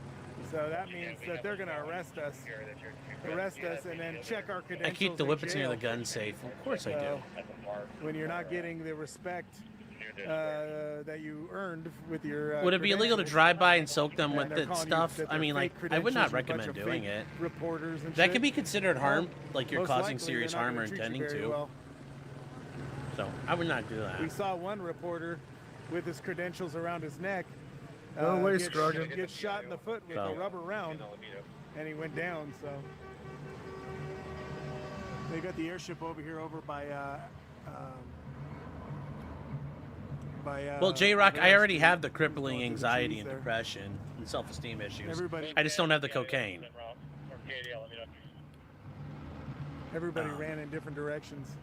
So that means that they're going to arrest us and then check our credentials. I keep the in whippets near jail. the gun safe. Of course I do. When you're not getting the respect that you earned with your Would it be illegal to credentials, drive by and soak them and with they're the calling you stuff? that I mean, they're like, fake I would not credentials, a bunch recommend of doing fake it. reporters and That shit. could be considered harm, Well, like you're most causing likely serious they're not harm or gonna treat you intending very to. well. So I would not do that. We saw one reporter with his credentials around his neck. No way, get, Scroggin. get shot in the foot with a rubber round, and he went down. So they got the airship over here, over by. Well, J-Rock, I already have the crippling Going through the anxiety trees and there. depression and self-esteem issues. Everybody- I just don't have the cocaine. Everybody ran in different directions.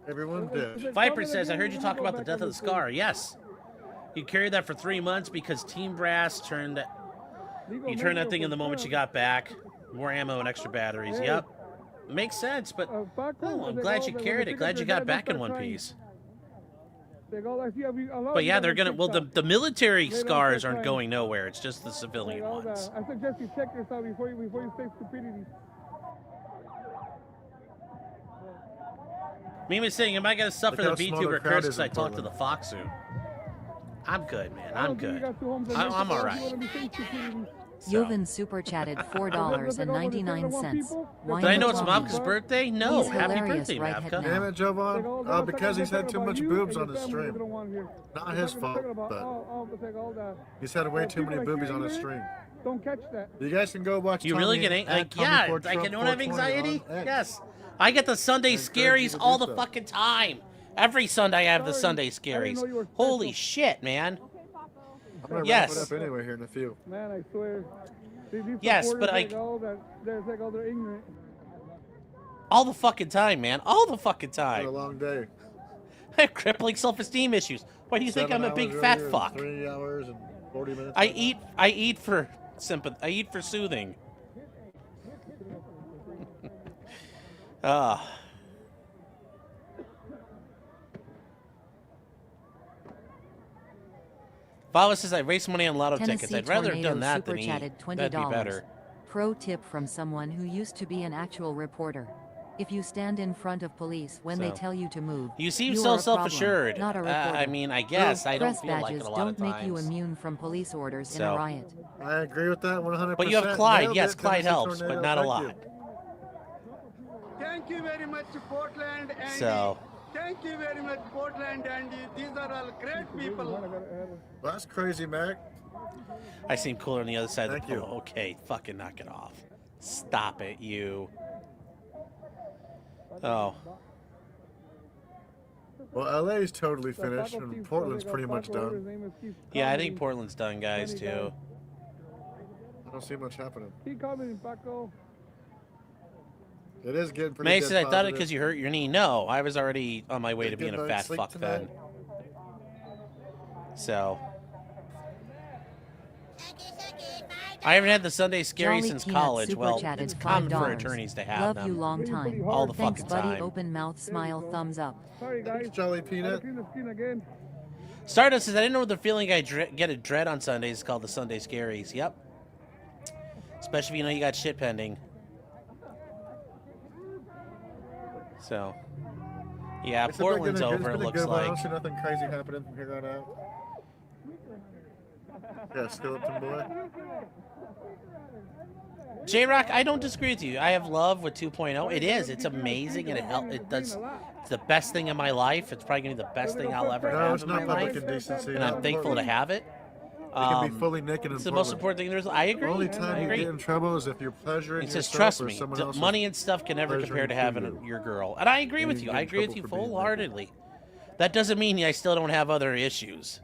Everyone dead. Viper says, I heard you talk about the death of the Scar. Yes. You carried that for 3 months because Team Brass turned... You turned that thing in the moment you got back. More ammo and extra batteries. Yep. Makes sense, but... Oh, I'm glad you carried it. Glad you got back in one piece. But yeah, they're gonna... Well, the military scars aren't going nowhere. It's just the civilian ones. I suggest you check yourself before you say stupidity. Mimi's saying, am I going to suffer Look the how small the VTuber crowd curse is because I in talked to Portland. the Foxu? I'm good, man. I'm good. I'm all right. Yovan super chatted $4.99. Why Did I know no it's talking? Mavka's birthday? No. He's Happy hilarious birthday, right Mavka. head Damn now. it, Jovan. Because he's had too much boobs on his stream. Not his fault, but he's had way too many boobies on his stream. Don't catch that. You guys can go watch You really Tommy get at like Tommy yeah, Ford like I Trump don't have 420 anxiety. on X. Yes, I get the Sunday I encourage you scaries to all do the so. fucking time. Every Sunday I have the Sunday scaries. Holy shit, man! I'm gonna Yes. wrap it up anyway here in a few. Man, I swear. These Yes, supporters, but like, all that, they're like all they're ignorant. All the fucking time, man. All the fucking It's been time. a long day. I have crippling self-esteem issues. Why do you think 7 I'm a big hours fat earlier, fuck? 3 hours and 40 minutes. I later. eat for sympathy. I eat for soothing. Ah. Vala says I raised money on lotto tickets. Tennessee I'd rather have done Tornado that than super eat. chatted That'd be $20. better. Pro tip from someone who used to be an actual reporter. If you stand in front of police when they So. tell you to move, You seem you so are a problem, self-assured. not a reporter. I mean, I guess I don't Press feel like badges it a lot of don't make you times. immune from police orders in So. a riot. I agree with that 100%. But you have Clyde. Nailed Yes, it, Clyde Tennessee helps, Tornado. but not a Thank lot. you. Thank you very much, Portland, Andy. So. Thank you very much, Portland, Andy. These are all great people. Well, that's crazy, Mac. I seem cooler on the other side of Thank the you. pole. Okay, fucking knock it off. Stop it, you. Oh. Well, LA's totally finished, and Portland's pretty much done. Yeah, I think Portland's done, guys, too. I don't see much happening. Keep coming, Paco. It is getting pretty May dead says I thought it positive. because you hurt your knee. No, I was already on my way to Good being a night's fat sleep fuck tonight? then. So. I haven't had the Sunday scary Jolly since Peanut college. super Well, chatted it's common for $5. attorneys to have Love them you long time. all the Thanks, fucking buddy. time. Open mouth smile thumbs up. Sorry, guys. Jolly Peanut. Clean the screen again. Stardust says, I didn't know the feeling I get a dread on Sundays is called the Sunday Scaries. Yep. Especially if you know you got shit pending. So, yeah, It's Portland's over, it been a looks good one. I like. don't see nothing crazy happening from here on out. Yeah, Skeleton Boy. J-Rock, I don't disagree with you. I have love with 2.0. It is. It's amazing, and it does. It's the best thing in my life. It's probably going to be the best thing I'll ever No, have it's in not my public life. indecency. And I'm thankful to have it. You can be fully naked in It's the most important thing there's. I agree. The only I time you agree. get in trouble is if you're pleasuring He says, yourself trust or me, someone else. money and stuff can never compare to having your girl. And I agree with you. I agree with you full-heartedly. That doesn't mean I still don't have other issues.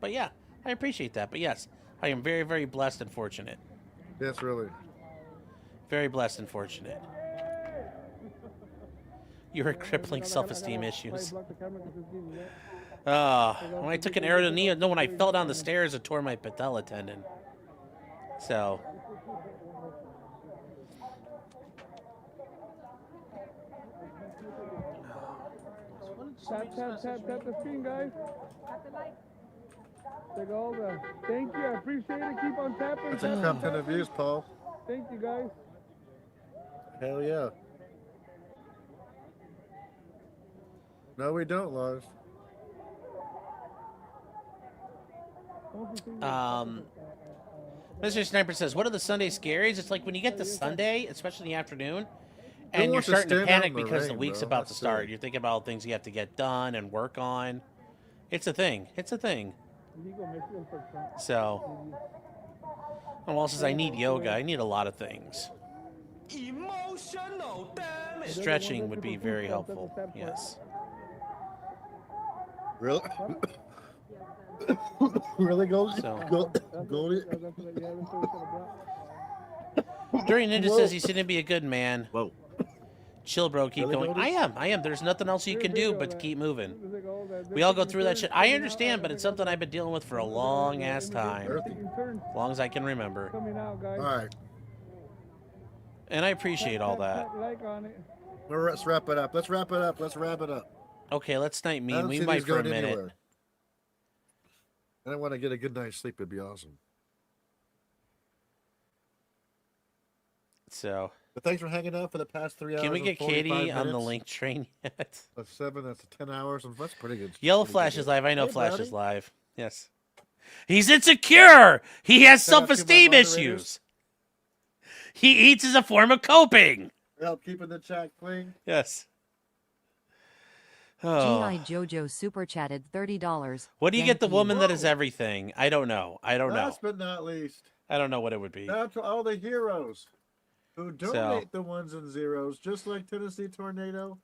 But yeah, I appreciate that. But yes, I am very, very blessed and fortunate. Yes, really. Very blessed and fortunate. You heard crippling self-esteem issues. When I took an arrow to knee, no, when I fell down the stairs, it tore my patella tendon. So. Tap the screen, guys. Take all the. Thank you. I appreciate it. Keep on tapping. It's a top 10 of views, Paul. Thank you, guys. Hell yeah. No, we don't, Lars. Mr. Sniper says, what are the Sunday scaries? It's like when you get to Sunday, especially in the afternoon, Who and you're wants to starting to stand out panic in the because the rain, week's bro? about That's to start. silly. You're thinking about things you have to get done and work on. It's a thing. It's a thing. So, and Wall says, I need yoga. I need a lot of things. Stretching would be very helpful. Yes. Really? Really, Goldie? So. Goldie? During Ninja Whoa. says he shouldn't be a good man. Whoa. Chill, bro. Keep Really, going. Goldie? I am. There's nothing else you can do but to keep moving. We all go through that shit. I understand, but it's something I've been dealing with for a long ass time. As long as I can remember. All right. And I appreciate all that. Let's wrap it up. Let's wrap it up. Let's wrap it up. Okay, let's snipe I me. don't We see might these for a going minute. anywhere. I want to get a good night's sleep. It'd be awesome. So. But thanks for hanging out for the past 3 hours. Can we and get 45 Katie on the minutes. link train yet? That's 7. That's 10 hours. And that's pretty good. Yellow Pretty Flash good. is live. I know Hey, Flash Brownie. is live. Yes. He's insecure. He has Shout out to my self-esteem moderators. issues. He eats as a form of coping. Help keeping the chat clean. Yes. Oh. G.I. Jojo super chatted $30. What do you Thank get the woman that is everything? I don't know. I don't know. Last but not least, I don't know what it would be. now to all the heroes who So- donate the ones and zeros, just like Tennessee Tornado,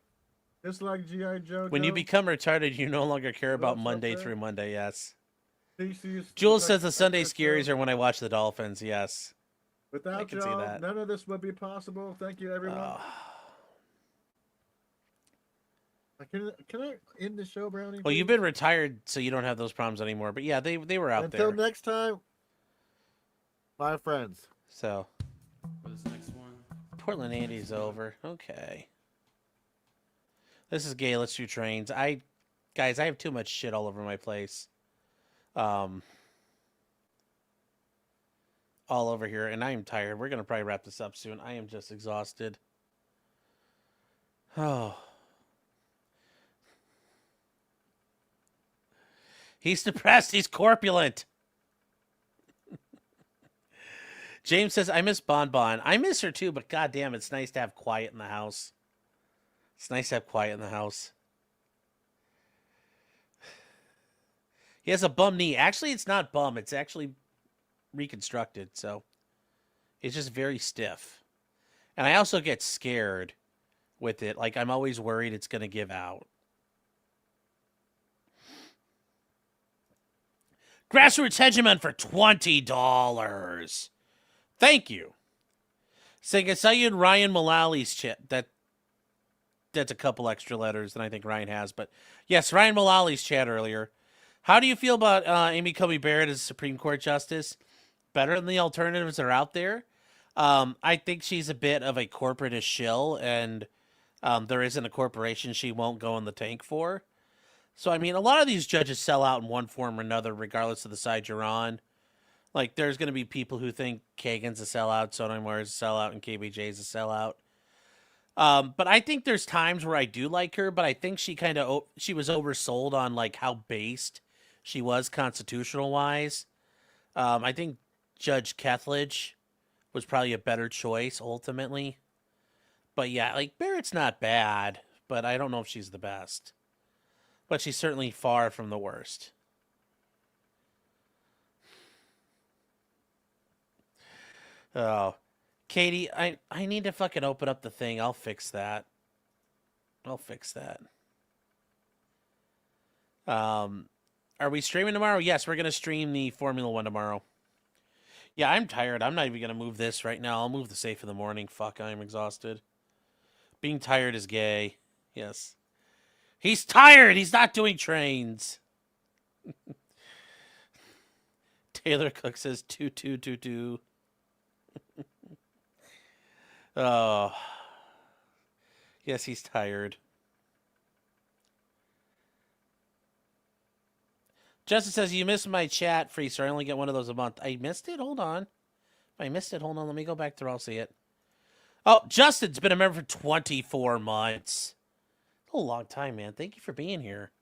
just like G.I. Joe. When you become retarded, you no longer care about What's up Monday there? through Monday, yes. TC's Jules like- says the Sunday like scaries Joe. are when I watch the Dolphins, yes. I Without can see y'all, that. none of this would be possible. Thank you, everyone. Can I end the show, Brownie? Well, you've please? been retired, so you don't have those problems anymore. But yeah, they were out Until there. next time, my friends. So, For this next one. Portland Andy's over. Okay. This is gay. Let's do trains. Guys, I have too much shit all over my place. All over here, and I am tired. We're gonna probably wrap this up soon. I am just exhausted. Oh. He's depressed. He's corpulent. James says, I miss Bon Bon. I miss her too, but goddamn, it's nice to have quiet in the house. It's nice to have quiet in the house. He has a bum knee. Actually, it's not bum. It's actually reconstructed, so it's just very stiff. And I also get scared with it. Like, I'm always worried it's going to give out. Grassroots Hegemon for $20. Thank you. Saying I saw you in Ryan Mullally's chat. That's a couple extra letters than I think Ryan has. But yes, Ryan Mullally's chat earlier. How do you feel about Amy Coney Barrett as Supreme Court Justice? better than the alternatives that are out there. I think she's a bit of a corporatist shill, and there isn't a corporation she won't go in the tank for. So, I mean, a lot of these judges sell out in one form or another, regardless of the side you're on. Like, there's going to be people who think Kagan's a sellout, Sotomayor's a sellout, and KBJ's a sellout. But I think there's times where I do like her, but I think she she was oversold on, like, how based she was constitutional-wise. I think Judge Kethledge was probably a better choice, ultimately. But yeah, like, Barrett's not bad, but I don't know if she's the best. But she's certainly far from the worst. Oh. Katie, I need to fucking open up the thing. I'll fix that. Are we streaming tomorrow? Yes, we're going to stream the Formula 1 tomorrow. Yeah, I'm tired. I'm not even going to move this right now. I'll move the safe in the morning. Fuck, I'm exhausted. Being tired is gay. Yes. He's tired. He's not doing trains. Taylor Cook says 2222. Oh. Yes, he's tired. Justin says, you missed my chat, Freezer. I only get one of those a month. I missed it? Hold on. If I missed it, hold on. Let me go back there. I'll see it. Oh, Justin's been a member for 24 months. A long time, man. Thank you for being here.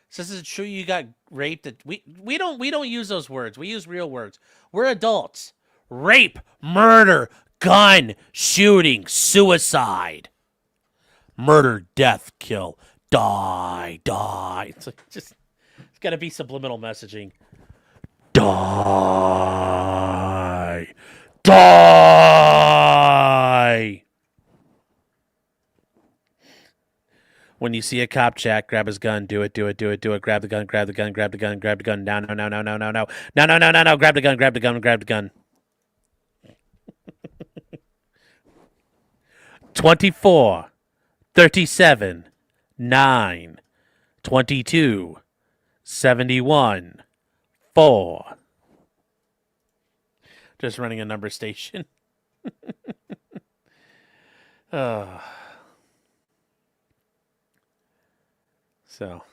Says, is it true you got raped? We don't use those words. We use real words. We're adults. Rape, murder, gun, shooting, suicide. Murder, death, kill, die. It's like it's got to be subliminal messaging. Die. When you see a cop, Jack, grab his gun. Do it. Grab the gun. Grab the gun. No. Grab the gun. 24, 37, 9, 22, 71, 4. Just running a number station. So.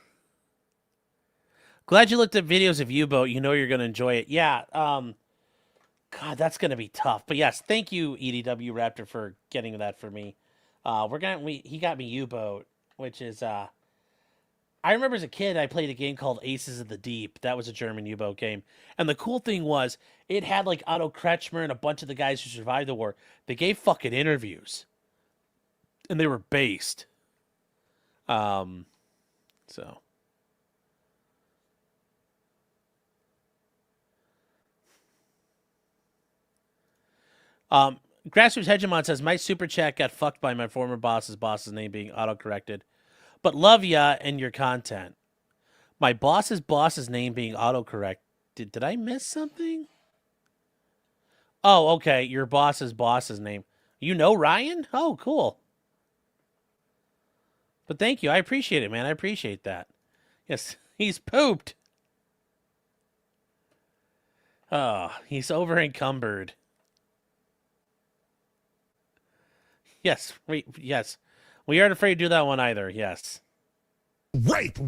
Glad you looked at videos of U-Boat. You know you're going to enjoy it. Yeah. God, that's going to be tough. But yes, thank you, EDW Raptor, for getting that for me. He got me U-Boat, which is I remember as a kid I played a game called Aces of the Deep. That was a German U-Boat game. And the cool thing was it had like Otto Kretschmer and a bunch of the guys who survived the war. They gave fucking interviews. And they were based. So Grassroots Hegemon says, my super chat got fucked by my former boss's name being autocorrected. But love ya and your content. My boss's name being autocorrected. Did I miss something? Oh, okay. Your boss's name. You know Ryan? Oh, cool. But thank you. I appreciate it, man. I appreciate that. Yes, he's pooped. Oh, he's over encumbered. Yes, we aren't afraid to do that one either. Yes. Rape.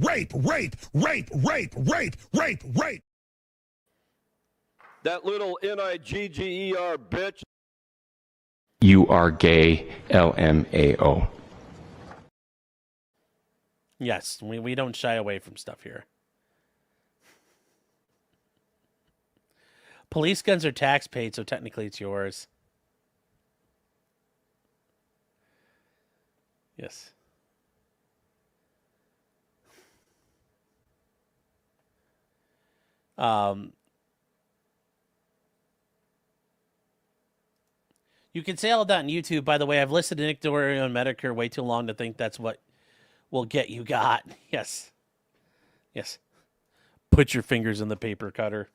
That little NIGGER bitch. You are gay, LMAO. Yes, we don't shy away from stuff here. Police guns are tax paid, so technically it's yours. Yes. You can say all that on YouTube. By the way, I've listed Nick Dorio and Medicare way too long to think that's what will get you got. Yes. Put your fingers in the paper cutter.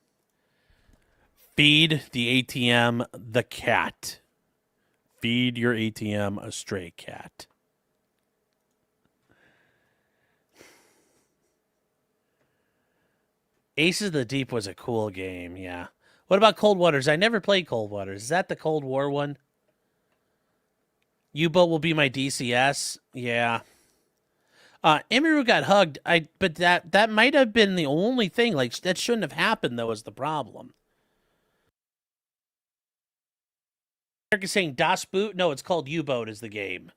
Feed the ATM the cat. Feed your ATM a stray cat. Aces of the Deep was a cool game, yeah. What about Cold Waters? I never played Cold Waters. Is that the Cold War one? U-boat will be my DCS. Yeah. Emiru got hugged. But that might have been the only thing. Like, that shouldn't have happened, though, is the problem. Eric is saying Das Boot? No, it's called U-boat is the game.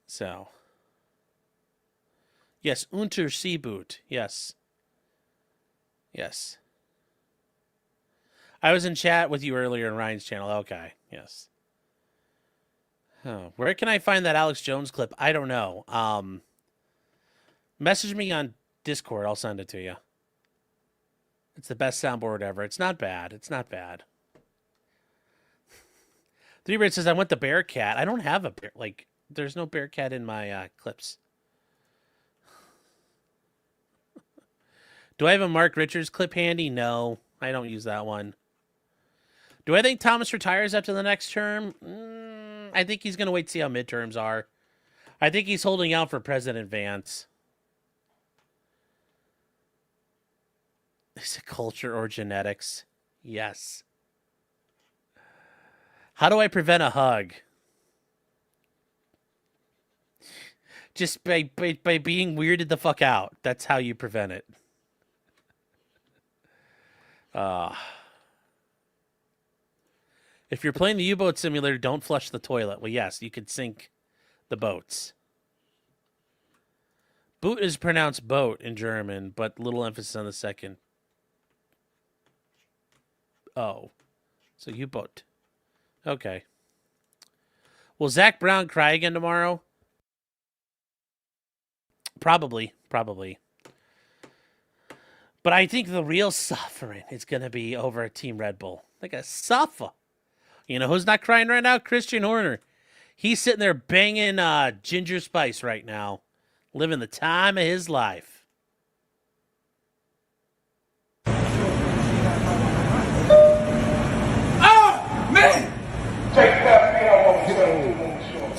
So. Yes, Unterseeboot. Yes. Yes. I was in chat with you earlier in Ryan's channel. Okay, yes. Oh, where can I find that Alex Jones clip? I don't know. Message me on Discord. I'll send it to you. It's the best soundboard ever. It's not bad. It's not bad. 3-Bird says, I want the Bearcat. I don't have a bear. Like, there's no Bearcat in my clips. Do I have a Mark Richards clip handy? No, I don't use that one. Do I think Thomas retires after the next term? I think he's going to wait to see how midterms are. I think he's holding out for President Vance. Is it culture or genetics? Yes. How do I prevent a hug? Just by being weirded the fuck out. That's how you prevent it. If you're playing the U-boat simulator, don't flush the toilet. Well, yes, you could sink the boats. Boot is pronounced boat in German, but little emphasis on the second. Oh. So U-boat. Okay. Will Zach Brown cry again tomorrow? Probably. But I think the real suffering is going to be over at Team Red Bull. They're going to suffer. You know who's not crying right now? Christian Horner. He's sitting there banging Ginger Spice right now. Living the time of his life. Oh, man!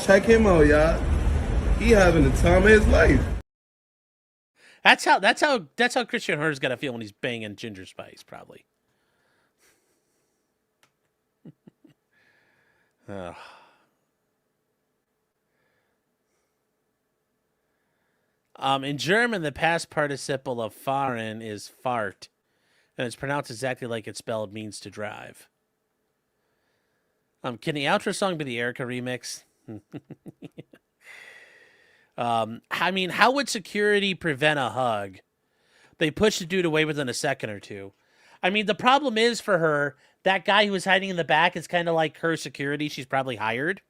Check him out, y'all. He having the time of his life. That's how Christian Horner's got to feel when he's banging Ginger Spice, probably. In German, the past participle of fahren is fahrt, and it's pronounced exactly like it's spelled, means to drive. Can the outro song be the Erica remix? I mean, how would security prevent a hug? They push the dude away within a second or two. I mean, the problem is for her, that guy who was hiding in the back is kind of like her security she's probably hired.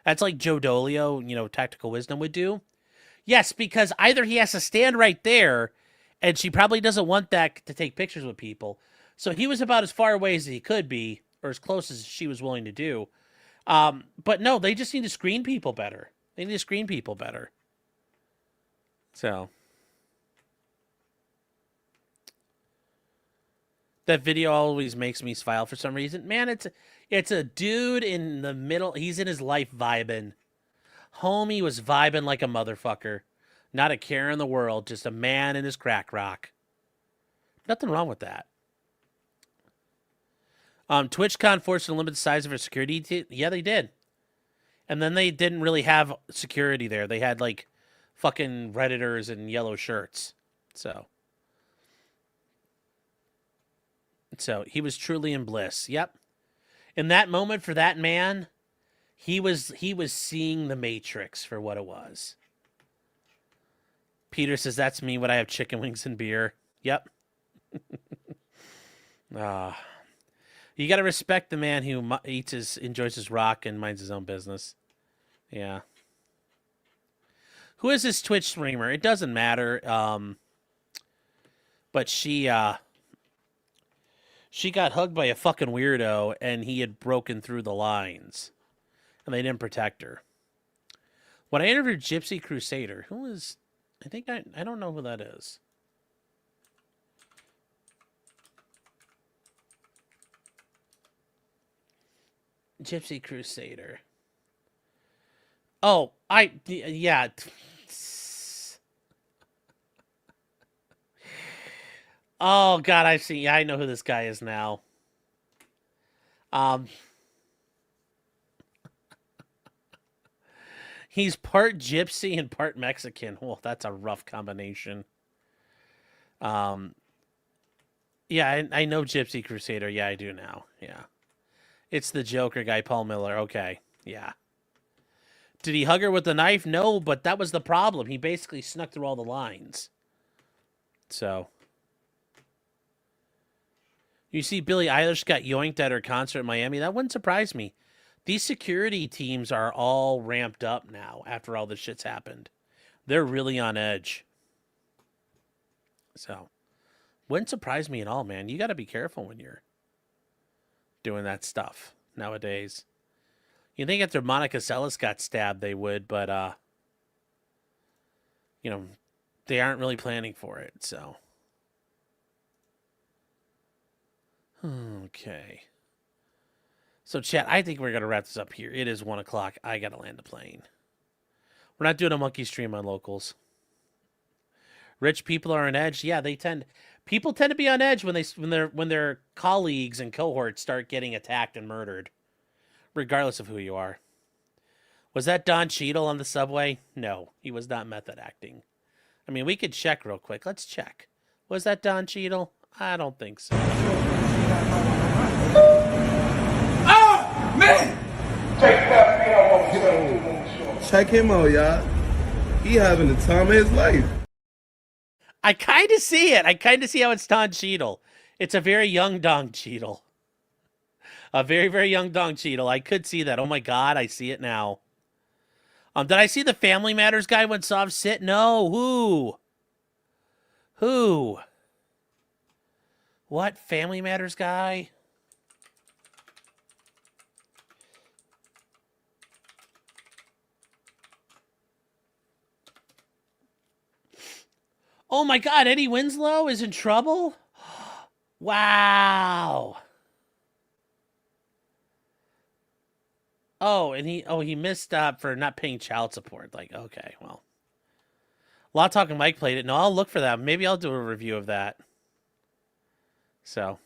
That's like Joe Dolio, Tactical Wisdom would do. Yes, because either he has to stand right there, and she probably doesn't want that to take pictures with people. So he was about as far away as he could be, or as close as she was willing to do. But no, they just need to screen people better. So that video always makes me smile for some reason. Man, it's a dude in the middle. He's in his life vibing. Homie was vibing like a motherfucker. Not a care in the world. Just a man in his crack rock. Nothing wrong with that. TwitchCon forced to limit the size of their security. Yeah, they did. And then they didn't really have security there. They had like fucking Redditors in yellow shirts. So he was truly in bliss. Yep. In that moment for that man, he was seeing the Matrix for what it was. Peter says, that's me when I have chicken wings and beer. Yep. You got to respect the man who enjoys his rock and minds his own business. Yeah. Who is this Twitch streamer? It doesn't matter. But she got hugged by a fucking weirdo, and he had broken through the lines. And they didn't protect her. When I interviewed Gypsy Crusader, who is... I don't know who that is. Gypsy Crusader. Oh, yeah. Oh God, I see. Yeah, I know who this guy is now. He's part gypsy and part Mexican. Well, that's a rough combination. Yeah, I know Gypsy Crusader. Yeah, I do now. Yeah. It's the Joker guy, Paul Miller. Okay. Yeah. Did he hug her with the knife? No, but that was the problem. He basically snuck through all the lines. So. You see Billie Eilish got yoinked at her concert in Miami. That wouldn't surprise me. These security teams are all ramped up now after all this shit's happened. They're really on edge. So. Wouldn't surprise me at all, man. You got to be careful when you're doing that stuff nowadays. You think after Monica Seles got stabbed, they would, but, you know, they aren't really planning for it, so. Okay. So, chat, I think we're going to wrap this up here. It is 1 o'clock. I got to land a plane. We're not doing a monkey stream on locals. Rich people are on edge. Yeah, people tend to be on edge when their colleagues and cohorts start getting attacked and murdered, regardless of who you are. Was that Don Cheadle on the subway? No, he was not method acting. I mean, we could check real quick. Let's check. Was that Don Cheadle? I don't think so. Ah, man! Check him out, y'all. He having the time of his life. I kind of see it. I kind of see how it's Don Cheadle. It's a very young Don Cheadle. A very, very young Don Cheadle. I could see that. Oh my God, I see it now. Did I see the Family Matters guy when soft sit? No. Who? What? Family Matters guy? Oh my God, Eddie Winslow is in trouble? Wow. Oh, and he missed for not paying child support. Like, okay, well. Law Talking Mike played it. No, I'll look for that. Maybe I'll do a review of that. So.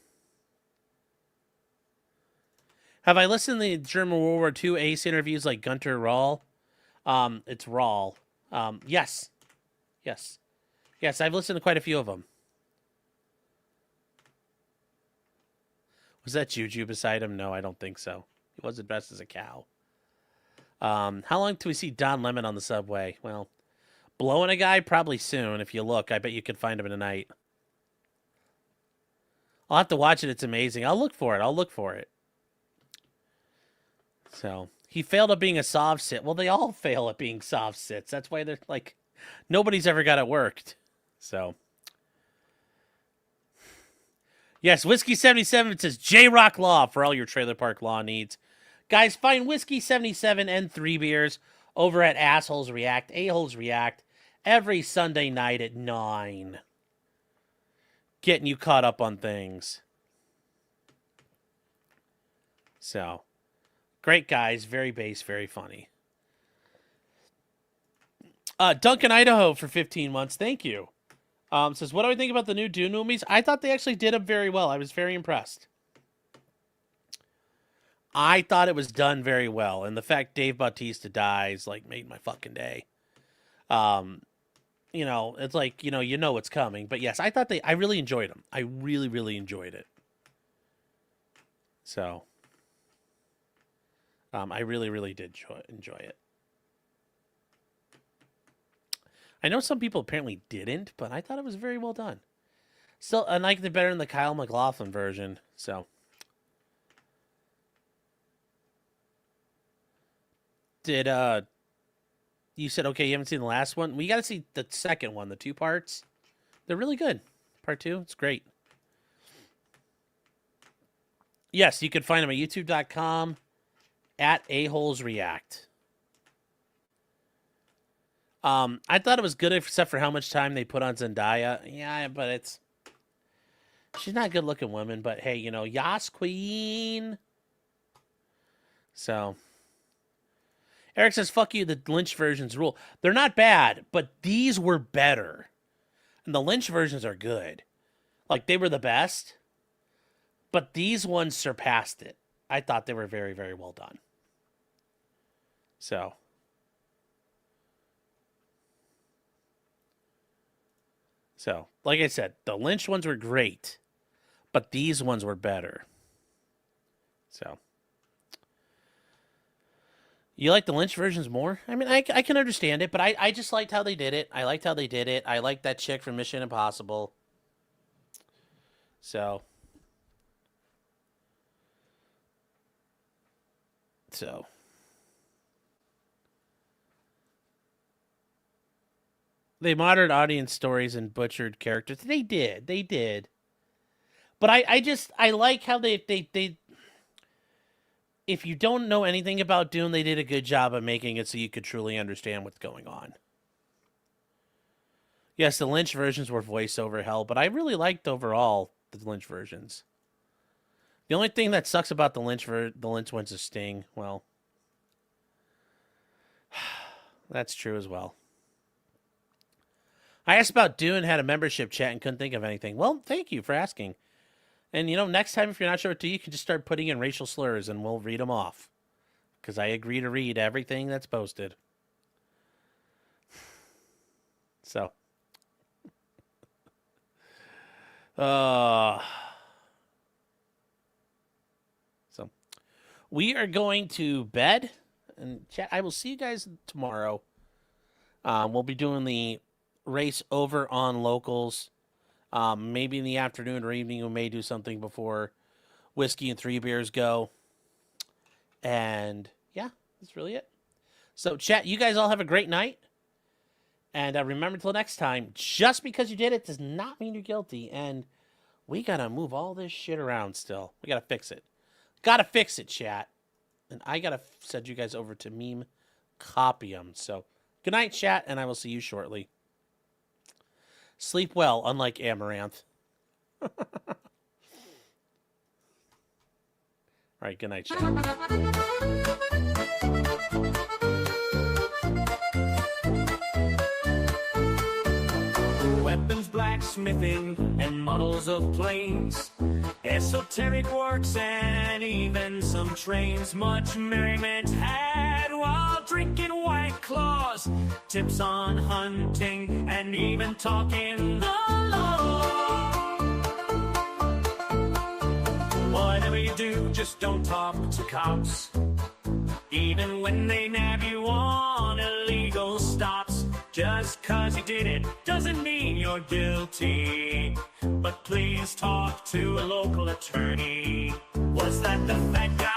Have I listened to the German World War II ace interviews like Gunter Rahl? It's Rahl. Yes. Yes. Yes, I've listened to quite a few of them. Was that Juju beside him? No, I don't think so. He wasn't dressed as a cow. How long till we see Don Lemon on the subway? Well, blowing a guy? Probably soon. If you look, I bet you could find him tonight. I'll have to watch it. It's amazing. I'll look for it. So, he failed at being a soft sit. Well, they all fail at being soft sits. That's why they're like, nobody's ever got it worked. So. Yes, Whiskey 77 says J-Rock Law for all your trailer park law needs. Guys, find Whiskey 77 and 3 beers over at Assholes React, A-Holes React, every Sunday night at 9. Getting you caught up on things. So, great guys, very base, very funny. Duncan Idaho for 15 months, thank you. Says, what do I think about the new Dune movies? I thought they actually did them very well. I was very impressed. I thought it was done very well. And the fact Dave Bautista dies, like, made my fucking day. You know, it's like, you know what's coming. But yes, I really enjoyed them. I really, really enjoyed it. So, I really, really did enjoy it. I know some people apparently didn't, but I thought it was very well done. Still, I liked it better than the Kyle MacLachlan version, so. Did, you said, okay, you haven't seen the last one? We got to see the second one, the 2 parts. They're really good. Part 2, it's great. Yes, you can find them at youtube.com at A-Holes React. I thought it was good except for how much time they put on Zendaya. Yeah, but she's not a good looking woman, but hey, Yas Queen. So Eric says, fuck you, the Lynch versions rule. They're not bad, but these were better. And the Lynch versions are good. Like, they were the best, but these ones surpassed it. I thought they were very, very well done. So, like I said, the Lynch ones were great, but these ones were better. So, you like the Lynch versions more? I mean, I can understand it, but I just liked how they did it. I liked how they did it. I liked that chick from Mission Impossible. So, they modern audience stories and butchered characters. They did. But I like how they if you don't know anything about Dune, they did a good job of making it so you could truly understand what's going on. Yes, the Lynch versions were voiceover hell, but I really liked overall the Lynch versions. The only thing that sucks about the Lynch ones is Sting. Well, that's true as well. I asked about Dune, had a membership chat, and couldn't think of anything. Well, thank you for asking. And, next time if you're not sure what to do, you can just start putting in racial slurs, and we'll read them off. Because I agree to read everything that's posted. So. We are going to bed. And chat, I will see you guys tomorrow. We'll be doing the race over on locals. Maybe in the afternoon or evening, we may do something before Whiskey and Three Beers go. And yeah, that's really it. So chat, you guys all have a great night. And remember, till next time, just because you did it does not mean you're guilty. And we got to move all this shit around still. We got to fix it. Got to fix it, chat. And I got to send you guys over to Meme Copium. So good night, chat, and I will see you shortly. Sleep well, unlike Amaranth. All right, good night, chat. Weapons, blacksmithing, and models of planes, esoteric works, and even some trains. Much merriment had while drinking White Claws, tips on hunting, and even talking the law. Whatever you do, just don't talk to cops, even when they nab you on illegal stops. Just 'cause you did it doesn't mean you're guilty, but please talk to a local attorney. Was that the fat guy?